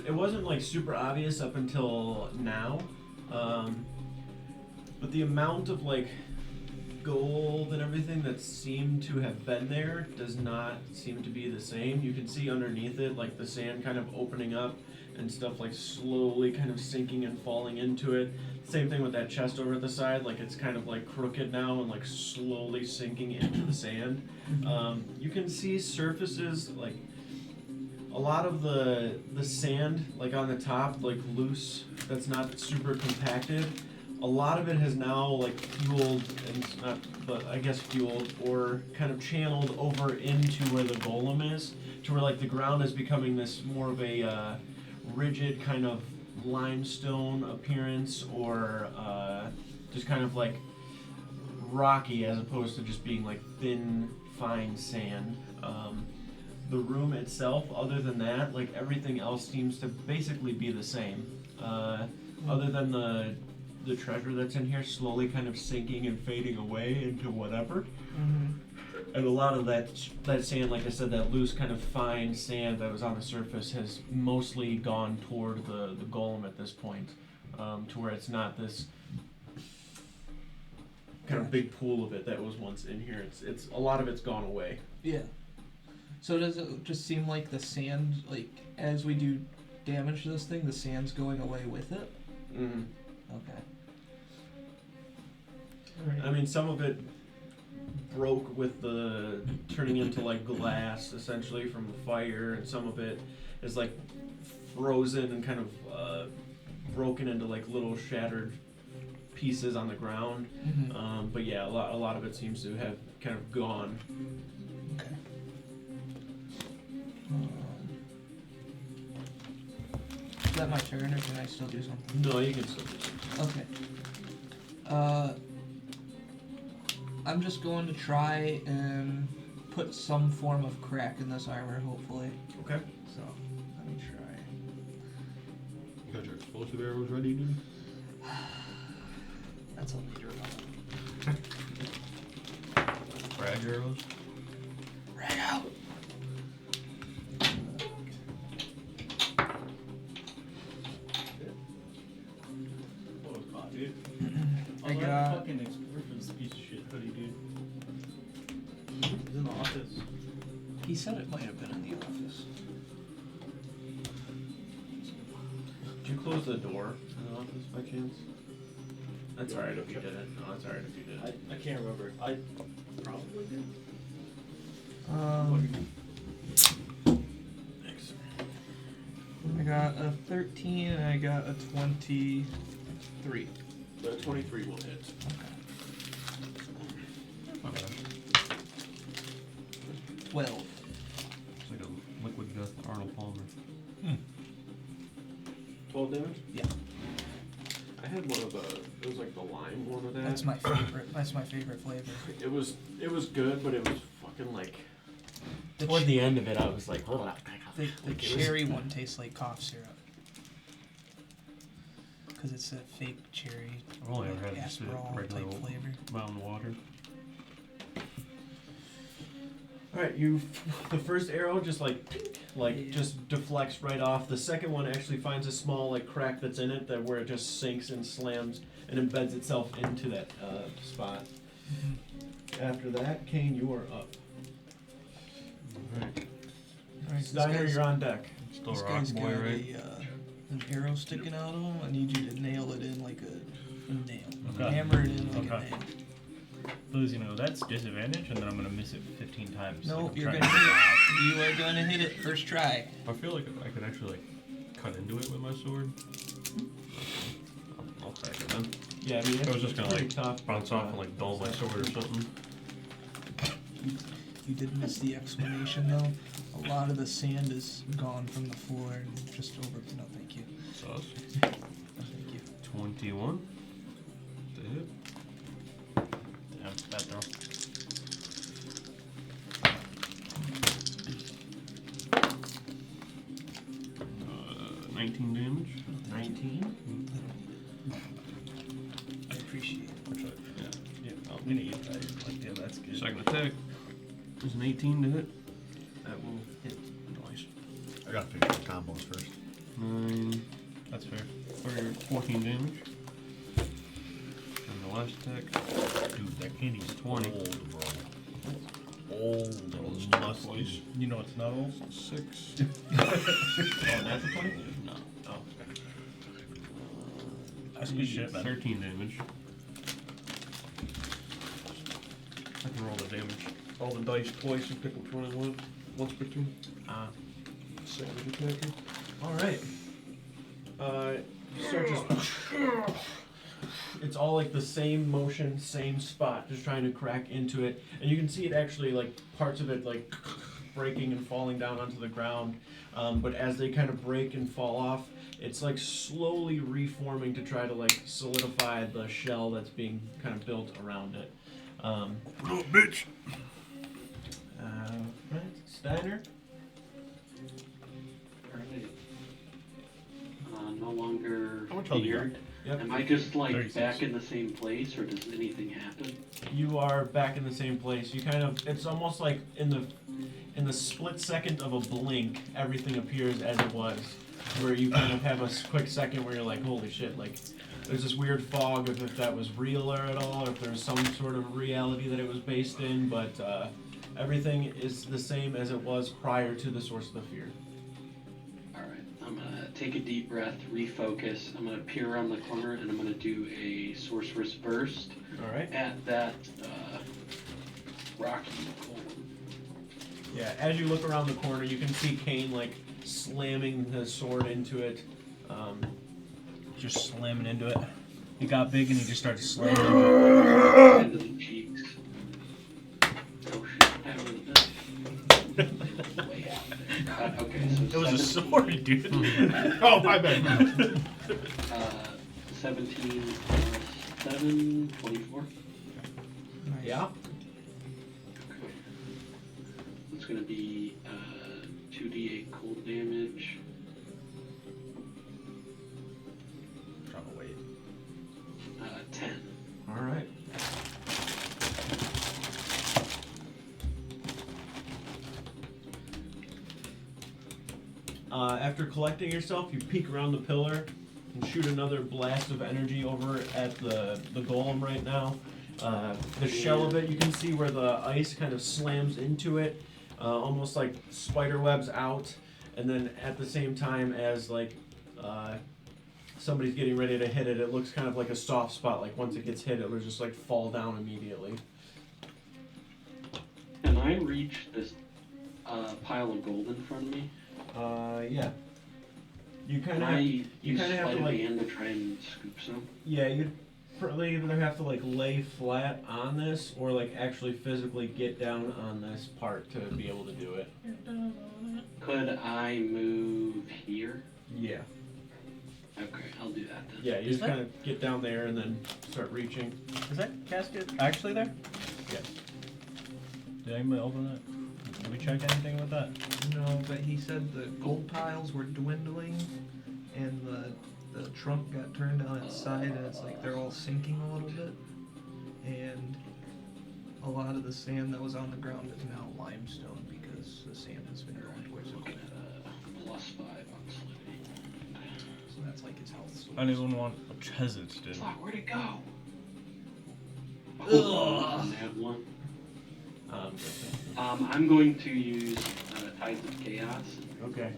It wasn't like super obvious up until now, but the amount of like gold and everything that seemed to have been there does not seem to be the same. You can see underneath it like the sand kind of opening up and stuff like slowly kind of sinking and falling into it. Same thing with that chest over at the side, like it's kind of like crooked now and like slowly sinking into the sand. You can see surfaces like a lot of the sand like on the top, like loose, that's not super compacted. A lot of it has now like fueled and not, but I guess fueled or kind of channeled over into where the golem is, to where like the ground is becoming this more of a rigid kind of limestone appearance, or just kind of like rocky as opposed to just being like thin, fine sand. The room itself, other than that, like everything else seems to basically be the same. Other than the treasure that's in here slowly kind of sinking and fading away into whatever. And a lot of that sand, like I said, that loose kind of fine sand that was on the surface has mostly gone toward the golem at this point, to where it's not this kind of big pool of it that was once in here. It's a lot of it's gone away. Yeah. So does it just seem like the sand, like as we do damage to this thing, the sand's going away with it? Mm-hmm. Okay. I mean, some of it broke with the turning into like glass essentially from the fire, and some of it is like frozen and kind of broken into like little shattered pieces on the ground. But yeah, a lot of it seems to have kind of gone. Okay. Is that my turn, or can I still do something? No, you can still do it. Okay. I'm just going to try and put some form of crack in this armor, hopefully. Okay. So, let me try. You got your explosive arrows ready, dude? That's a later one. Frag arrows? Right out! What was caught, dude? I Oh, got- that fucking ex-boyfriend's piece of shit hoodie, dude. He's in the office. He said it might have been in the office. Did you close the door in the office by chance? That's alright if you didn't. No, that's alright if you didn't. I can't remember. I probably did. Thanks. I got a 13 and I got a 23. The 23 will hit. Not bad. 12. It's like a liquid death Arnold Palmer. 12 damage? Yeah. I had one of the, it was like the lime one of that. That's my favorite. That's my favorite flavor. It was good, but it was fucking fucking like. The Toward the end of it, I was like, hold on. The cherry one tastes like cough syrup. Because it's a fake cherry, I've only ever had just a Asperol regular type flavor. mountain water. Alright, the first arrow just just deflects right off. The second one actually finds a small like crack that's in it that where it just sinks and slams and embeds itself into that spot. After that, Kane, you are up. Alright. Alright, Steiner, you're on deck. Still this rock guy's boy, got right? an arrow sticking out of him. I need you to nail it in like a nail. Okay. Hammer it in like Okay. a nail. Lose, that's disadvantage, and then I'm gonna miss it 15 times. No, like I'm you're trying gonna to- hit it. You are gonna hit it first try. I feel like I could actually cut into it with my sword. I'll crack it then. Yeah, I mean, I was just gonna pretty tough, bounce but, off and dull my sword or something. You did miss the explanation though. A lot of the sand is gone from the floor and just over. No, thank you. Sauce. No, thank you. 21. To hit. Damn, bad throw. Uh, 19 damage. 19? I appreciate it. Actually, yeah. Yeah, I'm gonna eat that. Like, yeah, that's good. Second attack is an 18 to hit. That will hit. Nice. I gotta figure out the combos first. 9 That's fair. or 14 damage. And the last attack, Dude, that candy's 20. Old, bro. Those musty. You know it's not old? 6. Oh, that's a 20? No. Oh, That's good shit, man. 13 damage. I can roll the damage. All the dice twice and pick which one I want. Once per turn. Savage attacker. Alright. You start just. It's all like the same motion, same spot, just trying to crack into it. And you can see it actually, like, parts of it, like, breaking and falling down onto the ground. But as they kind of break and fall off, it's like slowly reforming to try to, like, solidify the shell that's being kind of built around it. Bitch! Right, Steiner? Alright. No longer How much health you got? feared. Yep. Am I just like 36. back in the same place, or does anything happen? You are back in the same place. You kind of, it's almost like in the split second of a blink, everything appears as it was. Where you kind of have a quick second where you're like, holy shit, like, there's this weird fog of if that was real or at all, or if there's some sort of reality that it was based in, but everything is the same as it was prior to the source of the fear. Alright, I'm gonna take a deep breath, refocus. I'm gonna peer around the corner and I'm gonna do a sorceress burst Alright? at that rocky hole. Yeah, as you look around the corner, you can see Kane, like, slamming his sword into it. Just slamming into it. He got big and he just started slamming into it. Into the cheeks. Oh shit, I have a way out there. Okay, so It was a 17, sword, dude. Oh, my bad. 17 plus 7, 24. Nice. Yeah? Okay. It's gonna be 2d8 cold damage. Drop a weight. 10. Alright. After collecting yourself, you peek around the pillar and shoot another blast of energy over at the golem right now. The shell of it, you can see where the ice kind of slams into it, almost like spider webs out, and then at the same time as like somebody's getting ready to hit it, it looks kind of like a soft spot, like once it gets hit, it will just like fall down immediately. Can I reach this pile of gold in front of me? Yeah. You kind Can of I you use kind of have sleight to of like hand to try and scoop some? yeah, you'd probably either have to like lay flat on this or like actually physically get down on this part to be able to do it. Could I move here? Yeah. Okay, I'll do that then. Yeah, you Is just that- kind of get down there and then start reaching. Is that casket actually there? Yes. Did anybody open it? Did we check anything with that? No, but he said the gold piles were dwindling, and the trunk got turned on its side, and it's like they're all sinking a little bit, and a lot of the sand that was on the ground is now limestone because the sand has been going towards Looking it. at +5 on slithering. So that's like his health source. Anyone want a Chesetton? Fuck, where'd it go? Ugh. That one. Um, I'm going to use Tides of Chaos. Okay.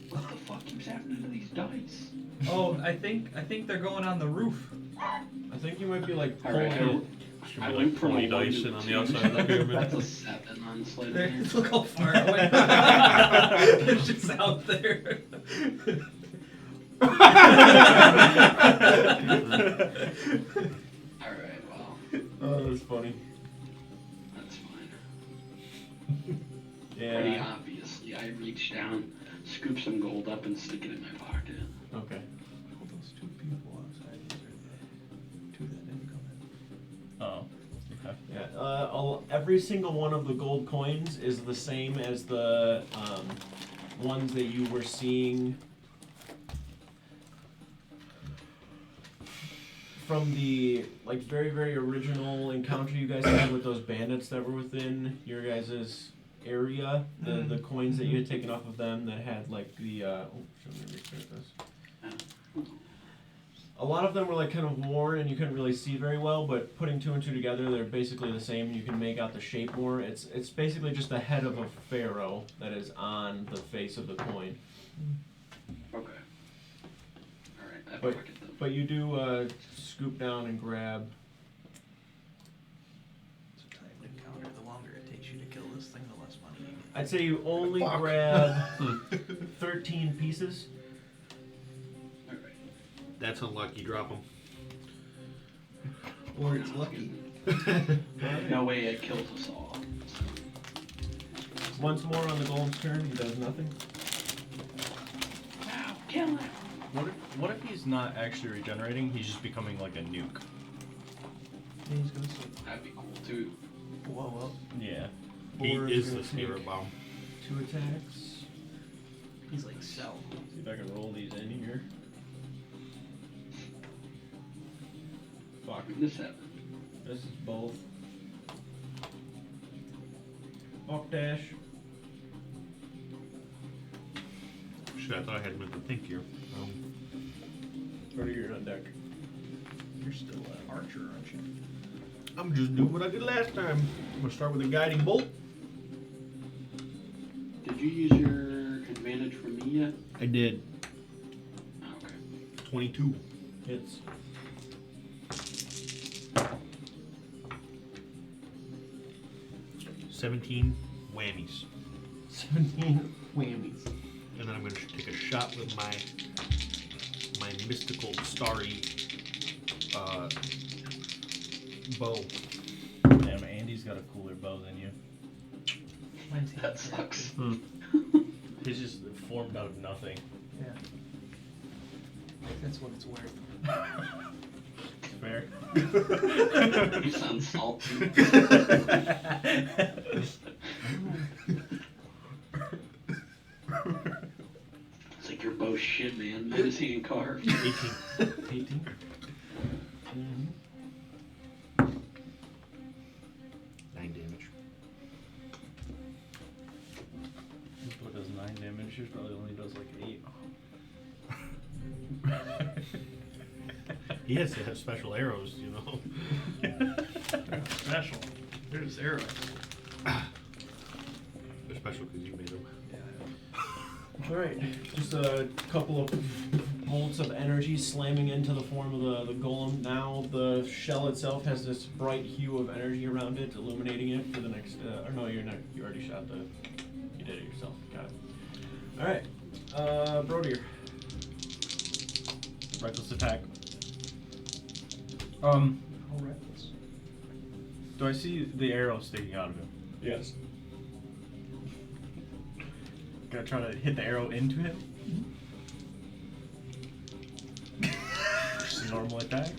What the fuck keeps happening to these dice? Oh, I think they're going on the roof. I think you might be like Alright, pulling. Should I be went like from 20 a 1 dice to and on a the 2. outside of the pyramid. That's a 7 on There, slithering. look how far away. It's just out there. Alright, well, Oh, that's funny. that's fine. Pretty Yeah. obviously, I reach down, scoop some gold up, and stick it in my pocket. Okay. Those two people outside, these are the two that didn't come in. Oh. Okay. Yeah. Every single one of the gold coins is the same as the ones that you were seeing from the like very very original encounter you guys had with those bandits that were within your guys' area. The coins that you had taken off of them that had like the should we restart this? A lot of them were like kind of worn and you couldn't really see very well, but putting two and two together, they're basically the same. You can make out the shape more. It's basically just the head of a pharaoh that is on the face of the coin. Okay. Alright, I But pocket them. but you do scoop down and grab. It's a timed encounter. The longer it takes you to kill this thing, the less money you get. I'd say you only Fuck. grab 13 pieces. Alright. That's unlucky. Drop them. Or it's lucky. No way it kills us all. Once more on the golem's turn, he does nothing. Wow, kill him! What if he's not actually regenerating? He's just becoming like a nuke. And he's gonna say, That'd be cool too. blow up. Yeah. He Or is gonna the spirit take bomb. 2 attacks. He's like Cell. See if I can roll these in here. Fuck. This happened. This is both. Fuck dash. Shit, I thought I had meant to think here. What are you on deck? You're still an archer, aren't you? I'm just doing what I did last time. I'm gonna start with a guiding bolt. Did you use your advantage from me yet? I did. Okay. 22. Hits. $17 whammies. 17 whammies. And then I'm gonna take a shot with my mystical starry bow. Damn, Andy's got a cooler bow than you. Mine's That sucks. He's just formed out of nothing. Yeah. That's what it's worth. Fair. You sound salty. It's like your bow's shit, man. Mine is hand carved. 18. 9 damage. This bow does 9 damage. Yours probably only does like 8. He has to have special arrows, you know. Special. There's arrows. They're special because you made them. Alright, just a couple of bolts of energy slamming into the form of the golem. Now the shell itself has this bright hue of energy around it, illuminating it for the next, or no, you're not, you already shot the, you did it yourself, got it. Alright, Brodier. Reckless attack. How reckless. Do I see the arrow sticking out of him? Yes. Gonna try to hit the arrow into him. Just a normal attack.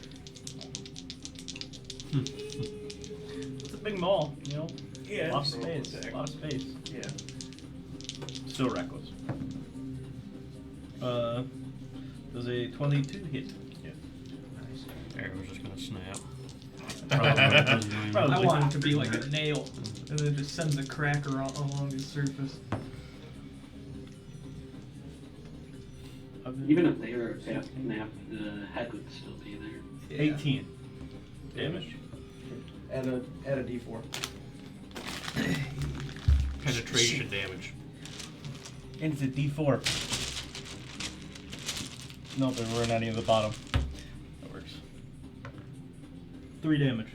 It's a big mall, you know. Yeah. A lot of space. A lot of space. Yeah. Still reckless. Does a 22 hit? Yeah. Arrow's just gonna snap. Probably. I want it to be like a nail, and then it just sends a crack along the surface. Even if they were fast snap, the head would still be there. Yeah. 18 damage. Add a d4. Penetration damage. And it's a D4. No, there weren't any at the bottom. That works. 3 damage.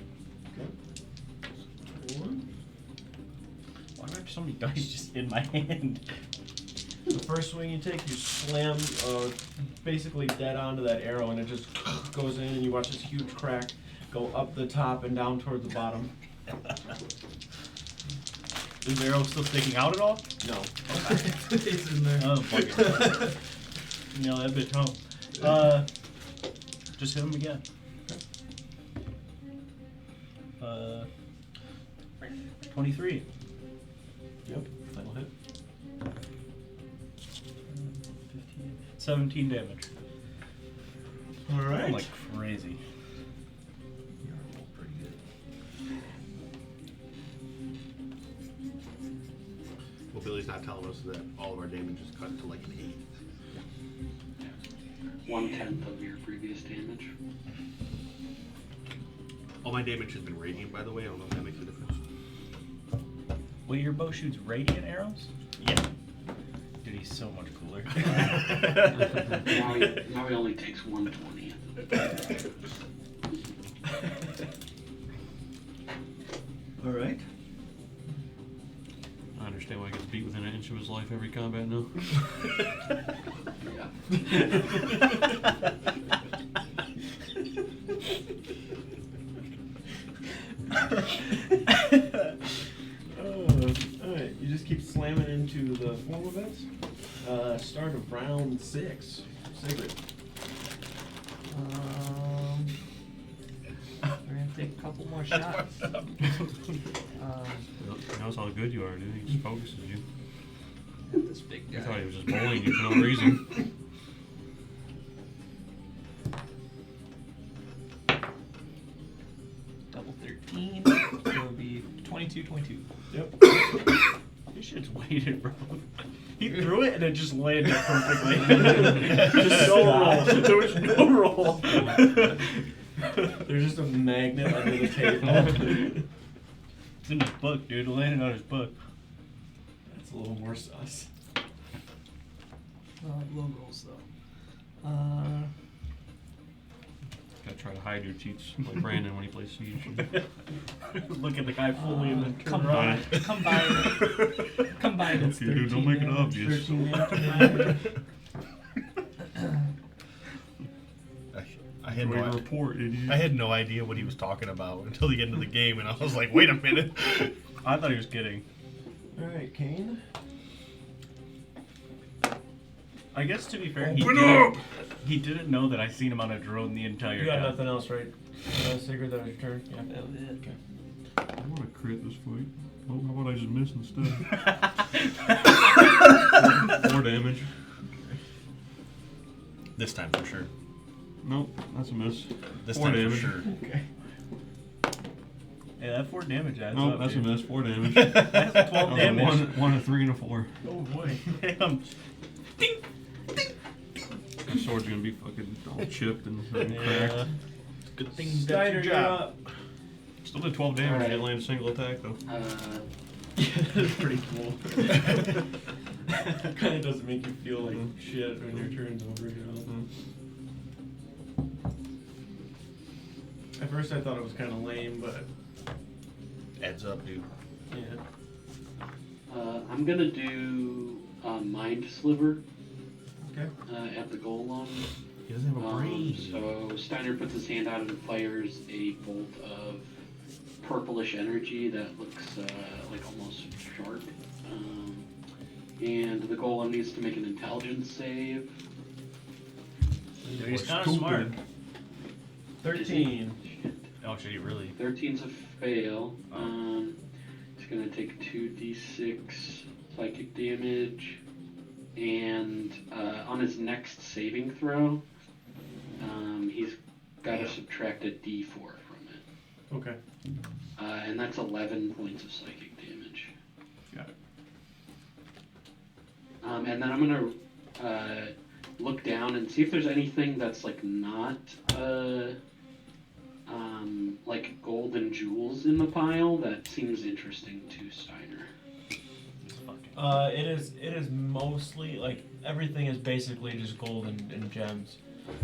Why do I have so many dice just in my hand? The first swing you take, you slam basically dead onto that arrow, and it just goes in, and you watch this huge crack go up the top and down toward the bottom. Is the arrow still sticking out at all? No. It's in there. Oh, fuck it. Nail that bitch home. Just hit him again. 23. Yep. That'll hit. 15, 17 damage. Alright. I'm like crazy. Well, Billy's not telling us that all of our damage is cut to like an 1/10 of your previous damage. 8. All my damage has been radiant, by the way. I don't know if that makes a difference. Well, your bow shoots radiant arrows? Yeah. Dude, he's so much cooler. Now he only takes 1/20. Alright. I understand why he gets beat within an inch of his life every combat now. Alright, you just keep slamming into the form events. Start of round 6. Sigrid. We're gonna take a couple more shots. He knows how good you are, dude. He just focuses you. This big I guy. thought he was just bullying you for no reason. Double 13. So it'll be 22, 22. Yep. This shit's weighted, bro. He threw it and it just landed perfectly. Just no roll. There was no roll. There's just a magnet under the table. It's in his book, dude. It landed on his book. That's a little more sus. Low rolls though. Gotta try to hide your cheats like Brandon when he plays Siege. Look at the guy fully and then turn around. Combined it's Okay, dude, 13 don't make it damage, obvious. 13 damage. I had Way to no report, idiot. I had no idea what he was talking about until the end of the game, and I was like, wait a minute. I thought he was kidding. Alright, Kane. I guess to be fair, Open he didn't know that I seen him on a drone the entire You got time. nothing else, right? Sigrid, that was your turn? Yeah. That was it. Okay. I want to crit this fight. Oh, how about I just miss instead? 4 damage. This time for sure. Nope, that's a miss. This 4 time damage. for sure. Okay. Hey, that 4 damage adds Nope, up, that's dude. a miss. 4 damage. That's 12 That was a damage. 1, a 3, and a 4. Oh boy. Damn. My sword's gonna be fucking all chipped and Yeah. cracked. Good thing Steiner, that's your you're job. up. Still did 12 damage. Alright. Didn't land a single attack though. That's pretty cool. Kind of doesn't make you feel like shit when your turn's over, you know? At first I thought it was kind of lame, but Adds up, dude. yeah. I'm gonna do Mind Sliver Okay. at the goal line. He doesn't have a brain. So Steiner puts his hand out and fires a bolt of purplish energy that looks like almost sharp. And the golem needs to make an intelligence save. Dude, he's kind of smart. 13. Oh, should he really? 13's a fail. It's gonna take 2d6 psychic damage, and on his next saving throw, he's got to subtract a d4 from it. Okay. And that's 11 points of psychic damage. Got it. And then I'm gonna look down and see if there's anything that's like not like gold and jewels in the pile that seems interesting to Steiner. It is mostly like everything is basically just gold and gems.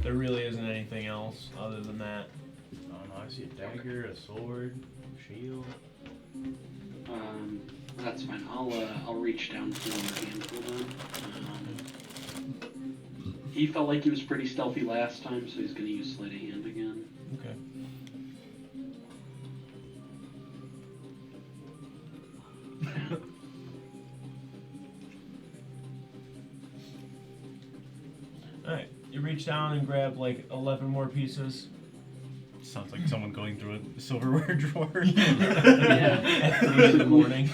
There really isn't anything else other than that. Oh no, I see a dagger, a sword, a shield. That's fine. I'll reach down for a handful then. He felt like he was pretty stealthy last time, so he's gonna use sleight of hand again. Okay. Alright, you reach down and grab like 11 more pieces. Sounds like someone going through a silverware drawer. At 3 in the morning.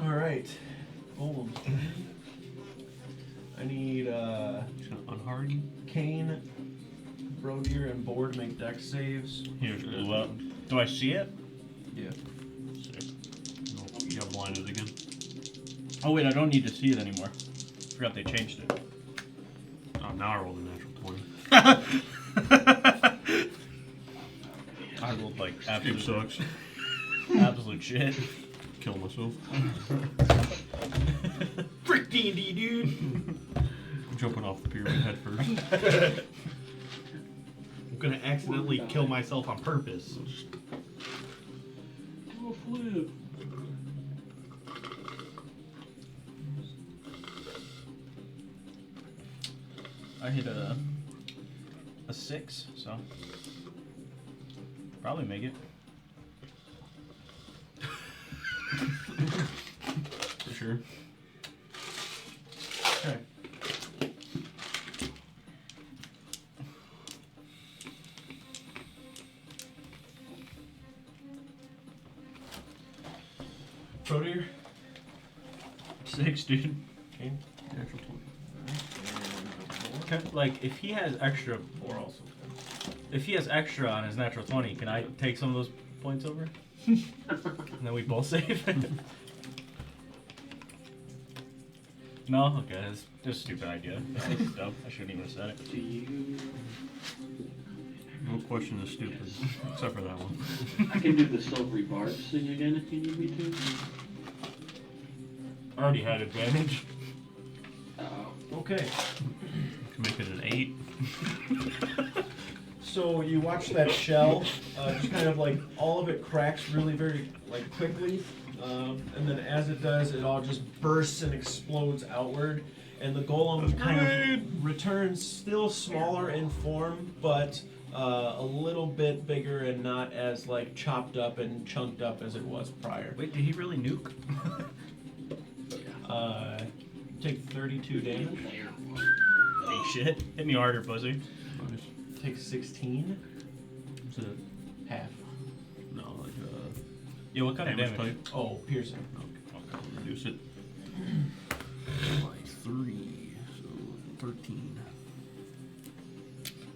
Alright. Gold. I need Unhardened? Kane, Brodier, and Board make dex saves. Here's blue up. Do I see it? Yeah. Sick. Nope, you got blinded again. Oh wait, I don't need to see it anymore. Forgot they changed it. Oh, now I rolled a natural 20. I rolled like Game absolute, sucks. absolute shit. Kill myself. Frick D&D, dude. I'm jumping off the pyramid head first. I'm gonna accidentally kill myself on purpose. Oh, flip. I hit a 6, so probably make it. For sure. Okay. Brodier. 6, dude. Kane. Natural 20. Like, if he has extra, Or also. if he has extra on his natural 20, can I take some of those points over? And then we both save? No? Okay, that's just a stupid idea. That's dumb. I shouldn't even have said it. Do you? No question is stupid, except for that one. I can do the silvery barb thing again if you need me to. I already had advantage. Oh. Okay. Can make it an 8. So you watch that shell, just kind of like all of it cracks really very like quickly, and then as it does, it all just bursts and explodes outward, and the golem kind of returns still smaller in form, but a little bit bigger and not as like chopped up and chunked up as it was prior. Wait, did he really nuke? Take 32 damage. Ain't shit. Hit me harder, pussy. Nice. Take 16. Is it Half. no, like Yeah, what kind of damage damage? type? Oh, piercing. Okay, I'll reduce it. Like 3, so 13.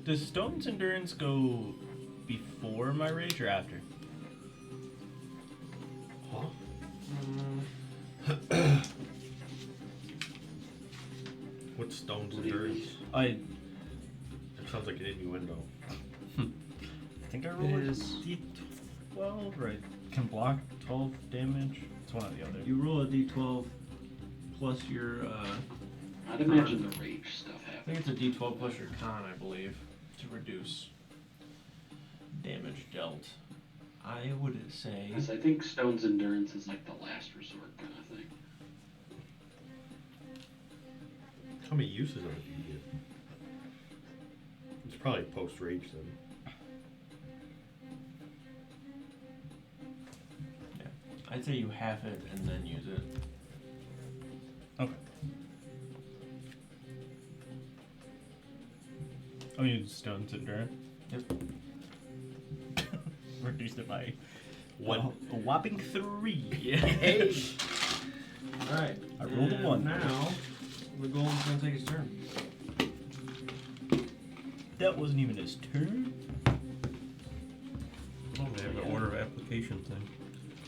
Does Stone's Endurance go before my rage or after? Huh? What's Stone's What do you endurance? I Sounds like an innuendo. think I rolled a D12, right? Can block 12 damage. It's one or the other. You roll a d12 plus your I'd imagine the rage stuff I happening. think it's a d12 plus your con, I believe, to reduce damage dealt. I would say. Because I think Stone's endurance is like the last resort kind of thing. How many uses of it do you get? It's probably post rage then. I'd say you half it and then use it. Okay. I'll use Stone's Endurance. Reduced it by a whopping 3. Hey. All right. I rolled a 1. Now the golem's gonna take his turn. That wasn't even his turn. Oh, they have the order of application thing.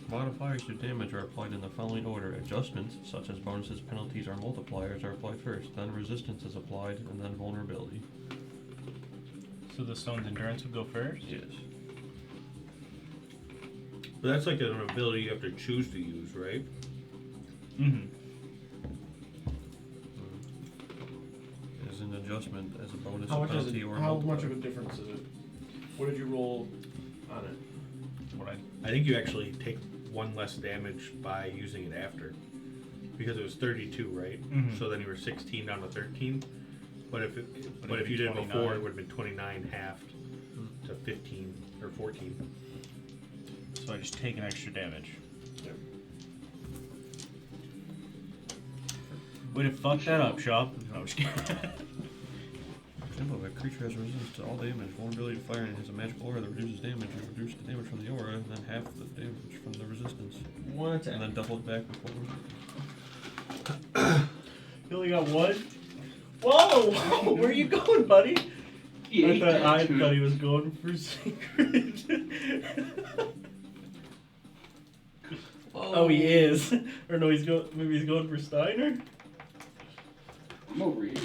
Modifiers to damage are applied in the following order. Adjustments, such as bonuses, penalties, or multipliers, are applied first. Then resistance is applied, and then vulnerability. So the stone's endurance would go first? Yes. But that's like an ability you have to choose to use, right? Mm-hmm. As an adjustment, as a bonus, How a much is penalty, it? or a How multiplier. much of a difference is it? What did you roll on it? What I think you actually take 1 less damage by using it after. Because it was 32, right? Mhm. So then you were 16 down to 13. But if it'd you be did it 29. before, it would have been 29 halved to 15 or 14. So I just take an extra damage. Way to fuck that up, Shop. No, I'm just kidding. Example, if a creature has resistance to all damage, vulnerability to fire, and has a magical aura that reduces damage, you reduce the damage from the aura, and then half the damage from the resistance. 1 attack. And then double it back before. You only got 1? Whoa! Where are you going, buddy? I thought he was going for secret. Oh, he is. Or no, maybe he's going for Steiner? I'm over here.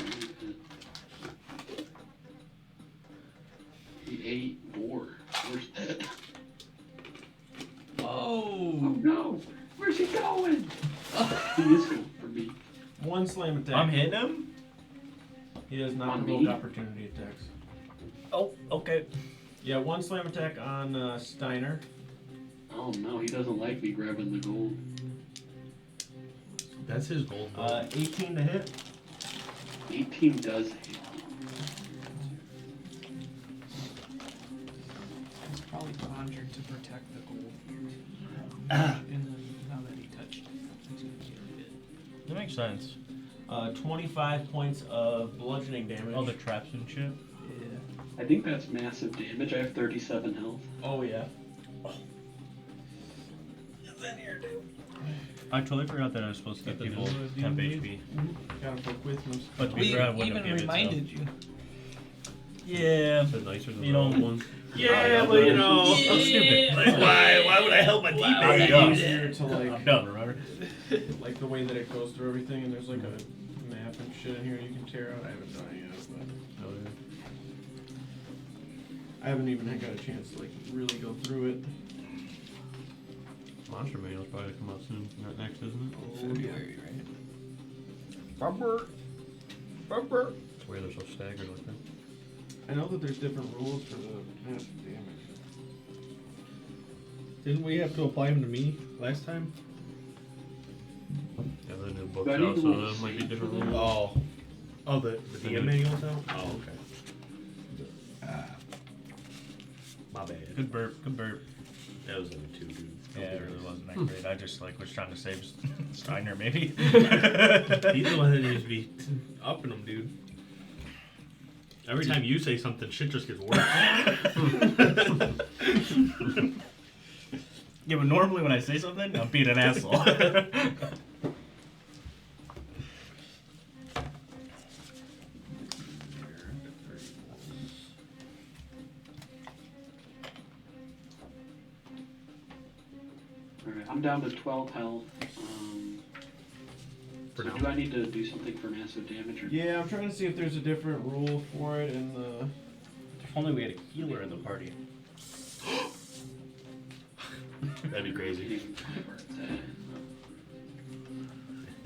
He ate 4. Where's that? Oh no! Where's he going? He is going for me. 1 slam attack. I'm hitting him? He does not On provoke me? opportunity attacks. Oh, okay. Yeah, 1 slam attack on Steiner. Oh no, he doesn't like me grabbing the gold. That's his gold. 18 to hit. 18 does hit. It's probably conjured to protect the gold. And then now that he touched it, he's gonna get it. That makes sense. 25 points of bludgeoning damage. All the traps and shit. Yeah. I think that's massive damage. I have 37 health. Oh yeah. I totally forgot that I was supposed to give Got the people number of 10 DMV? HP. Gotta fuck with him. But to be We fair, I wouldn't even have given reminded you. it, so. Yeah. Is it nicer than You the know, old one? Yeah, but you know, I'm stupid. like, why would I help my I'm teammate? done. Easier to I'm like, done, remember? like the way that it goes through everything, and there's like a map and shit in here you can tear out. I haven't done it yet, but Oh, yeah. I haven't even got a chance to like really go through it. Monster Manual's probably come out soon. Not next, isn't it? February, right? It's weird they're so staggered like that. I know that there's different rules for the massive damage. Didn't we have to apply him to me last time? Yeah, the new book's But I need out, to so roll that might be save different for that. rules. Oh, the DM manual's out? Oh, okay. My bad. Good burp, good burp. That was number 2, dude. Yeah, it really wasn't that great. I just like was trying to save Steiner, maybe. He's the one that needs to be upping him, dude. Every time you say something, shit just gets worse. Yeah, but normally when I say something, I'm being an asshole. Alright, I'm down to 12 health. For So now. do I need to do something for massive damage? Or Yeah, I'm trying to see if there's a different rule for it in the. If only we had a healer in the party. That'd be crazy. Getting burnt,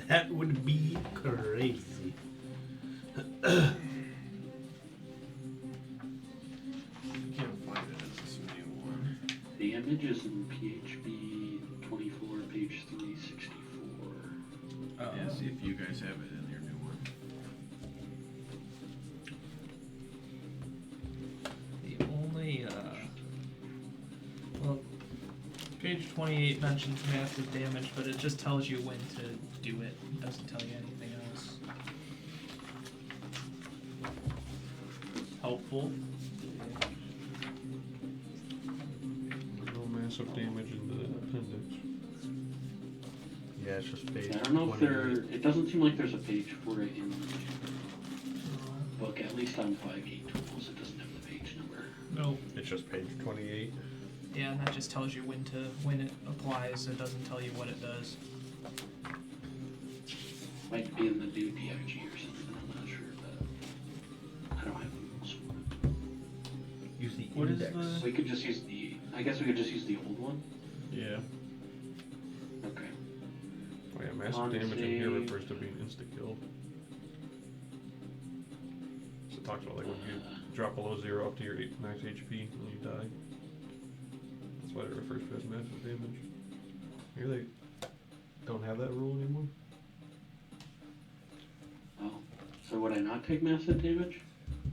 That would be crazy. Can't find it in this new one. Damage is in PHB 24, page 364. Yeah. See if you guys have it in your new one. The only, well, page 28 mentions massive damage, but it just tells you when to do it. It doesn't tell you anything else. Helpful. massive damage in the appendix. Yeah, it's just page. I don't know if 28. it doesn't seem like there's a page for it in the book, at least on 5.8 tools. It doesn't have the page number. No. It's just page 28. Yeah, and that just tells you when it applies. It doesn't tell you what it does. Might be in the new DFG or something, I'm not sure, but I don't have the rules for it. Use the What is index. the- We could just use I guess we could just use the old one. Yeah. Okay. Oh yeah, massive On damage in here the- refers to being insta-killed. So it talks about like when you drop below 0 up to your max HP and you die. That's why it refers to as massive damage. Maybe they don't have that rule anymore? Oh. So would I not take massive damage?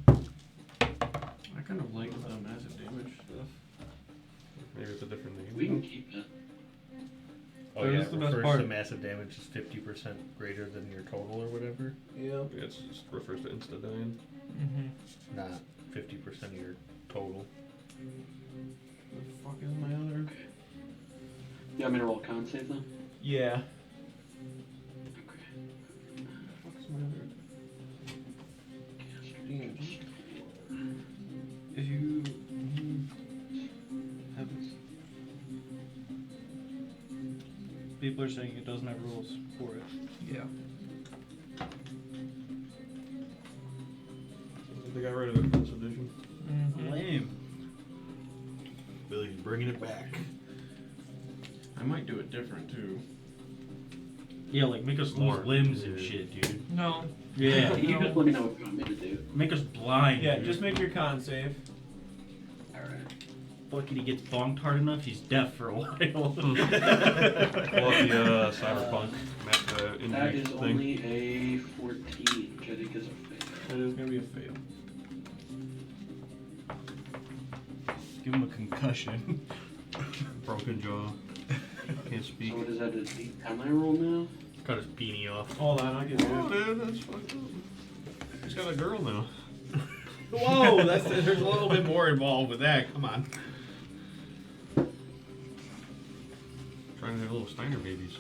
I kind of like the massive damage stuff. Maybe it's a different name. We can keep it. Oh That yeah, is it the best refers part. to massive damage is 50% greater than your total or whatever. Yeah. Yeah, it just refers to insta-dying. Mm-hmm. Not 50% of your total. The fuck is my other? Okay. You want me to roll con save then? Yeah. Okay. Fuck is my other? If you have this. People are saying it doesn't have rules for it. Yeah. They got rid of it for this edition. Mm-hmm. Lame. Billy's bringing it back. I might do it different too. Yeah, like make us More. lose limbs and Yeah. shit, dude. No. Yeah. You just let me know what you want me to do. Make us blind. Yeah, dude. just make your con save. Alright. Fucking he gets bonked hard enough, he's deaf for a while. Pull up the cyberpunk map That injury is thing. only a 14, which I think is a fail. It is gonna be a fail. Give him a concussion. Broken jaw. Can't speak. So what is that, am I roll now? Cut his beanie off. Hold on, I'll get it. Oh, dude, that's fucked up. He's got a girl now. Whoa, there's a little bit more involved with that. Come on. Trying to have little Steiner babies.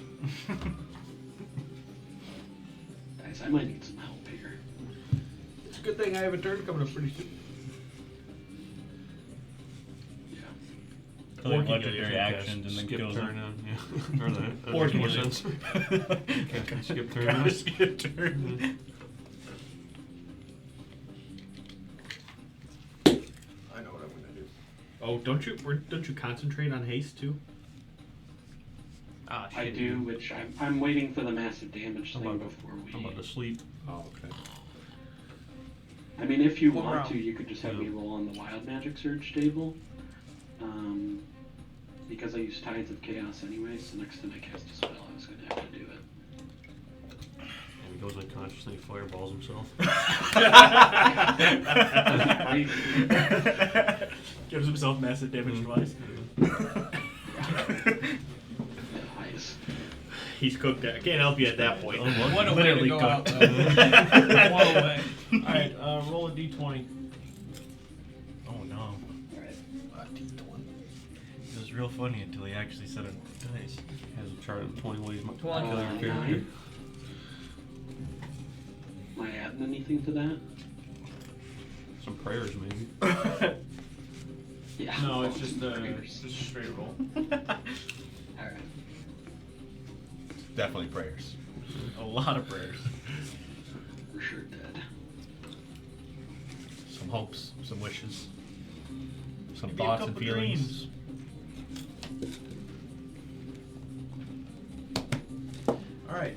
Guys, I might need some help here. It's a good thing I have a turn coming up pretty soon. Yeah. Play a Or bunch you of get their your actions and then Skip kills turn them. on, yeah. Or that. That Or makes more you sense. Captain skip turn on. Skip turn. I know what I'm gonna do. Oh, don't you concentrate on haste too? Ah, I shit. do, which I'm waiting for the massive damage I'm thing about, before I'm about to we... sleep. Oh, okay. I mean, if you One want round. to, you could just have me roll on the Wild Magic Surge table. Because I use Tides of Chaos anyway, so next time I cast a spell, I was going to have to do it. And he goes unconsciously, fireballs himself. Gives himself massive damage twice. Nice. He's cooked. I can't help you at that point. What a way to Literally go out, cooked. though. What a way. Alright, roll a d20. Oh no. Alright. It was real funny until he actually said it dice. Has a chart of 20 ways to kill 20. your character. 9. Am I adding anything to that? Some prayers, maybe. Yeah. No, it's just Prayers. just a straight roll. Alright. Definitely prayers. A lot of prayers. For sure dead. Some hopes, some wishes, some Maybe a thoughts and couple feelings. dreams. Alright.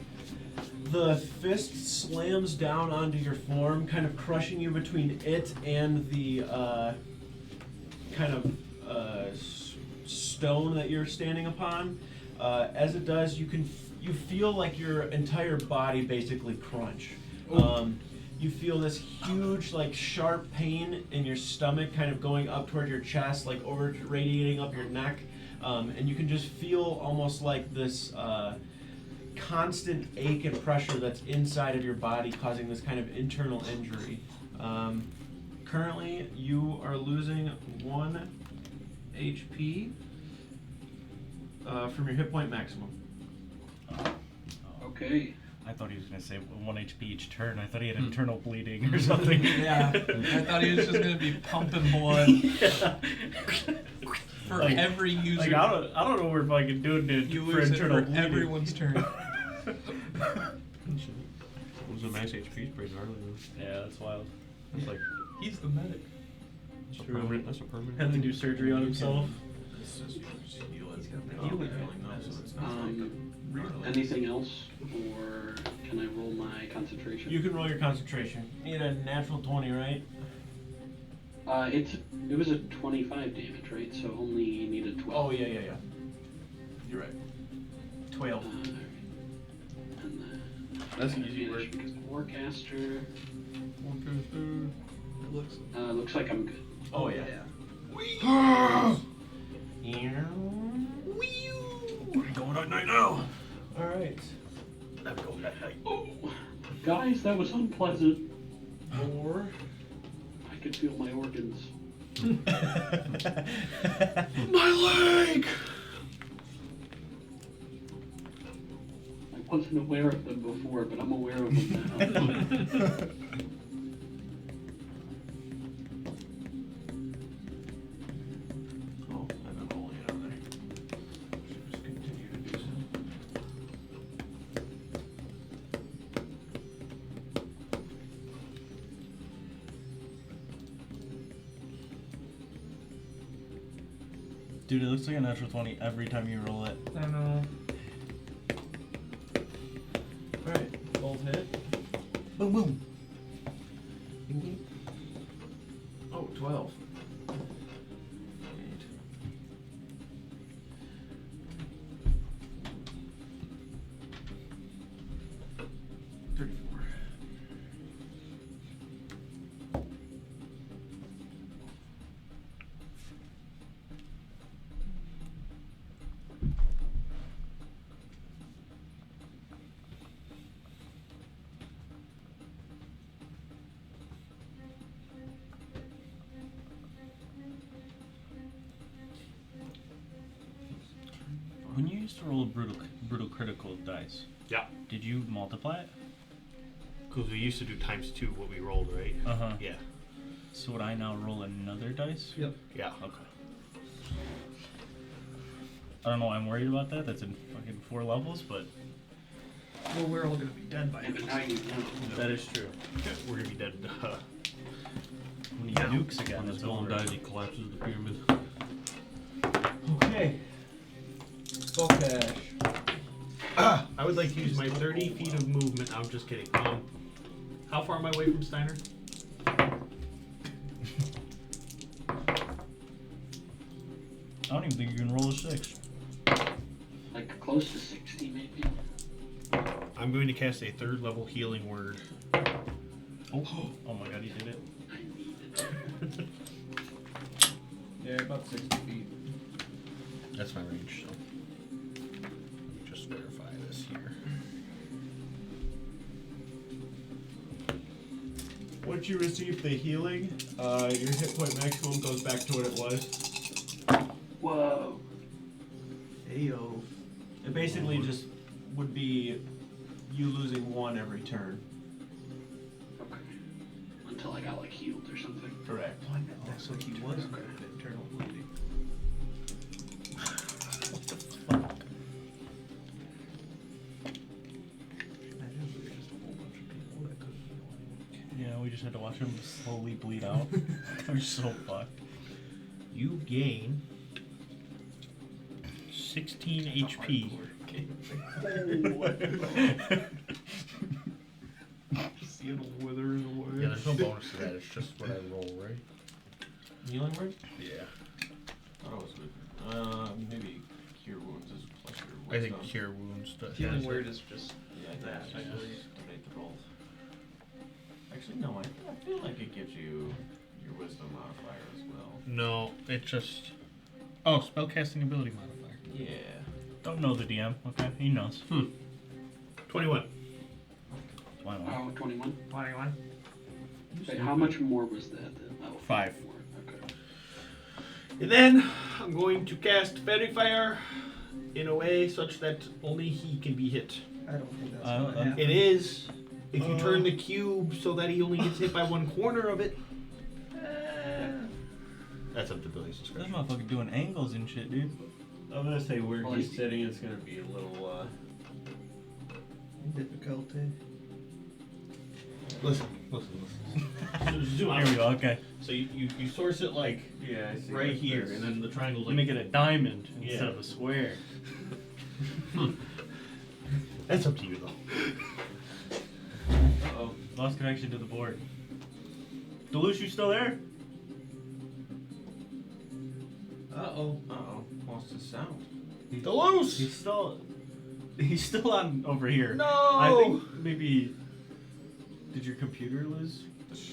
The fist slams down onto your form, kind of crushing you between it and the kind of stone that you're standing upon. As it does, you feel like your entire body basically crunch. You feel this huge, like, sharp pain in your stomach, kind of going up toward your chest, like over radiating up your neck, and you can just feel almost like this constant ache and pressure that's inside of your body, causing this kind of internal injury. Currently, you are losing 1 HP. From your hit point maximum. Okay. I thought he was gonna say 1 HP each turn. I thought he had internal bleeding or something. Yeah, I thought he was just gonna be pumping blood for Like- every user. Like I don't know if I can do it you for lose it internal for bleeding. everyone's turn. What's the max HP is pretty gnarly. Though. Yeah, that's wild. That's like He's the medic. that's a permanent. That's a permanent. Had to do surgery on himself. It's just heal it. Healing. though, so it's not like Anything else, or can I roll my concentration? You can roll your concentration. You need a natural 20, right? It was a 25 damage, right? So only needed 12. Oh, yeah. You're right. 12. And then That's easy work. because of Warcaster. It looks. Looks like I'm good. Oh, yeah. We're going on night now. Alright. I'm going that night. Oh, guys, that was unpleasant. Or. I could feel my organs. My leg. I wasn't aware of them before, but I'm aware of them now. Oh, I've been rolling it on there. Should just continue to do so. Dude, it looks like a natural 20 every time you roll it. I know. Alright, both hit. Boom, boom. Oh, 12. When you used to roll a brutal critical dice, Yeah. did you multiply it? Because we used to do ×2 what we rolled, right? Uh-huh. Yeah. So would I now roll another dice? Yep. Yeah. Okay. I don't know why I'm worried about that. That's in fucking 4 levels, but Well, we're all gonna be dead by And now. now you know. that is true. We're gonna be dead. When he nukes again, When it's this villain over. dies, he collapses the pyramid. Okay. Spell cash. I would like to use my 30 feet of movement. I'm just kidding. How far am I away from Steiner? I don't even think you can roll a 6. Like close to 60, maybe. I'm going to cast a 3rd level healing word. Oh, oh my god, he did it. I needed it. Yeah, about 60 feet. That's my range. So let me just verify this here. Once you receive the healing, your hit point maximum goes back to what it was. Whoa. Ayo. It basically just would be you losing 1 every turn. Okay. Until I got like healed or something. Correct. So he was good at internal bleeding. Imagine if we were just a whole bunch of people that couldn't heal anyone. Yeah, we just had to watch him slowly bleed out. We're so fucked. You gain 16 HP. See it withering away. Yeah, there's no bonus to that. It's just what I roll, right? Healing word? Yeah. I thought it was good. Maybe cure wounds is plus your I think wisdom. cure wounds does. Healing has word it. is just Yeah, that, I just believe. donate the both. Actually, no, I feel like it gives you your wisdom modifier as well. No, it just. Oh, spellcasting ability modifier. Yeah. Don't know the DM, okay? He knows. 21. Why not? Oh, 21. 21. Wait, how much more was that then? Oh, 5. more. Okay. And then I'm going to cast Fairy Fire in a way such that only he can be hit. I don't think that's gonna happen. It is. If you turn the cube so that he only gets hit by one corner of it. That's up to Billy's This discretion. motherfucker doing angles and shit, dude. I'm gonna say where Well, he's he's- sitting is gonna be a little. Difficulty. Listen. Zoom out. Here we go. Okay. So you source it like Yeah, I see. right That's- here, that's- and then the triangle's You like. make it a diamond Yeah. instead of a square. That's up to you though. Uh-oh. Lost connection to the board. Deluxe, you still there? Uh-oh. Uh-oh. Lost his sound. Deleuze! He's still on over here. No! I think maybe. Did your computer lose?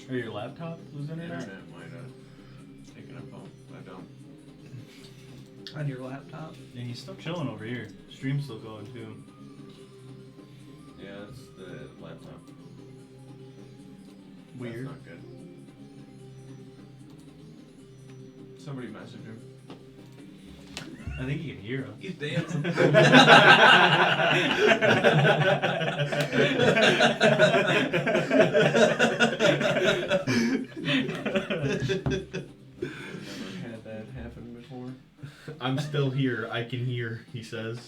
Or your laptop lose internet? Internet might have taken a bump. I don't. On your laptop. And he's still chilling over here. Stream's still going too. Yeah, it's the laptop. Weird. That's not good. Somebody message him. I think he can hear us. He's dancing. Never had that happen before. I'm still here. I can hear, he says.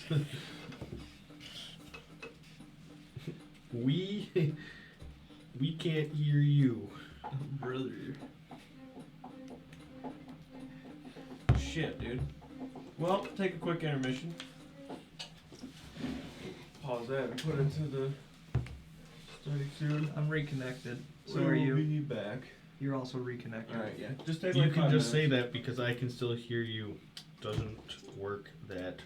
we can't hear you. Brother. Shit, dude. Well, take a quick intermission. Pause that and put it to the study soon. I'm reconnected. So We are will you. be back. You're also reconnected. Alright, yeah. Just take You like can 5 just say minutes. that because I can still hear you. Doesn't work that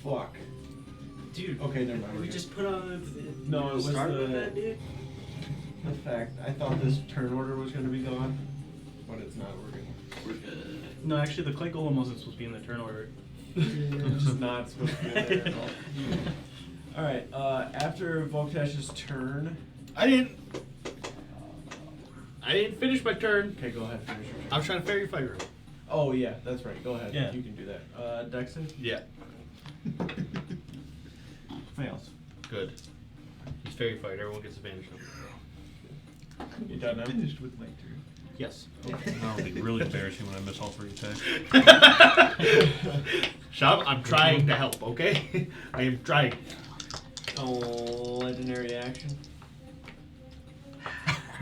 Fuck. Dude, Okay, never mind. we just put on No, it was started with the- that, dude. the fact. I thought this turn order was going to be gone, but it's not. We're good. No, actually, the clay golem wasn't supposed to be in the turn order. It's just not supposed to be in there at all. Alright, after Volktash's turn. I didn't finish my turn. Okay, go ahead, finish your turn. I was trying to fairy fire him. Oh, yeah, that's right. Go ahead. Yeah. You can do that. Dexter? Yeah. Fails. Good. He's fairy fired. Everyone gets advantage now. You done now? Finished with my turn. Yes. That'll be really embarrassing when I miss all 3 attacks. Shab, I'm trying to help, okay? I am trying. Oh, legendary action.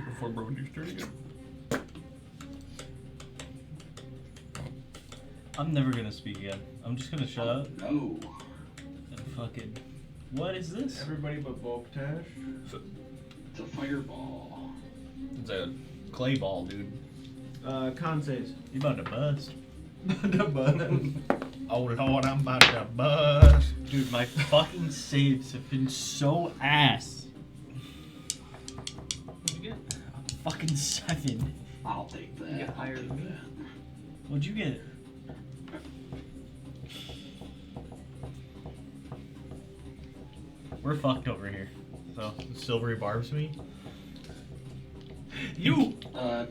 Before Brody's turn again. I'm never gonna speak again. I'm just gonna shut up No. and fucking. What is this? Everybody but Volktash. It's a fireball. It's a clay ball, dude. Con saves. You about to bust. Oh Lord, I'm about to bust. Dude, my fucking saves have been so ass. What'd you get? A fucking 7. I'll take that. You get higher I'll take than me. that. What'd you get? We're fucked over here. So Silvery barbs me. you. Are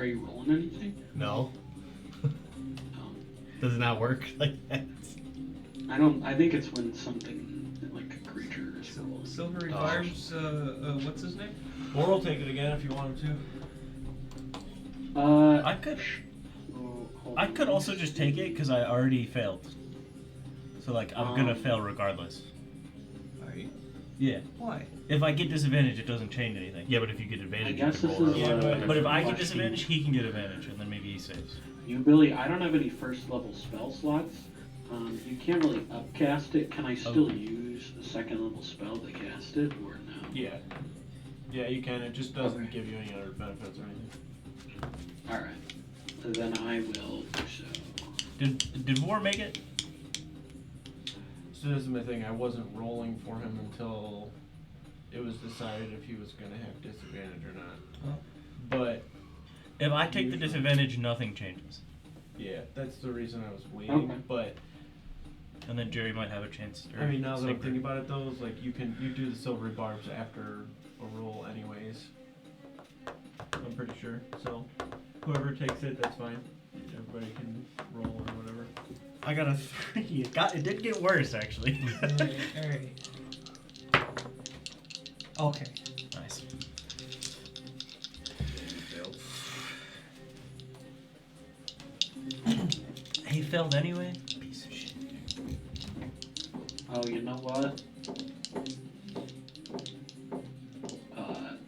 you rolling anything? No. Um, Does it not work like that? I don't. I think it's when something like a creature is rolling. Silvery Oh. Barbs, what's his name? Or we'll take it again if you wanted to. I could. Hold I on. could also just take it because I already failed. So like I'm gonna Um, fail regardless. Are you? Yeah. Why? If I get disadvantage, it doesn't change anything. Yeah, but if you get advantage, you guess can this roll is, another Yeah, one. But if I get Flash disadvantage, he can get advantage, and then maybe he saves. You really, I don't have any first level spell slots. You can't really upcast it. Can I still Okay. use a second level spell to cast it, or no? Yeah. Yeah, you can. It just doesn't give you any other benefits or anything. All right. So then I will do so. Did War make it? So this is my thing. I wasn't rolling for him until it was decided if he was going to have disadvantage or not. Oh. But If I take the disadvantage, nothing changes, yeah, that's the reason I was waiting. Okay. But and then Jerry might have a chance. I mean, now that I'm thinking about it, though, it's like you do the silvery barbs after a roll, anyways. I'm pretty sure. So whoever takes it, that's fine. Everybody can roll or whatever. I got a 3. It did get worse actually. Alright. Okay. Nice. He failed anyway. Piece of shit. Oh, you know what?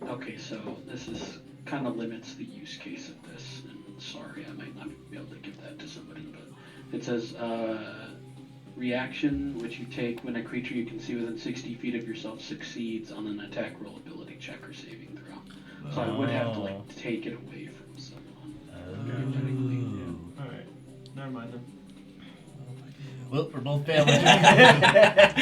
Okay, so this is kind of limits the use case of this. And sorry, I might not be able to give that to somebody, but it says reaction, which you take when a creature you can see within 60 feet of yourself succeeds on an attack roll, ability check, or saving throw. So I would have to like take it away from someone. Oh. All right. Never mind then. Well, we're both failing. I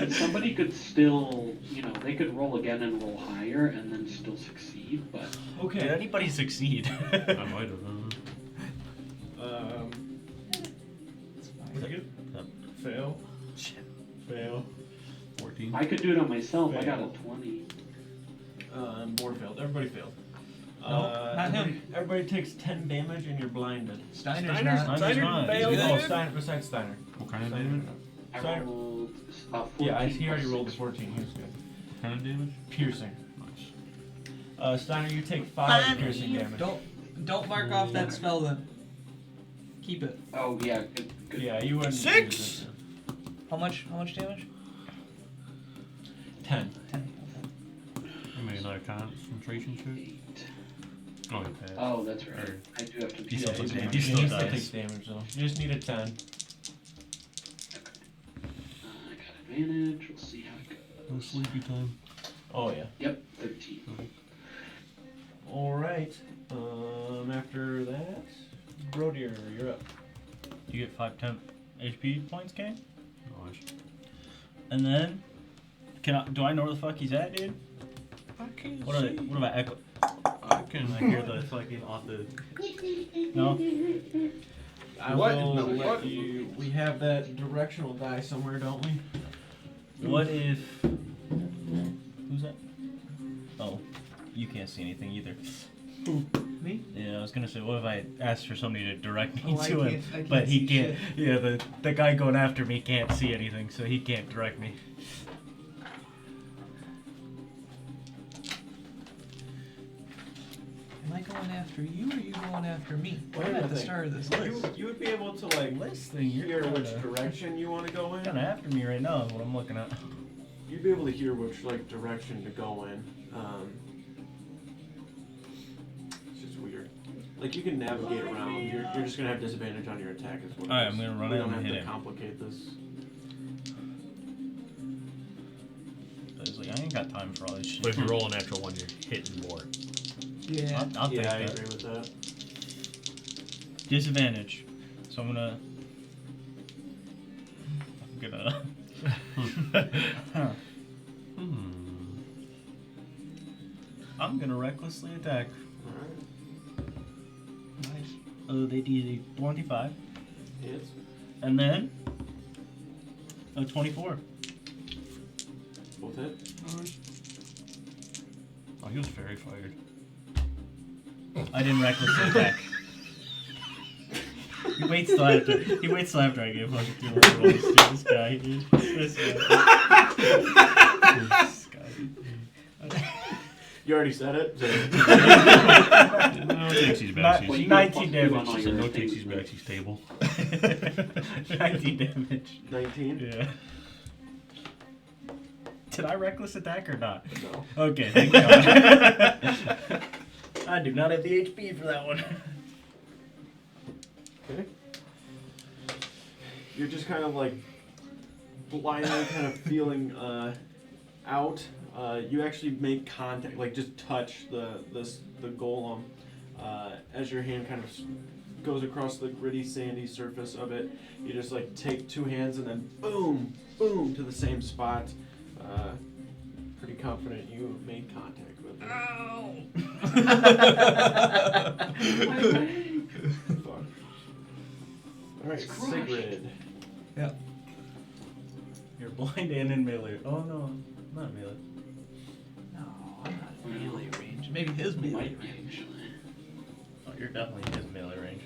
mean, somebody could still, they could roll again and roll higher and then still succeed, but Did Okay. anybody succeed? I might have. What'd you get? Fail. Shit. Fail. 14. I could do it on myself. I got a 20. Board failed. Everybody failed. not him. Everybody takes 10 damage and you're blinded. Steiner's Steiner's not. Steiner's not. failed. Oh, Steiner, besides Steiner. What kind of Steiner. damage? I Sorry. rolled 14. Yeah, he already plus rolled a 6. 14. He was good. What kind of damage? Piercing. Nice. Steiner, you take 5 piercing damage. Don't mark off that spell then. Keep it. Oh, yeah, good. Yeah, you wouldn't. 6? use it. How much damage? 10. 10. I made another concentration check. 8. Oh, you passed. Oh, that's right. Or- I do have to He be still Yeah, took he damage. he He still still takes dies. damage though. You just need a 10. I got advantage. We'll see how it No goes. sleepy time. Oh yeah. Yep, 13. All right. After that, Brodier, you're up. You get 5 temp HP points, Kane. Nice. And then, do I know where the fuck he's at, dude? I can't What about Echo? I can I hear the fucking off the. No? I What will in the let fuck? you. We have that directional die somewhere, don't we? What if... Who's that? Oh, you can't see anything either. Me? Yeah, I was gonna say, what if I asked for somebody to direct me Oh, I to him? can't- I can't but he see can't. shit. Yeah, the guy going after me can't see anything, so he can't direct me. Am I going after you or are you going after me? Wait I'm a at the thing. start of this You, list. you would be able to like Listening, you're hear which kinda- direction you want to go in. Kind of after me right now is what I'm looking at. You'd be able to hear which like direction to go in. It's just weird. Like you can navigate around. You're just gonna have disadvantage on your attack. Is what it Alright, is. I'm gonna run We out don't and have hit to him. complicate this. I was like, I ain't got time for all this shit. But if you roll a natural one, you're hitting more. Yeah. I'll take Yeah, I that. agree with that. Disadvantage. So I'm gonna. I'm gonna recklessly attack. All Nice. They did a 25, right. Hits. and then a 24. Both hit. Oh, he was very fired. I didn't recklessly attack. He waits till after I get fucking 2 more rolls, dude. This guy, dude. This guy. This guy. You already said it. So. No takesies backsies. Well, you 19 get +2 damage. on all He said your no things, takesies right? backsies table. 19 damage. 19. Yeah. Did I reckless attack or not? No. Okay, thank God. I do not have the HP for that one. Okay. You're just kind of like blindly kind of feeling out. You actually make contact, like just touch the golem as your hand kind of goes across the gritty, sandy surface of it. You just like take 2 hands and then boom, boom to the same spot. Pretty confident you made contact with it. Fuck. All right, It's crushed. Sigrid. Yep. You're blind and in melee. Oh no, not melee. No, I'm not in melee range. Maybe his melee Might be, range. actually. Oh, you're definitely in his melee range.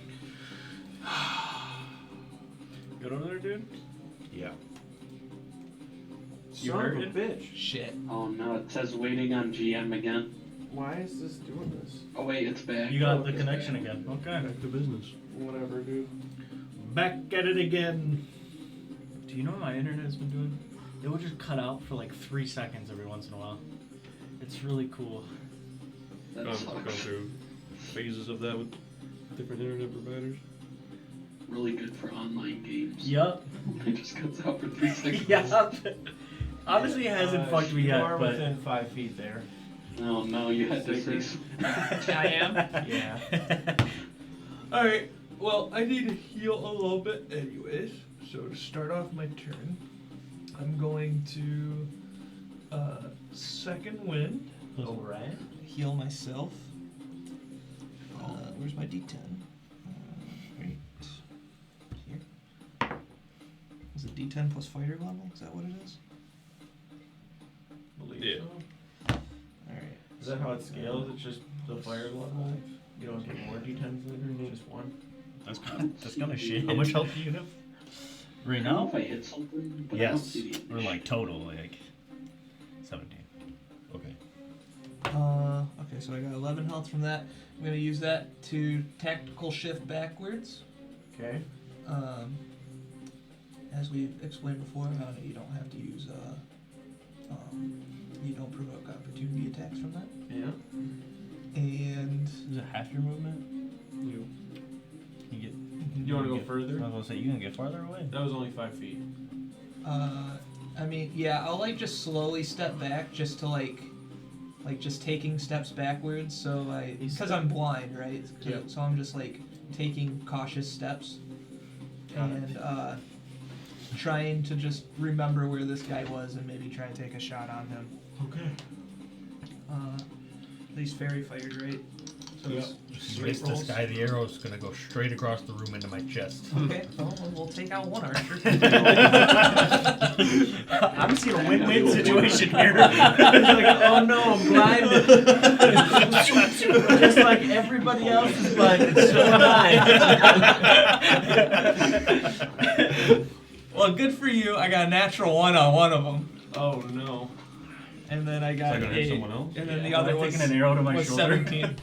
Good over there, dude? Yeah. You Son of a hurting? bitch. Shit. Oh no, it says waiting on GM again. Why is this doing this? Oh wait, it's back. You got the It's connection back. again. Okay. Back to business. Whatever, dude. Back at it again. Do you know what my internet has been doing? It will just cut out for like 3 seconds every once in a while. It's really cool. That I've sucks. gone through phases of that with different internet providers. Really good for online games. Yup. It just cuts out for 3 seconds. Yup. Honestly, it hasn't fucked me You yet, are but. within 5 feet there. No, no, you had to say. I am? Yeah. Alright, well, I need to heal a little bit anyways. So to start off my turn, I'm going to second wind. Alright. Heal myself. Where's my D10? Right here. Is it D10 plus fighter level? Is that what it is? Believe Yeah. so. Alright. Is that how it scales? It's just the fire level? You don't get more d10s later, it's just 1? That's kind of shit. How much health do you have? Right I don't know now? if I hit something, but I don't Yes. see the Or like total, like 17. Okay. Okay, so I got 11 health from that. I'm gonna use that to tactical shift backwards. Okay. As we explained before, you don't have to use, you don't provoke opportunity attacks from that. Yeah. And Is it half your movement? You. You get. You want to go get- further? I was gonna say, you gonna get farther away. That was only 5 feet. I mean, yeah, I'll like just slowly step back just to like just taking steps backwards. So because I'm blind, right? Yep. So I'm just like taking cautious steps, and trying to just remember where this guy was and maybe try and take a shot on him. Okay. These fairy fires, right? So Yep. it's Just straight miss this rolls. guy. The arrow's gonna go straight across the room into my chest. Okay, well, we'll take out one archer. I'm seeing a win-win situation here. He's like, oh no, I'm blinded. Just like everybody else's blinded, so am I. Well, good for you. I got a natural 1 on one of them, Oh no. and then I Is got that gonna hit 8, someone else? and then Yeah, the other I'm was, taking an arrow to my was shoulder. 17.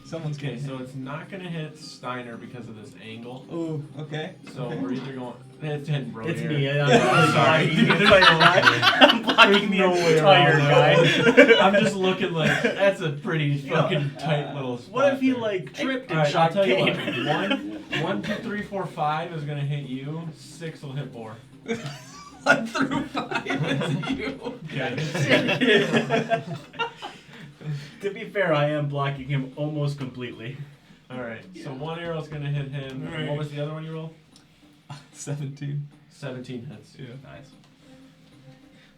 Someone's Okay, getting so it's not gonna hit Steiner because of this angle. Ooh, okay. So we're either going. It's hitting bro. It's here. me. I'm really sorry. I'm blocking the No way entire around guy. that. I'm just looking like that's a pretty fucking tight little spot. What if he there. like tripped and Alright, I'll shot tell you Kane? what. 1, 2, 3, 4, 5 is gonna hit you. 6 will hit Boar. 1 through 5 is you. Okay. To be fair, I am blocking him almost completely. All right. So 1 arrow's gonna hit him. All right. What was the other one you rolled? 17. 17 hits. Yeah. Nice.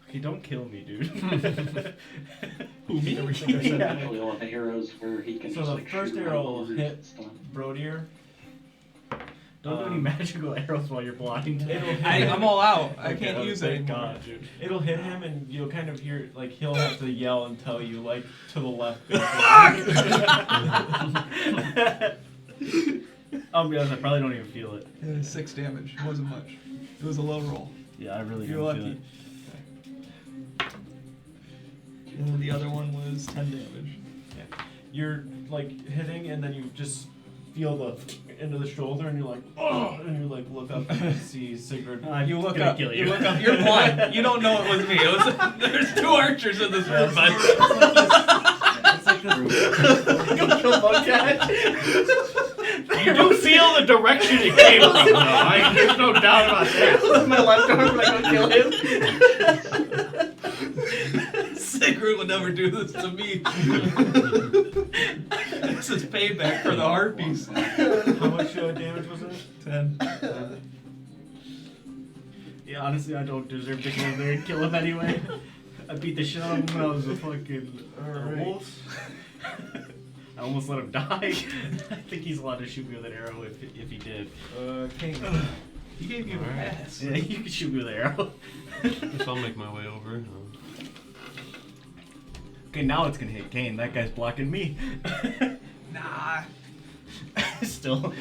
Okay, don't kill me, dude. Who, me? Everything I said. Yeah. Actually, all the arrows where he can So just the like first shoot arrow right will over hit and stuff. Brodier. Don't do any magical arrows while you're blind. It'll hit I'm all out. I Okay, can't oh, use thank it anymore. God, dude. It'll hit him, and you'll kind of hear like he'll have to yell and tell you like to the left. I'll be honest, I probably don't even feel it. 6 damage. It wasn't much. It was a low roll. Yeah, I really You're don't lucky. feel it. And then the other one was 10 damage. You're like hitting, and then you just feel the into the shoulder, and you're like, oh, and you like look up and see Sigurd. I'm You look gonna up. kill You you. look up. You're blind. You don't know it was me. It was. There's 2 archers in this room, bud. It's like this. You do feel the direction it came from, though. There's no doubt about that. My left arm, like, I'll kill him. Sigurd would never do this to me. This is payback for the harpies. How much damage was it? 10. Yeah, honestly, I don't deserve to go in there and kill him anyway. I beat the shit out of him when I was a fucking wolf. I almost let him die. I think he's allowed to shoot me with an arrow if he did. King. He gave you a Alright. pass. Yeah, you can shoot me with an arrow. Guess I'll make my way over. Okay, now it's gonna hit Kane. That guy's blocking me. Nah. Still.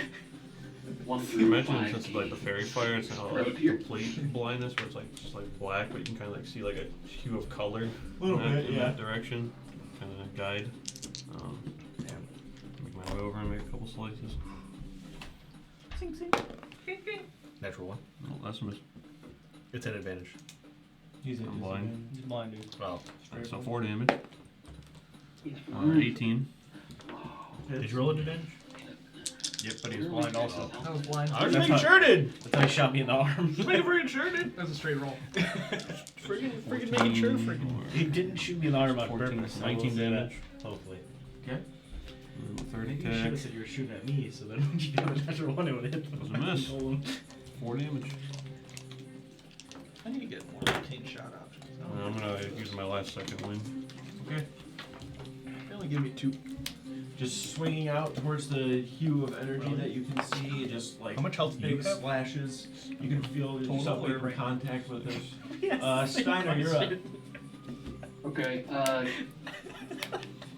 1 You through mentioned 5. since like the fairy fire, it's not like Road here. complete blindness, where it's like just like black, but you can kind of like see like a hue of color Little in bit, in yeah. that direction, kind of guide. Make my way over and make a couple slices. Natural 1. Oh, that's a miss. It's an advantage. He's I'm blind. He's blind, dude. Wow. So 4 damage. He's 18. Did you roll an advantage? Yep, but he was blind also. I was blind. I was That's being how- shirted. That's how he shot me in the arm. Freaking shirted. That was a straight roll. Freaking making sure. Freaking. He didn't shoot me in the arm on 14, purpose. I will 19 say that. damage. Hopefully. Okay. 30 You should attack. have said you were shooting at me, so then when you got a natural one, it would hit. That was a miss. 4 damage. I need to get more routine shot options. I'm gonna use my last second win. Okay. They only give me 2. Just swinging out towards the hue of energy that you can see, just like How much health do you big have? splashes. You can feel Total yourself or making right? contact with this. Yes, Steiner, you're up. Okay,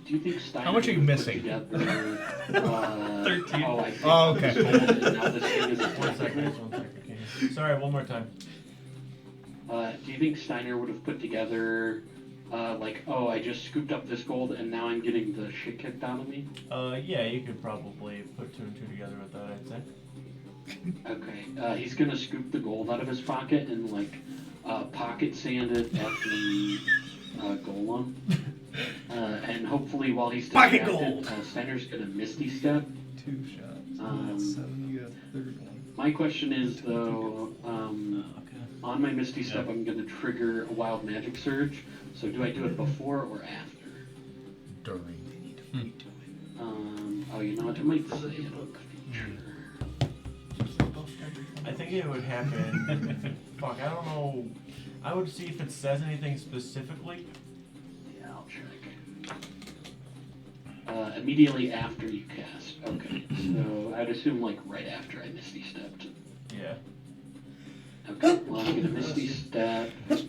do you think Steiner How much are you would put missing? together, 13. Oh, I think Oh, okay. and now this thing is 1 second. 1 second. Okay. Sorry, one more time. Do you think Steiner would have put together, like, oh, I just scooped up this gold and now I'm getting the shit kicked out of me? Yeah, you could probably put 2 and 2 together with that, I'd say. Okay, he's gonna scoop the gold out of his pocket and, like, pocket sand it at the golem. And hopefully while he's Pocket distracted, gold! Steiner's gonna Misty Step. 2 shots. Um, That's 7. You got a third one. My question is, though, on my Misty Step, I'm gonna trigger a Wild Magic Surge. So do I do it before or after? During. Oh, you know what? I might say it. I'm not sure. I maybe it would happen. Fuck, I don't know. I would see if it says anything specifically. Yeah, I'll check. Immediately after you cast. Okay, so I'd assume like right after I Misty Stepped. Yeah. Okay, well I'm gonna Misty Step over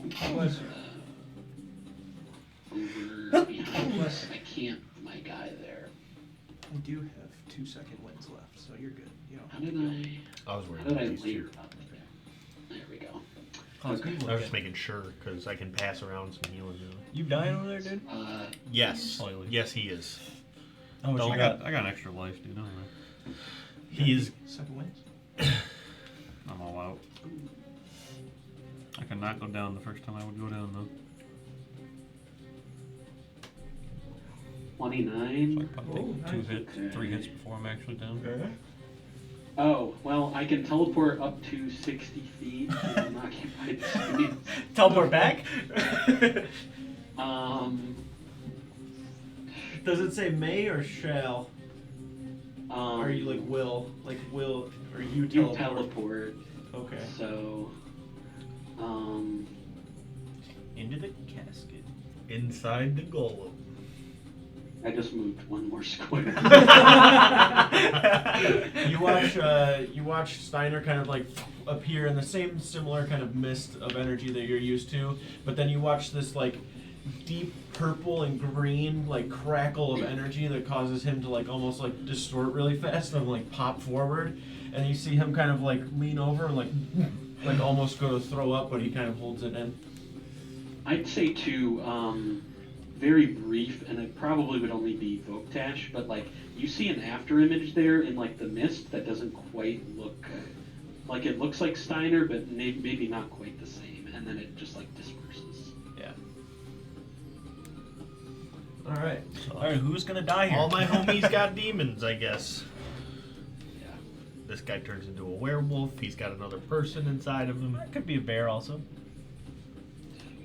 behind us. I can't my guy there. We do have 2-second wins left, so you're good. You know. How did I was How worried did I about these layer two. up there? There we go. Okay. I was just making sure because I can pass around some healing. You dying over there, dude? Yes. Slightly. Yes, he is. How much Don't you I got? got an extra life, dude. I don't know. He is. Second wins. I'm all out. I could not go down the first time I would go down though. 29. So I probably Oh, take two nice. hits, 3 hits before I'm actually down. Oh, well, I can teleport up to 60 feet. I'm not occupied space. Teleport back? Does it say may or shall? Or you like will? Like will, or you You teleport? teleport. Okay. So, Into the casket. Inside the golem. I just moved one more square. You watch Steiner kind of like appear in the same similar kind of mist of energy that you're used to, but then you watch this like deep purple and green like crackle of energy that causes him to like almost like distort really fast and like pop forward, and you see him kind of like lean over and like almost go to throw up, but he kind of holds it in. I'd say too, very brief, and it probably would only be Voltash, but like you see an after image there in like the mist that doesn't quite look like it looks like Steiner, but maybe not quite the same, and then it just like disperses. Yeah. All right. Alright, who's gonna die here? All my homies got demons, I guess. Yeah. This guy turns into a werewolf. He's got another person inside of him. I could be a bear also.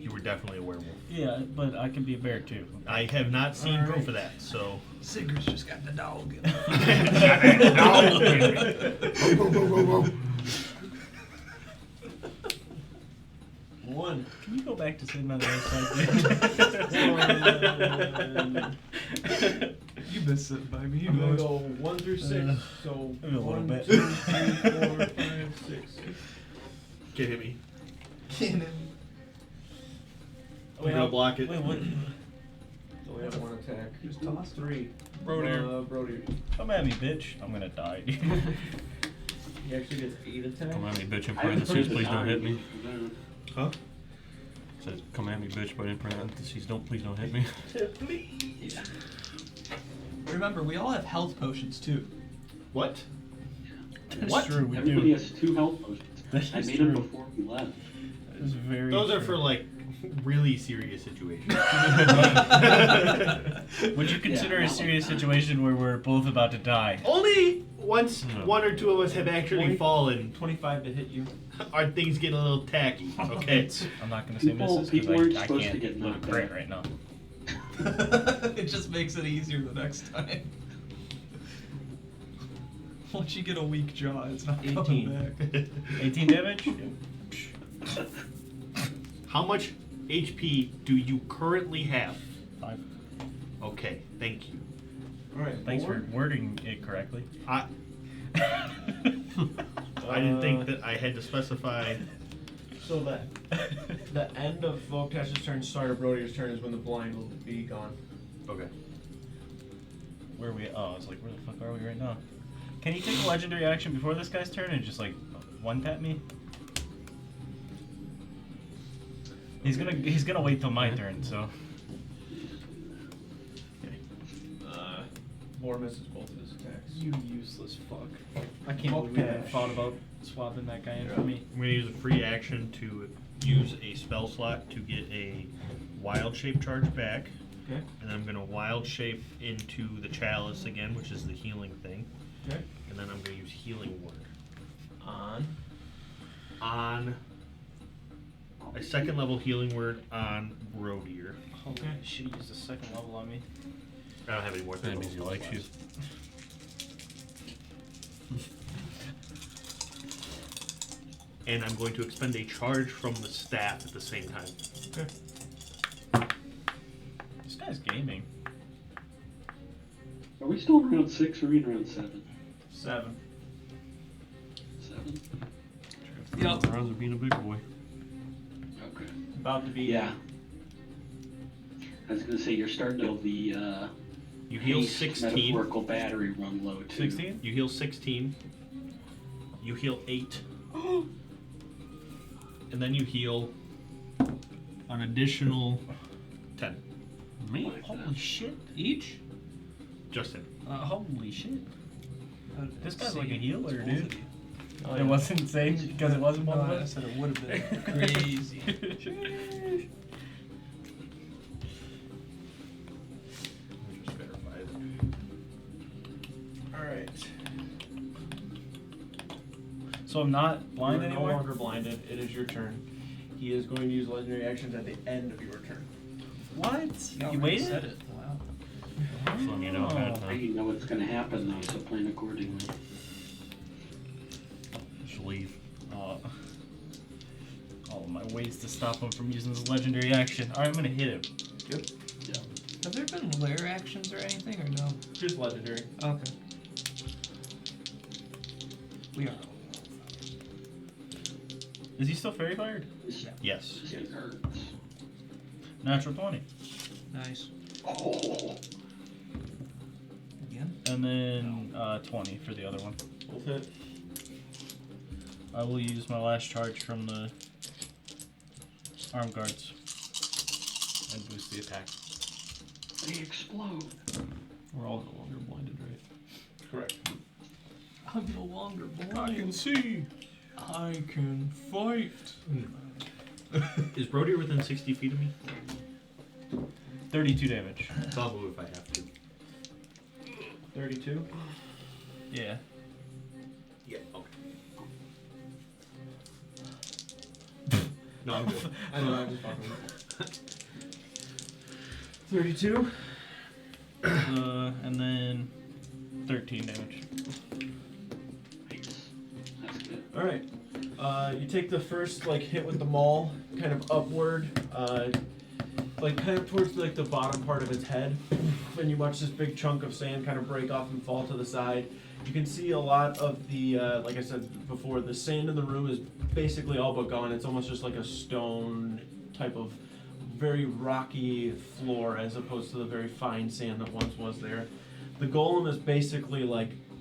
You were definitely a werewolf. Yeah, but I can be a bear too. I have not seen Alright. proof of that, so. Sigurd's just got the dog. One. Can you go back to sitting on the other side? You missed sitting by me. You I'm gonna know. go 1 through 6. So a little 1, bit. 2, 3, 4, 5, 6. Can't hit me. Cannon. I'm gonna block it. Wait, what? Only have 1 attack. Just toss 3. Brody. Brody. Come at me, bitch. I'm gonna die. He actually gets 8 attacks. Come at me, bitch, in I haven't parentheses, put the please don't hit me. dying. Huh? Says, come at me, bitch, but in parentheses, please don't hit me. Yeah. Remember, we all have health potions too. What? That's What? true, we Everybody do. has 2 health potions. That I is made them true. before we left. That is very Those are true. for like really serious situations. Would you consider Yeah, a not serious like that. situation where we're both about to die? Only once No. 1 or 2 of us have actually 20? fallen 25 to hit you. are things getting a little tacky. Okay. I'm not gonna say misses People aren't because I supposed to can't get look knocked great out. right now. It just makes it easier the next time. Once you get a weak jaw, it's not 18. coming back. 18 damage? How much HP do you currently have? 5. Okay, thank you. Alright, Thanks for wording it correctly. I didn't think that I had to specify. So the end of Voltash's turn, start of Brody's turn is when the blind will be gone. Okay. Where are we? Oh, I was like, where the fuck are we right now? Can you take a legendary action before this guy's turn and just like one tap me? He's gonna wait till my turn, so. Moore misses both of his attacks. You useless fuck. I can't believe we haven't thought about swapping that guy in for me. I'm going to use a free action to use a spell slot to get a wild shape charge back. Okay. And I'm going to wild shape into the chalice again, which is the healing thing. Okay. And then I'm going to use healing word On. on a 2nd level healing word on Brodier. Okay. Should've used a 2nd level on me. I don't have any more. That means he likes you. and I'm going to expend a charge from the staff at the same time. This guy's gaming. Are we still in round 6 or are we in round 7? 7. 7? Yep. Rounds of being a big boy. Okay. About to be. Yeah. I was gonna say you're starting to build the You heal haste 16. metaphorical battery run low too. 16? You heal 16. You heal 8. And then you heal an additional 10. Me? Like Holy that. shit. Each? Just him. Holy shit. This guy's like a healer, Both dude. of you. Oh, It yeah. wasn't insane because it wasn't one No, of I us. said it would have been crazy. Just verify it. Alright. So I'm not blind You are no anymore? longer blinded. It is your turn. He is going to use legendary actions at the end of your turn. What? You You already waited? said it. Wow. So you know ahead of Now time. you know what's gonna happen though, so plan accordingly. Just leave. All of my ways to stop him from using this legendary action. Alright, I'm gonna hit him. Have there been lair actions or anything, or no? Just legendary. Okay. We are. Is he still fairy fired? Yeah. Yes. This thing hurts. Natural 20. Nice. Oh. Again? And then 20 for the other one. Both hit. I will use my last charge from the arm guards and boost the attack. They explode. We're all no longer blinded, right? Correct. I'm no longer blind. I can see. I can fight. Is Brody within 60 feet of me? 32 damage. So I'll move if I have to. 32. Yeah. Yeah, okay. No, I'm good. I know, I'm just fucking with 32. And then 13 damage. Nice. That's good. Alright. You take the first hit with the maul, kind of upward, kind of towards the bottom part of its head, and you watch this big chunk of sand kind of break off and fall to the side. You can see a lot of the, like I said before, the sand in the room is basically all but gone. It's almost just like a stone type of very rocky floor as opposed to the very fine sand that once was there. The golem is basically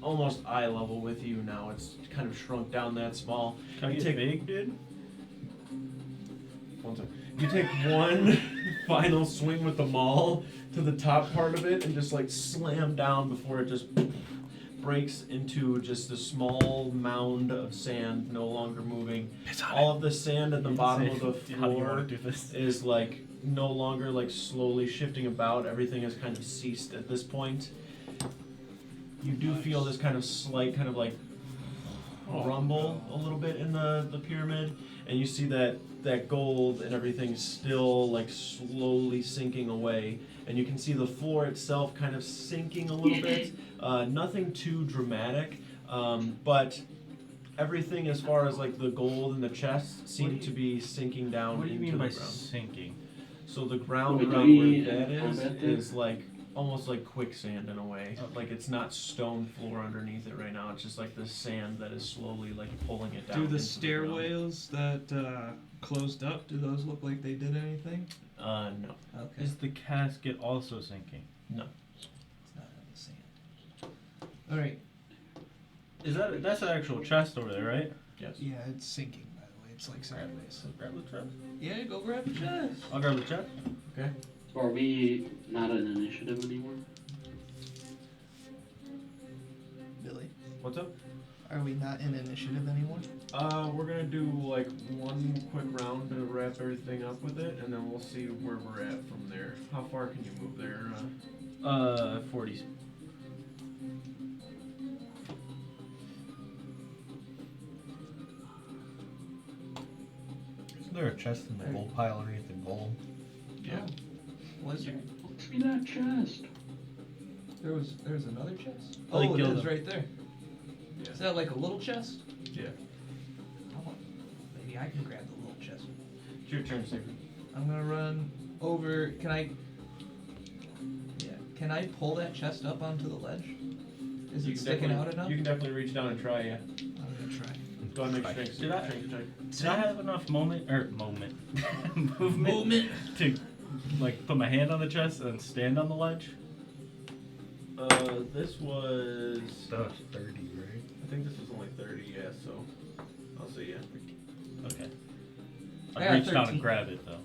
almost eye level with you now. It's kind of shrunk down that small. Can I You get take- big, dude? One second. You take one final swing with the maul to the top part of it and just slam down before it just breaks into just a small mound of sand, no longer moving. All of the sand at the bottom of the How do you floor want to do this? is no longer slowly shifting about. Everything has kind of ceased at this point. You do feel this kind of slight kind of rumble a little bit in the pyramid, and you see that gold and everything still slowly sinking away, and you can see the floor itself kind of sinking a little bit. Nothing too dramatic, but everything as far as the gold and the chest seem to be sinking down What do you into mean by the ground. sinking? So the ground Wait, do around where we that combat there? is almost like quicksand in a way. It's not stone floor underneath it right now. It's just this sand that is slowly pulling it down. Do the into ground. stairwells that closed up, do those look like they did anything? No. Okay. Is the casket also sinking? No. It's not in the sand. Alright. That's an actual chest over there, right? Yes. Yeah, it's sinking, by the way. It's sideways. Grab the chest. Yeah, go grab the chest. I'll grab the chest. Okay. Are we not an initiative anymore? Billy, What's up? are we not in initiative anymore? We're gonna do one quick round to wrap everything up with it, and then we'll see where we're at from there. How far can you move there? 40s. Isn't there a chest in the gold pile underneath the golem? Yeah. Was there? Let's see that chest. There's another chest? Oh, he Oh, it killed is him. right there. Yeah. Is that like a little chest? Yeah. I want Yeah, I can grab the little chest. It's your turn, Sigrid. I'm gonna run over. Can I? Yeah. Can I pull that chest up onto the ledge? Is You it can sticking definitely- out enough? You can definitely reach down and try, yeah. I'm gonna try. Go ahead and make strength. Did I- strength check. Did I have enough movement to like put my hand on the chest and stand on the ledge? This was. That was 30, right? I think this was only 30, yeah, so. I'll say yeah. Okay. I I got reached down 13. and grab it though.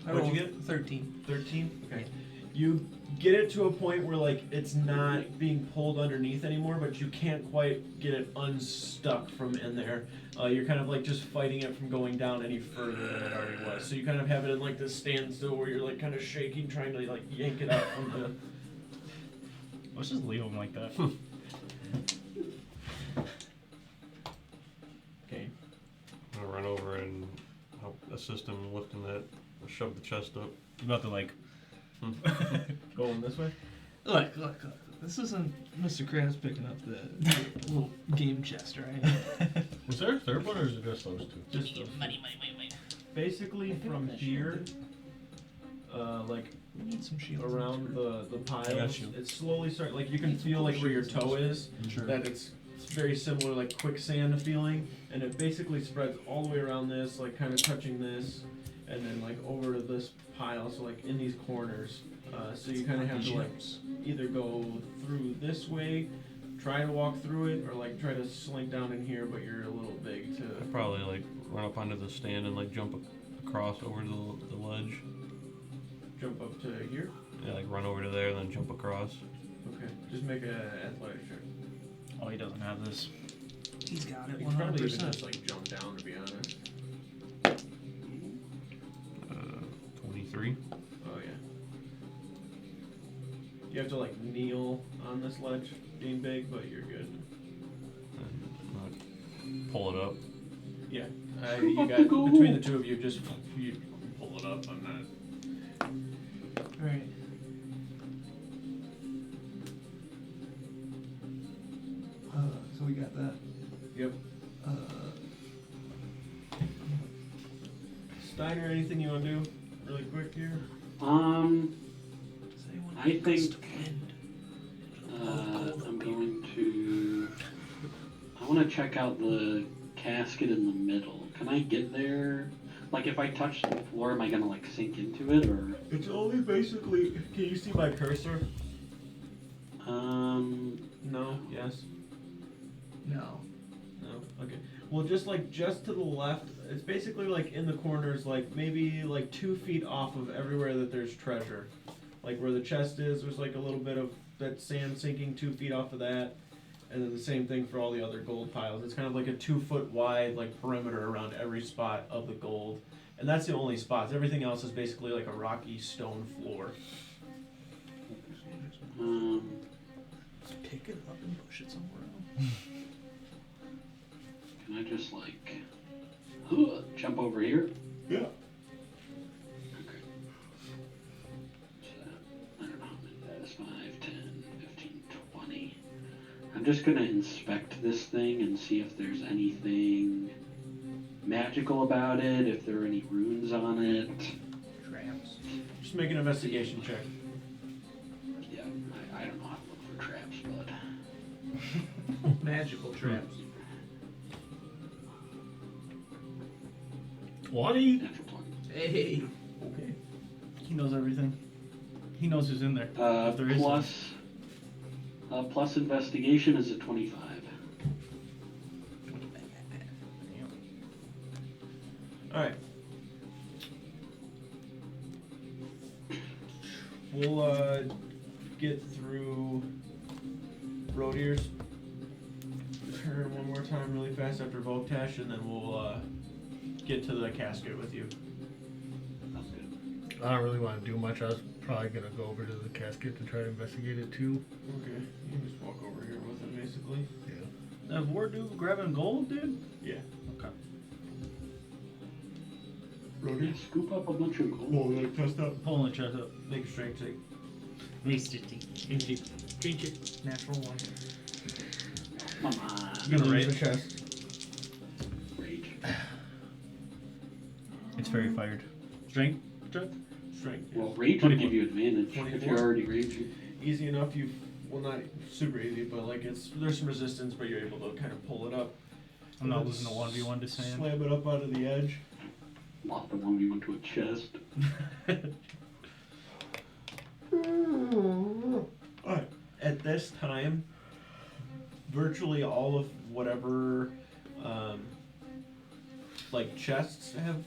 I What'd you rolled get? 13. 13? Okay. You get it to a point where, like, it's not being pulled underneath anymore, but you can't quite get it unstuck from in there. You're kind of, like, just fighting it from going down any further than it already was. So you kind of have it in, like, this standstill where you're, like, kind of shaking, trying to, like, yank it out from the... Let's just leave him like that. Okay. I'm gonna run over and help assist him lifting that, shove the chest up. He's about to like. Going this way? Look. This isn't Mr. Krabs picking up the little game chest, right? Was there a third one, or is it just those two? Just basically from here, like, We need some shields. around the I got piles, you. it slowly starts, like, you can feel, like, where your toe is, Sure. that it's very similar, like, quicksand feeling, and it basically spreads all the way around this, like, kind of touching this, and then, like, over to this pile, so, like, in these corners. So you kind of have to, like, either go through this way, try to walk through it, or, like, try to slink down in here, but you're a little big to... I'd probably like run up onto the stand and like jump across over to the ledge. Jump up to here? Yeah, like run over to there and then jump across. Okay, just make an athletic check. Oh, he doesn't have this. He's got it You could probably even 100%. just, like, jump down, to be honest. 23. Oh, yeah. You have to, like, kneel on this ledge, being big, but you're good. And pull it up. Yeah. Scoop You up got, the gold. between the two of you, just you pull it up. I'm not... Alright. So we got that. Yep. Steiner, anything you want to do really quick here? Does anyone I have a think- gust of wind? I'm going to. I want to check out the casket in the middle. Can I get there? Like, if I touch the floor, am I gonna like sink into it, or? It's only basically... Can you see my cursor? No? Yes? No. No? Okay. Well, just to the left, it's basically like in the corners, like maybe like 2 feet off of everywhere that there's treasure. Like where the chest is, there's like a little bit of that sand sinking 2 feet off of that. And then the same thing for all the other gold piles. It's kind of like a 2 foot wide like perimeter around every spot of the gold. And that's the only spots. Everything else is basically like a rocky stone floor. Just pick it up and push it somewhere else. Can I just like jump over here? Yeah. Okay. So, I don't know how many that is. 5, 10, 15, 20. I'm just gonna inspect this thing and see if there's anything magical about it, if there are any runes on it. Traps. Just make an investigation check. Yeah, I don't know how to look for traps, but Magical traps. 20. natural 20. Hey. Okay. He knows everything. He knows who's in there. If there is Plus investigation is a 25. Alright. We'll get through road ears. Turn one more time really fast after Voltash, and then we'll get to the casket with you. That's good. I don't really want to do much. I was probably going to go over to the casket to try to investigate it too. Okay. You can just walk over here with him, basically. Yeah. That war dude grabbing gold, dude? Yeah. Okay. Road Yeah, scoop up a bunch of gold. Oh, like test up. Pulling the chest up. Make a strength check. Drink it. Natural one. Come on. You're gonna lose rate the chest. It's very fired. Strength check? Strength. Well, rage would 24. give you advantage if 24. you're already raging. Easy enough. Well, not super easy, but like there's some resistance, but you're able to kind of pull it up. I'm not losing a 1v1 to sand. Slam it up out of the edge. Lost the 1v1 to a chest. Alright. At this time, virtually all of whatever like chests have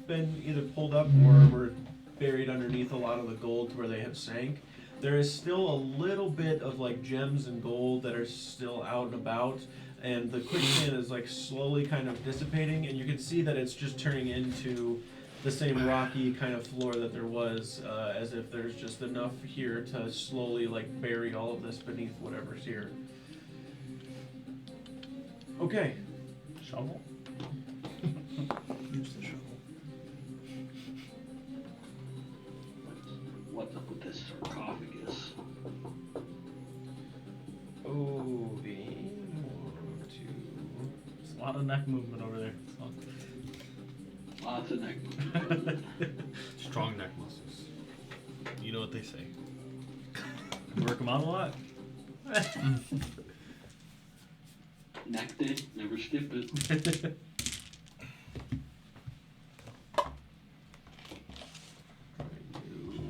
been either pulled up or were buried underneath a lot of the gold to where they have sank. There is still a little bit of like gems and gold that are still out and about, and the quicksand is like slowly kind of dissipating, and you can see that it's just turning into the same rocky kind of floor that there was, as if there's just enough here to slowly like bury all of this beneath whatever's here. Okay. Shovel? Use the shovel. What's up with this sarcophagus? Oh, the 1, 2. There's a lot of neck movement over there. Lots of neck. Strong neck muscles. You know what they say. Work them out a lot. Neck day, never skip it.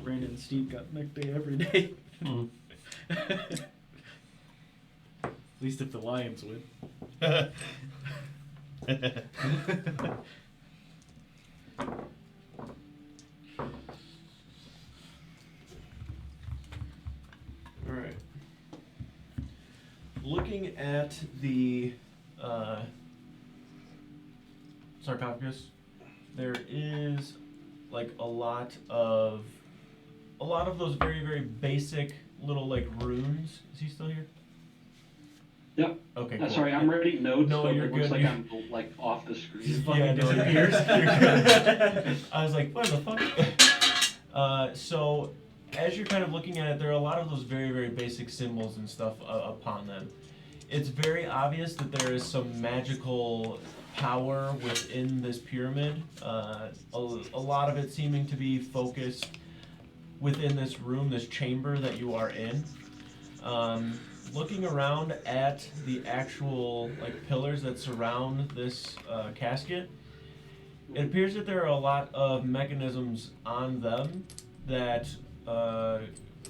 Brandon and Steve got neck day every day. At least if the Lions win. Alright. Looking at the sarcophagus, there is like a lot of those very, very basic little like runes. Is he still here? Yep. Okay, cool. Sorry, I'm writing notes, No, so you're it looks good. like You- I'm like off the screen. Just fucking Yeah, no, disappears. you're good. I was like, what the fuck? So, as you're kind of looking at it, there are a lot of those very, very basic symbols and stuff upon them. It's very obvious that there is some magical power within this pyramid. A lot of it seeming to be focused within this room, this chamber that you are in. Looking around at the actual like pillars that surround this casket, it appears that there are a lot of mechanisms on them that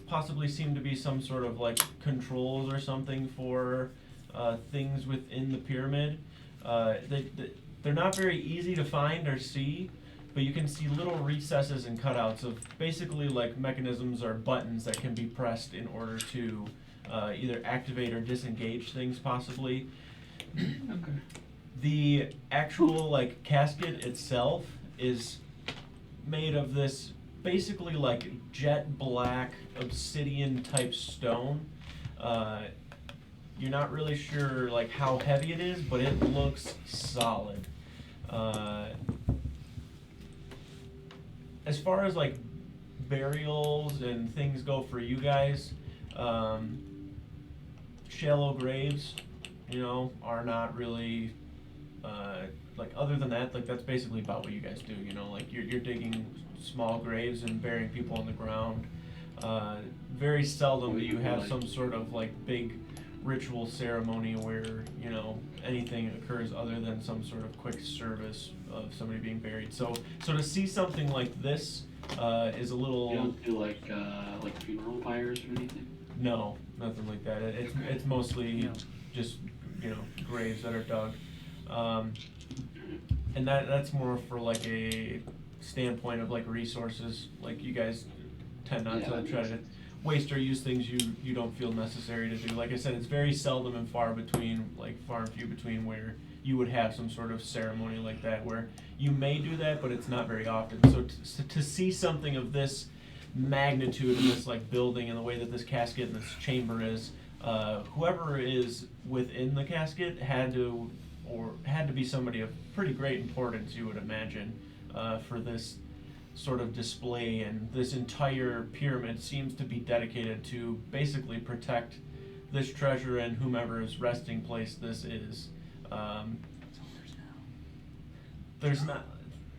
possibly seem to be some sort of like controls or something for things within the pyramid. They're not very easy to find or see, but you can see little recesses and cutouts of basically like mechanisms or buttons that can be pressed in order to either activate or disengage things possibly. Okay. The actual like casket itself is made of this basically like jet black obsidian type stone. You're not really sure like how heavy it is, but it looks solid. As far as like burials and things go for you guys, shallow graves, you know, are not really like other than that, like that's basically about what you guys do, you know, like you're digging small graves and burying people in the ground. Very seldom do you have some sort of like big ritual ceremony where, you know, anything occurs other than some sort of quick service of somebody being buried. So to see something like this is a little. You don't do like funeral pyres or anything? No, nothing like that. It's mostly just, you know, graves that are dug. And that's more for like a standpoint of like resources. Like you guys tend not Yeah, to that try makes to sense. waste or use things you don't feel necessary to do. Like I said, it's very seldom and far and few between where you would have some sort of ceremony like that, where you may do that, but it's not very often. So to see something of this magnitude in this like building and the way that this casket and this chamber is, whoever is within the casket had to be somebody of pretty great importance, you would imagine, for this sort of display. And this entire pyramid seems to be dedicated to basically protect this treasure and whomever's resting place this is. There's not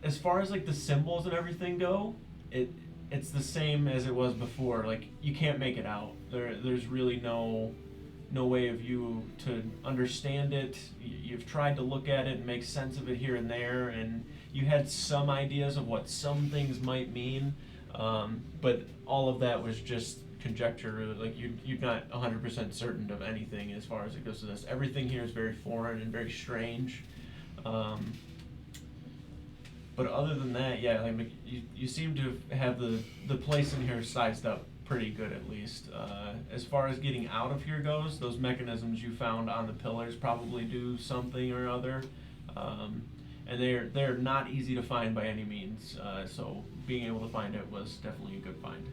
as far as like the symbols and everything go, it's the same as it was before. Like you can't make it out. There's really no way of you to understand it. You've tried to look at it and make sense of it here and there, and you had some ideas of what some things might mean, but all of that was just conjecture. Like you're not 100% certain of anything as far as it goes to this. Everything here is very foreign and very strange. But other than that, yeah, like you seem to have the place in here sized up pretty good, at least. As far as getting out of here goes, those mechanisms you found on the pillars probably do something or other, and they're not easy to find by any means. So being able to find it was definitely a good find.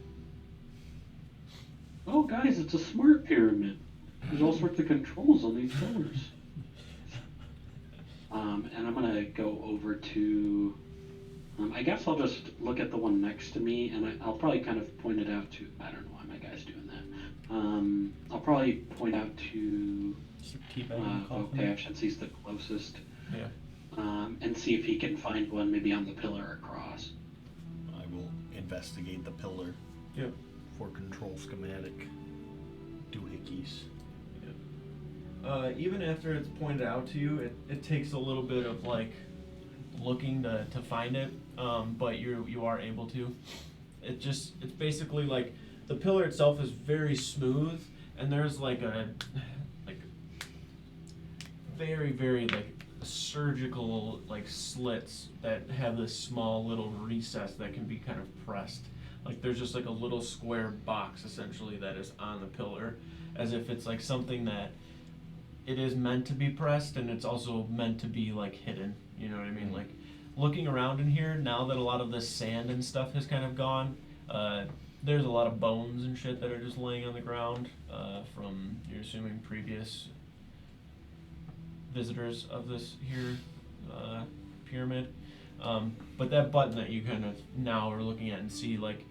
Oh, guys, it's a smart pyramid. There's all sorts of controls on these pillars. And I'm gonna go over to. I guess I'll just look at the one next to me, and I'll probably kind of point it out to. I don't know why my guy's doing that. I'll probably point out to Vokash, since he's the closest. Yeah. And see if he can find one maybe on the pillar across. I will investigate the pillar. Yep. For control schematic doohickeys. Even after it's pointed out to you, it takes a little bit of like looking to find it, but you are able to. It's basically like the pillar itself is very smooth, and there's like very very like surgical like slits that have this small little recess that can be kind of pressed. Like there's just like a little square box essentially that is on the pillar, as if it's like something that it is meant to be pressed, and it's also meant to be like hidden. You know what I mean? Like looking around in here now that a lot of this sand and stuff has kind of gone, there's a lot of bones and shit that are just laying on the ground from, you're assuming, previous visitors of this here pyramid. But that button that you kind of now are looking at and see, like,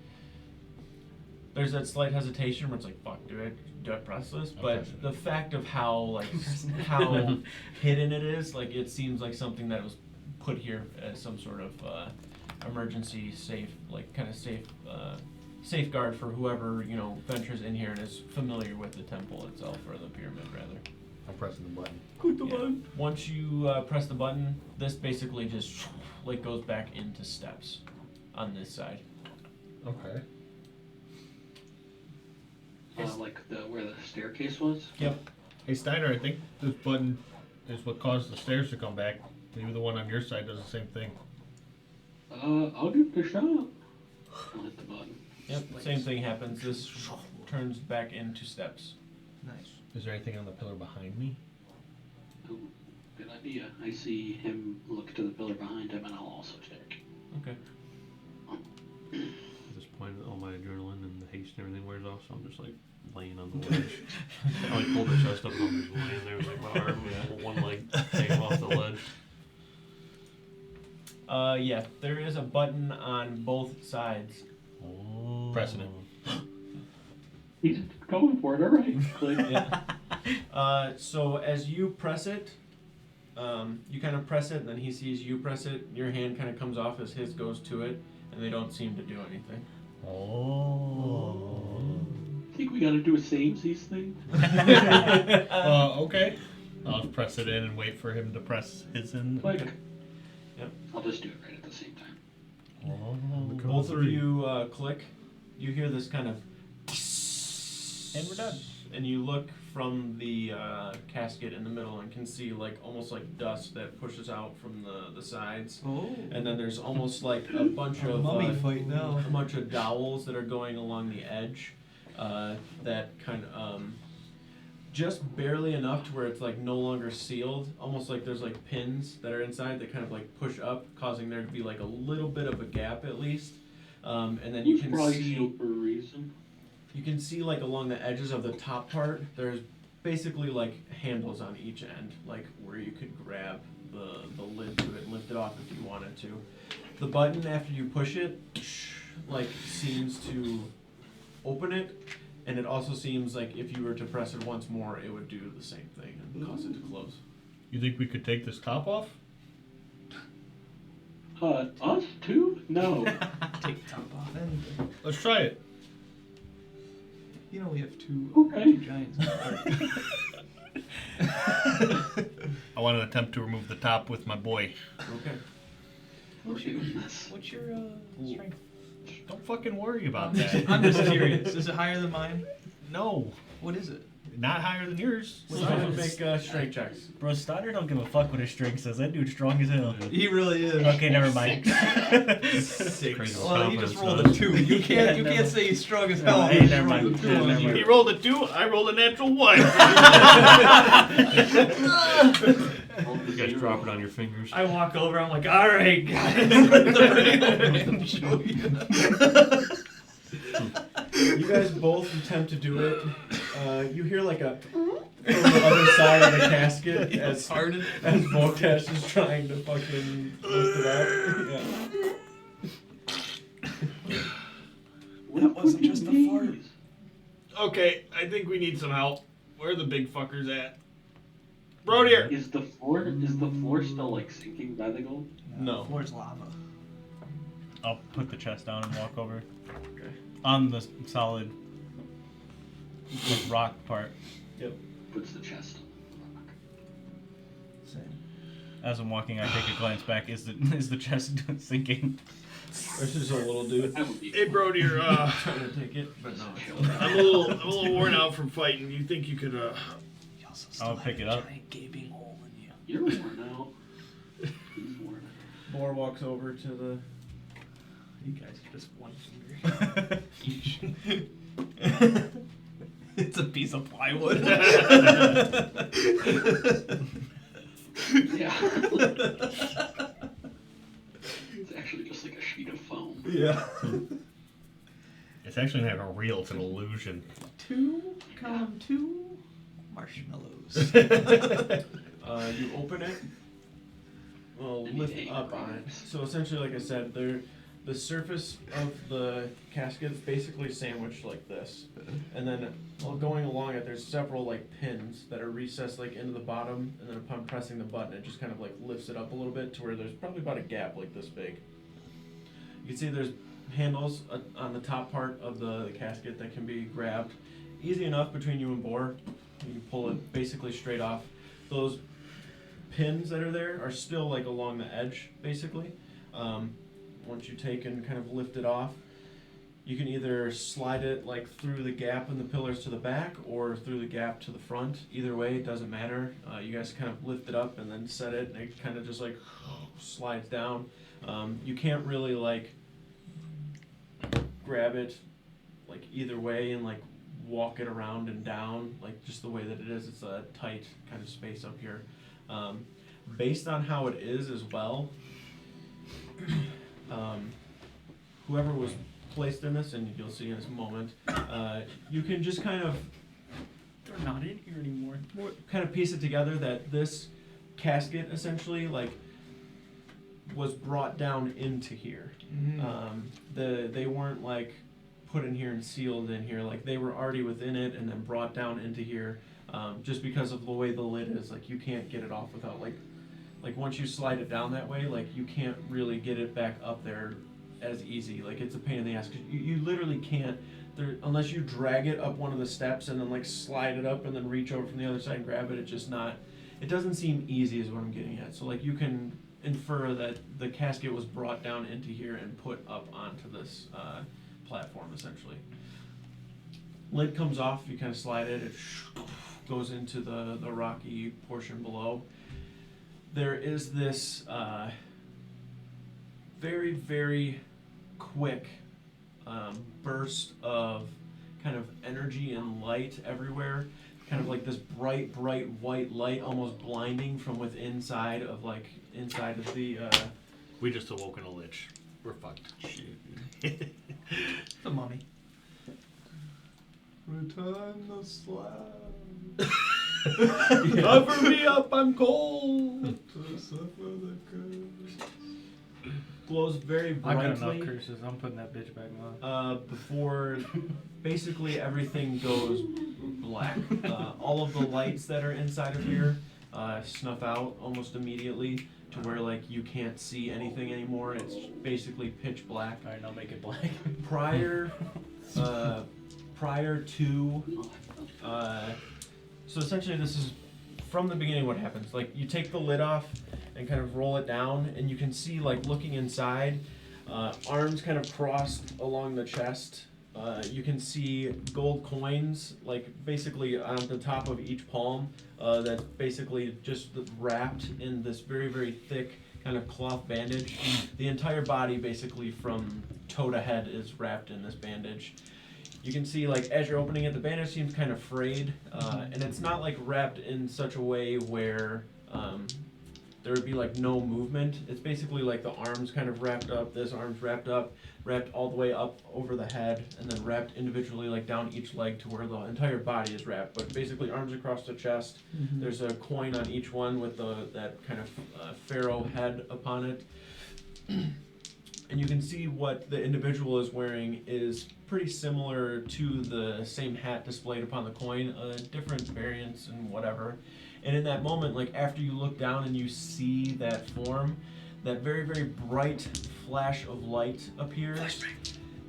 there's that slight hesitation where it's like, fuck, do I press this? But the fact of how, like, how hidden it is, like, it seems like something that was put here as some sort of emergency safe, like, kind of safe, safeguard for whoever, you know, ventures in here and is familiar with the temple itself, or the pyramid, rather. I'm pressing the button. Click the button. Once you press the button, this basically just, like, goes back into steps on this side. Okay. Like where the staircase was? Yep. Hey Steiner, I think this button is what caused the stairs to come back. Maybe the one on your side does the same thing. I'll give it a shot. I'll hit the button. Yep, same thing happens. This turns back into steps. Nice. Is there anything on the pillar behind me? Oh, good idea. I see him look to the pillar behind him, and I'll also check. Okay. At this point, all my adrenaline and the haste and everything wears off, so I'm just like laying on the ledge. I like pulled the chest up and I'm just laying there with like my arm and one leg hanging off the ledge. Yeah, there is a button on both sides. Oh. Pressing it. He's going for it, alright. Click. Yeah. So as you press it, you kind of press it, and then he sees you press it. Your hand kind of comes off as his goes to it, and they don't seem to do anything. Oh. I think we gotta do a samesies thing. Okay. I'll just press it in and wait for him to press his in. Click. Yep. I'll just do it right at the same time. Oh. Both of you click. You hear this kind of, And we're done. and you look from the casket in the middle and can see like almost like dust that pushes out from the sides. Oh. And then there's almost like a bunch of mummy fight now. a bunch of dowels that are going along the edge, that kind of just barely enough to where it's like no longer sealed. Almost like there's like pins that are inside that kind of like push up, causing there to be like a little bit of a gap at least. And then you It's can probably see. sealed for a reason. You can see like along the edges of the top part, there's basically like handles on each end, like where you could grab the lid to it and lift it off if you wanted to. The button, after you push it, like seems to open it, and it also seems like if you were to press it once more, it would do the same thing and cause it to close. You think we could take this top off? Us too? No. Take the top off anything. Let's try it. You know we have two, Okay. two giants. I want to attempt to remove the top with my boy. Okay. We're doing this. What's your strength? Don't fucking worry about I'm that. just curious. Is it higher than mine? No, What is it? not higher than yours. So make strength checks. Bro, Steiner don't give a fuck what his strength says. That dude's strong as hell. He really is. Okay, never mind. Crazy Well, you just confidence, rolled huh? a 2. You can't. You never- can't say he's strong as No, hell. hey, You never rolled mind. a 2 Yeah, on never you. He rolled a 2, I rolled a natural 1. You guys drop it on your fingers. I walk over, I'm like, alright, guys. You guys both attempt to do it. You hear like a from the other side of the casket as Voltash is trying to fucking lift it up. Yeah. That wasn't just a fart. Okay, I think we need some help. Where are the big fuckers at? Bro, here. Is the floor still like sinking by the gold? No. Floor's lava. I'll put the chest down and walk over. Okay. On the solid rock part. Puts the chest on the rock. Same. As I'm walking, I take a glance back. Is the chest sinking? There's just a little dude That would be Hey, bro, dear. trying to take it, but no. I'm a little worn out from fighting. You think you could You also still I'll have pick a it up. giant gaping hole in you. You're worn out. He's worn out. Boar walks over to the. You guys are just one finger. It's a piece of plywood. Yeah. It's actually just like a sheet of foam. Yeah. It's actually not even real. It's an illusion. 2 marshmallows. You open it. Well, lift up on it. So essentially, like I said, the surface of the casket is basically sandwiched like this, and then going along it, there's several like pins that are recessed like into the bottom, and then upon pressing the button, it just kind of like lifts it up a little bit to where there's probably about a gap like this big. You can see there's handles on the top part of the casket that can be grabbed. Easy enough between you and Boar. You can pull it basically straight off. Those pins that are there are still like along the edge, basically. Once you take and kind of lift it off, you can either slide it like through the gap in the pillars to the back or through the gap to the front. Either way, it doesn't matter. You guys kind of lift it up and then set it, and it kind of just like slides down. You can't really like grab it like either way and like walk it around and down, like just the way that it is. It's a tight kind of space up here. Based on how it is as well, whoever was placed in this, and you'll see in this moment, you can just kind of They're not in here anymore. kind of piece it together that this casket essentially like was brought down into here. They weren't like put in here and sealed in here, like they were already within it and then brought down into here, just because of the way the lid is. Like you can't get it off without like once you slide it down that way, like you can't really get it back up there as easy. Like it's a pain in the ass, 'cause you literally can't there unless you drag it up one of the steps and then like slide it up and then reach over from the other side and grab it. It doesn't seem easy is what I'm getting at. So like you can infer that the casket was brought down into here and put up onto this platform essentially. Lid comes off, you kind of slide it, it goes into the rocky portion below. There is this very, very quick burst of kind of energy and light everywhere. Kind of like this bright, bright white light, almost blinding from inside of the. We just awoken a lich. We're fucked. The mummy. Return the slab. Cover me up, I'm cold. To suffer the curse. Glows very I got enough brightly curses. I'm putting that bitch back on. before basically everything goes black. All of the lights that are inside of here snuff out almost immediately to where like you can't see anything anymore. It's basically pitch black. Alright, now make it black. Prior to so essentially this is from the beginning what happens. Like you take the lid off and kind of roll it down, and you can see like looking inside, arms kind of crossed along the chest. You can see gold coins like basically on the top of each palm, that's basically just wrapped in this very, very thick kind of cloth bandage. The entire body basically from toe to head is wrapped in this bandage. You can see like as you're opening it, the bandage seems kind of frayed, and it's not like wrapped in such a way where there would be like no movement. It's basically like the arms kind of wrapped up, this arm's wrapped up, wrapped all the way up over the head, and then wrapped individually like down each leg to where the entire body is wrapped. But basically arms across the chest. There's a coin on each one with that kind of pharaoh head upon it. And you can see what the individual is wearing is pretty similar to the same hat displayed upon the coin, different variants and whatever. And in that moment, like after you look down and you see that form, that very, very bright flash of light appears.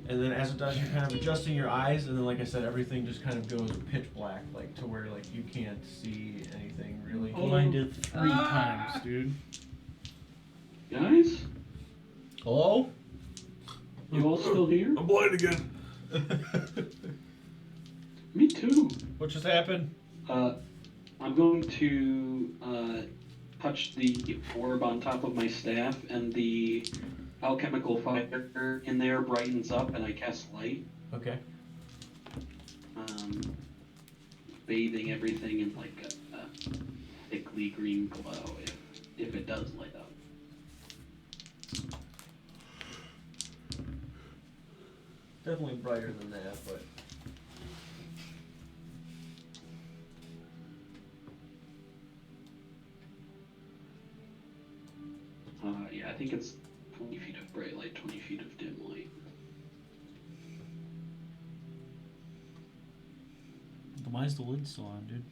And then as it does, you're kind of adjusting your eyes, and then like I said, everything just kind of goes pitch black, like to where like you can't see anything really. Blinded 3 times, dude. Guys, Hello? you all still here? I'm blind again. Me too. What just happened? I'm going to touch the orb on top of my staff, and the alchemical fire in there brightens up, and I cast light, Okay. bathing everything in like a thickly green glow, if it does light up. Definitely brighter than that, but Yeah, I think it's 20 feet of bright light, 20 feet of dim light. Why is the lid still on, dude?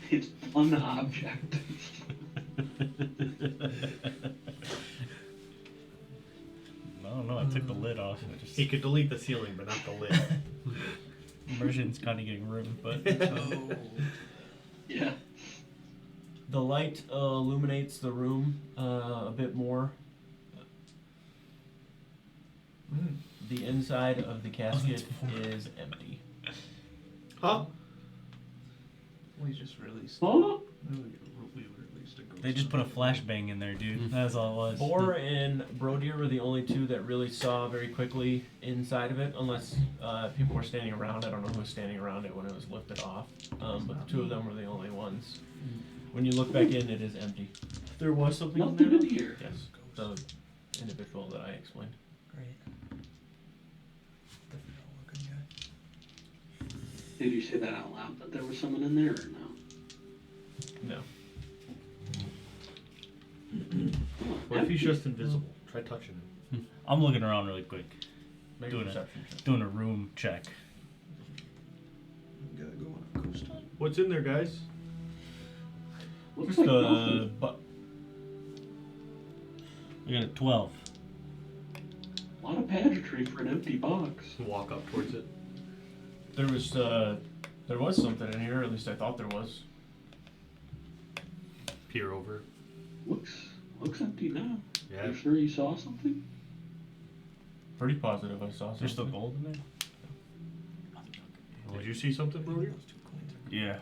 It's one object. I don't know. I took the lid off. I just He could delete the ceiling, but not the lid. immersion's kind of getting ruined, but Yeah. the light illuminates the room a bit more. The inside of the casket is empty. Huh? We just released. Huh? We released a ghost. they just put a flashbang in there, dude. That's all it was. Bor and Brodir were the only two that really saw very quickly inside of it, unless people were standing around. I don't know who was standing around it when it was lifted off, but the two of them were the only ones. When you look back in, it is empty. There was something in Nothing there? in here. Yes, the individual that I explained. Great. Different looking guy. Did you say that out loud, that there was someone in there, or no? No. What if he's just invisible? Try touching him. I'm looking around really quick, Make a Doing it. perception check. doing a room check. Gotta go on a coast hunt. What's in there, guys? Looks Just like nothing. but I got a 12. A lot of pageantry for an empty box. Walk up towards it. There was something in here, or at least I thought there was. Peer over. Looks empty now. Yeah. You sure you saw something? Pretty positive I saw something. There's still gold in there. Did you see something, Brody? Those 2 coins are Yeah.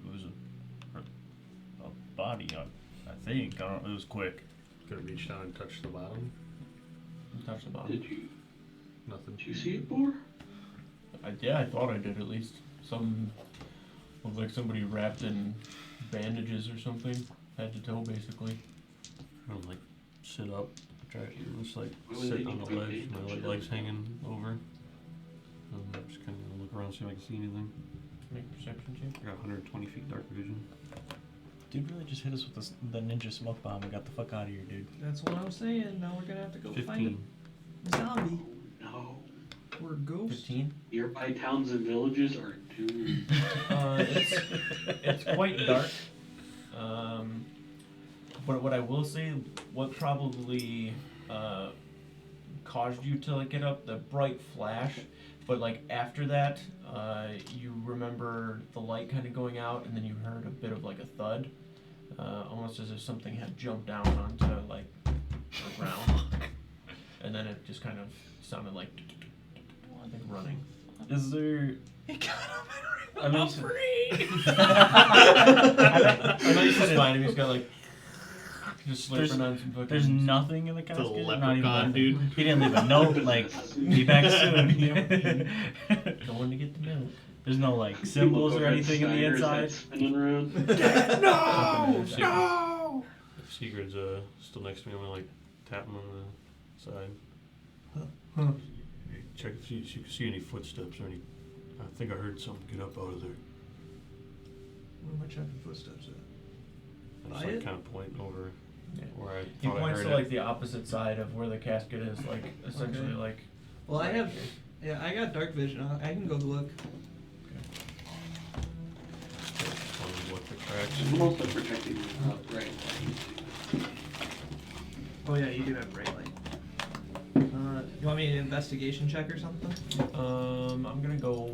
It was a body, I think. I don't. It was quick. Gonna reach down and touch the bottom. Touch the bottom. Did you Nothing. see it, Bor? Yeah, I thought I did at least. Some looked like somebody wrapped in bandages or something, head to toe basically. I'm like sit up, try to just like Why would they sit on need the to ledge, be my touched legs up? hanging over. Just kind of look around, see if I can see anything. Make a perception check. I got 120 feet dark vision. Dude really just hit us with the ninja smoke bomb and got the fuck out of here, dude. That's what I'm saying. Now we're gonna have to go 15. find a zombie No. or a ghost. 15. Nearby towns and villages are doomed. It's quite dark. But what I will say, what probably caused you to like get up, the bright flash, but like after that, you remember the light kind of going out, and then you heard a bit of like a thud, almost as if something had jumped down onto like the ground, and then it just kind of sounded like I think running. Is there? I know you said, I know you said fine, and he's got like just slurping on some fucking. There's nothing in the It's a casket. Not even leprechaun, dude. He didn't leave a note like be back soon. Going to get the milk. There's no like symbols or anything in the inside. Spinning around. No! No! If Sigurd's still next to me, I'm gonna like tap him on the side. Huh. Hey, check if you can see any footsteps or any. I think I heard something get up out of there. Where am I checking footsteps at? I just By like it? kind of point over Yeah. where I He thought I points heard to it. like the opposite side of where the casket is, like essentially Okay. like. Well, I right have. here. Yeah, I got dark vision. I can go look. Tell me what the cracks. I'm also protecting right. Oh yeah, you do have bright light. You want me an investigation check or something? I'm gonna go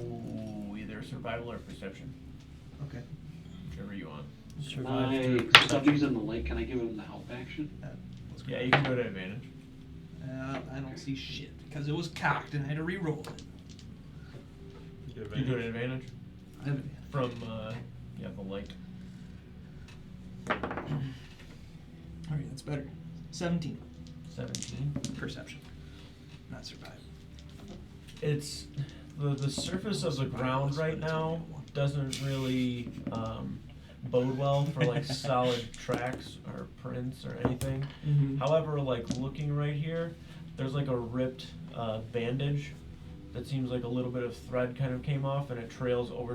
either survival or perception, Okay. whichever you want. Survive through Since I'm using the light, can I give him the help action? Let's go. Yeah, you can go to advantage. I don't see shit because it was cocked and I had to re-roll it. You have You go to any- advantage I have from the light. Alright, that's better. 17. 17. Perception. Not survive. It's the surface of the ground right now doesn't really bode well for like solid tracks or prints or anything. Mm-hmm. However, like looking right here, there's like a ripped bandage that seems like a little bit of thread kind of came off, and it trails over to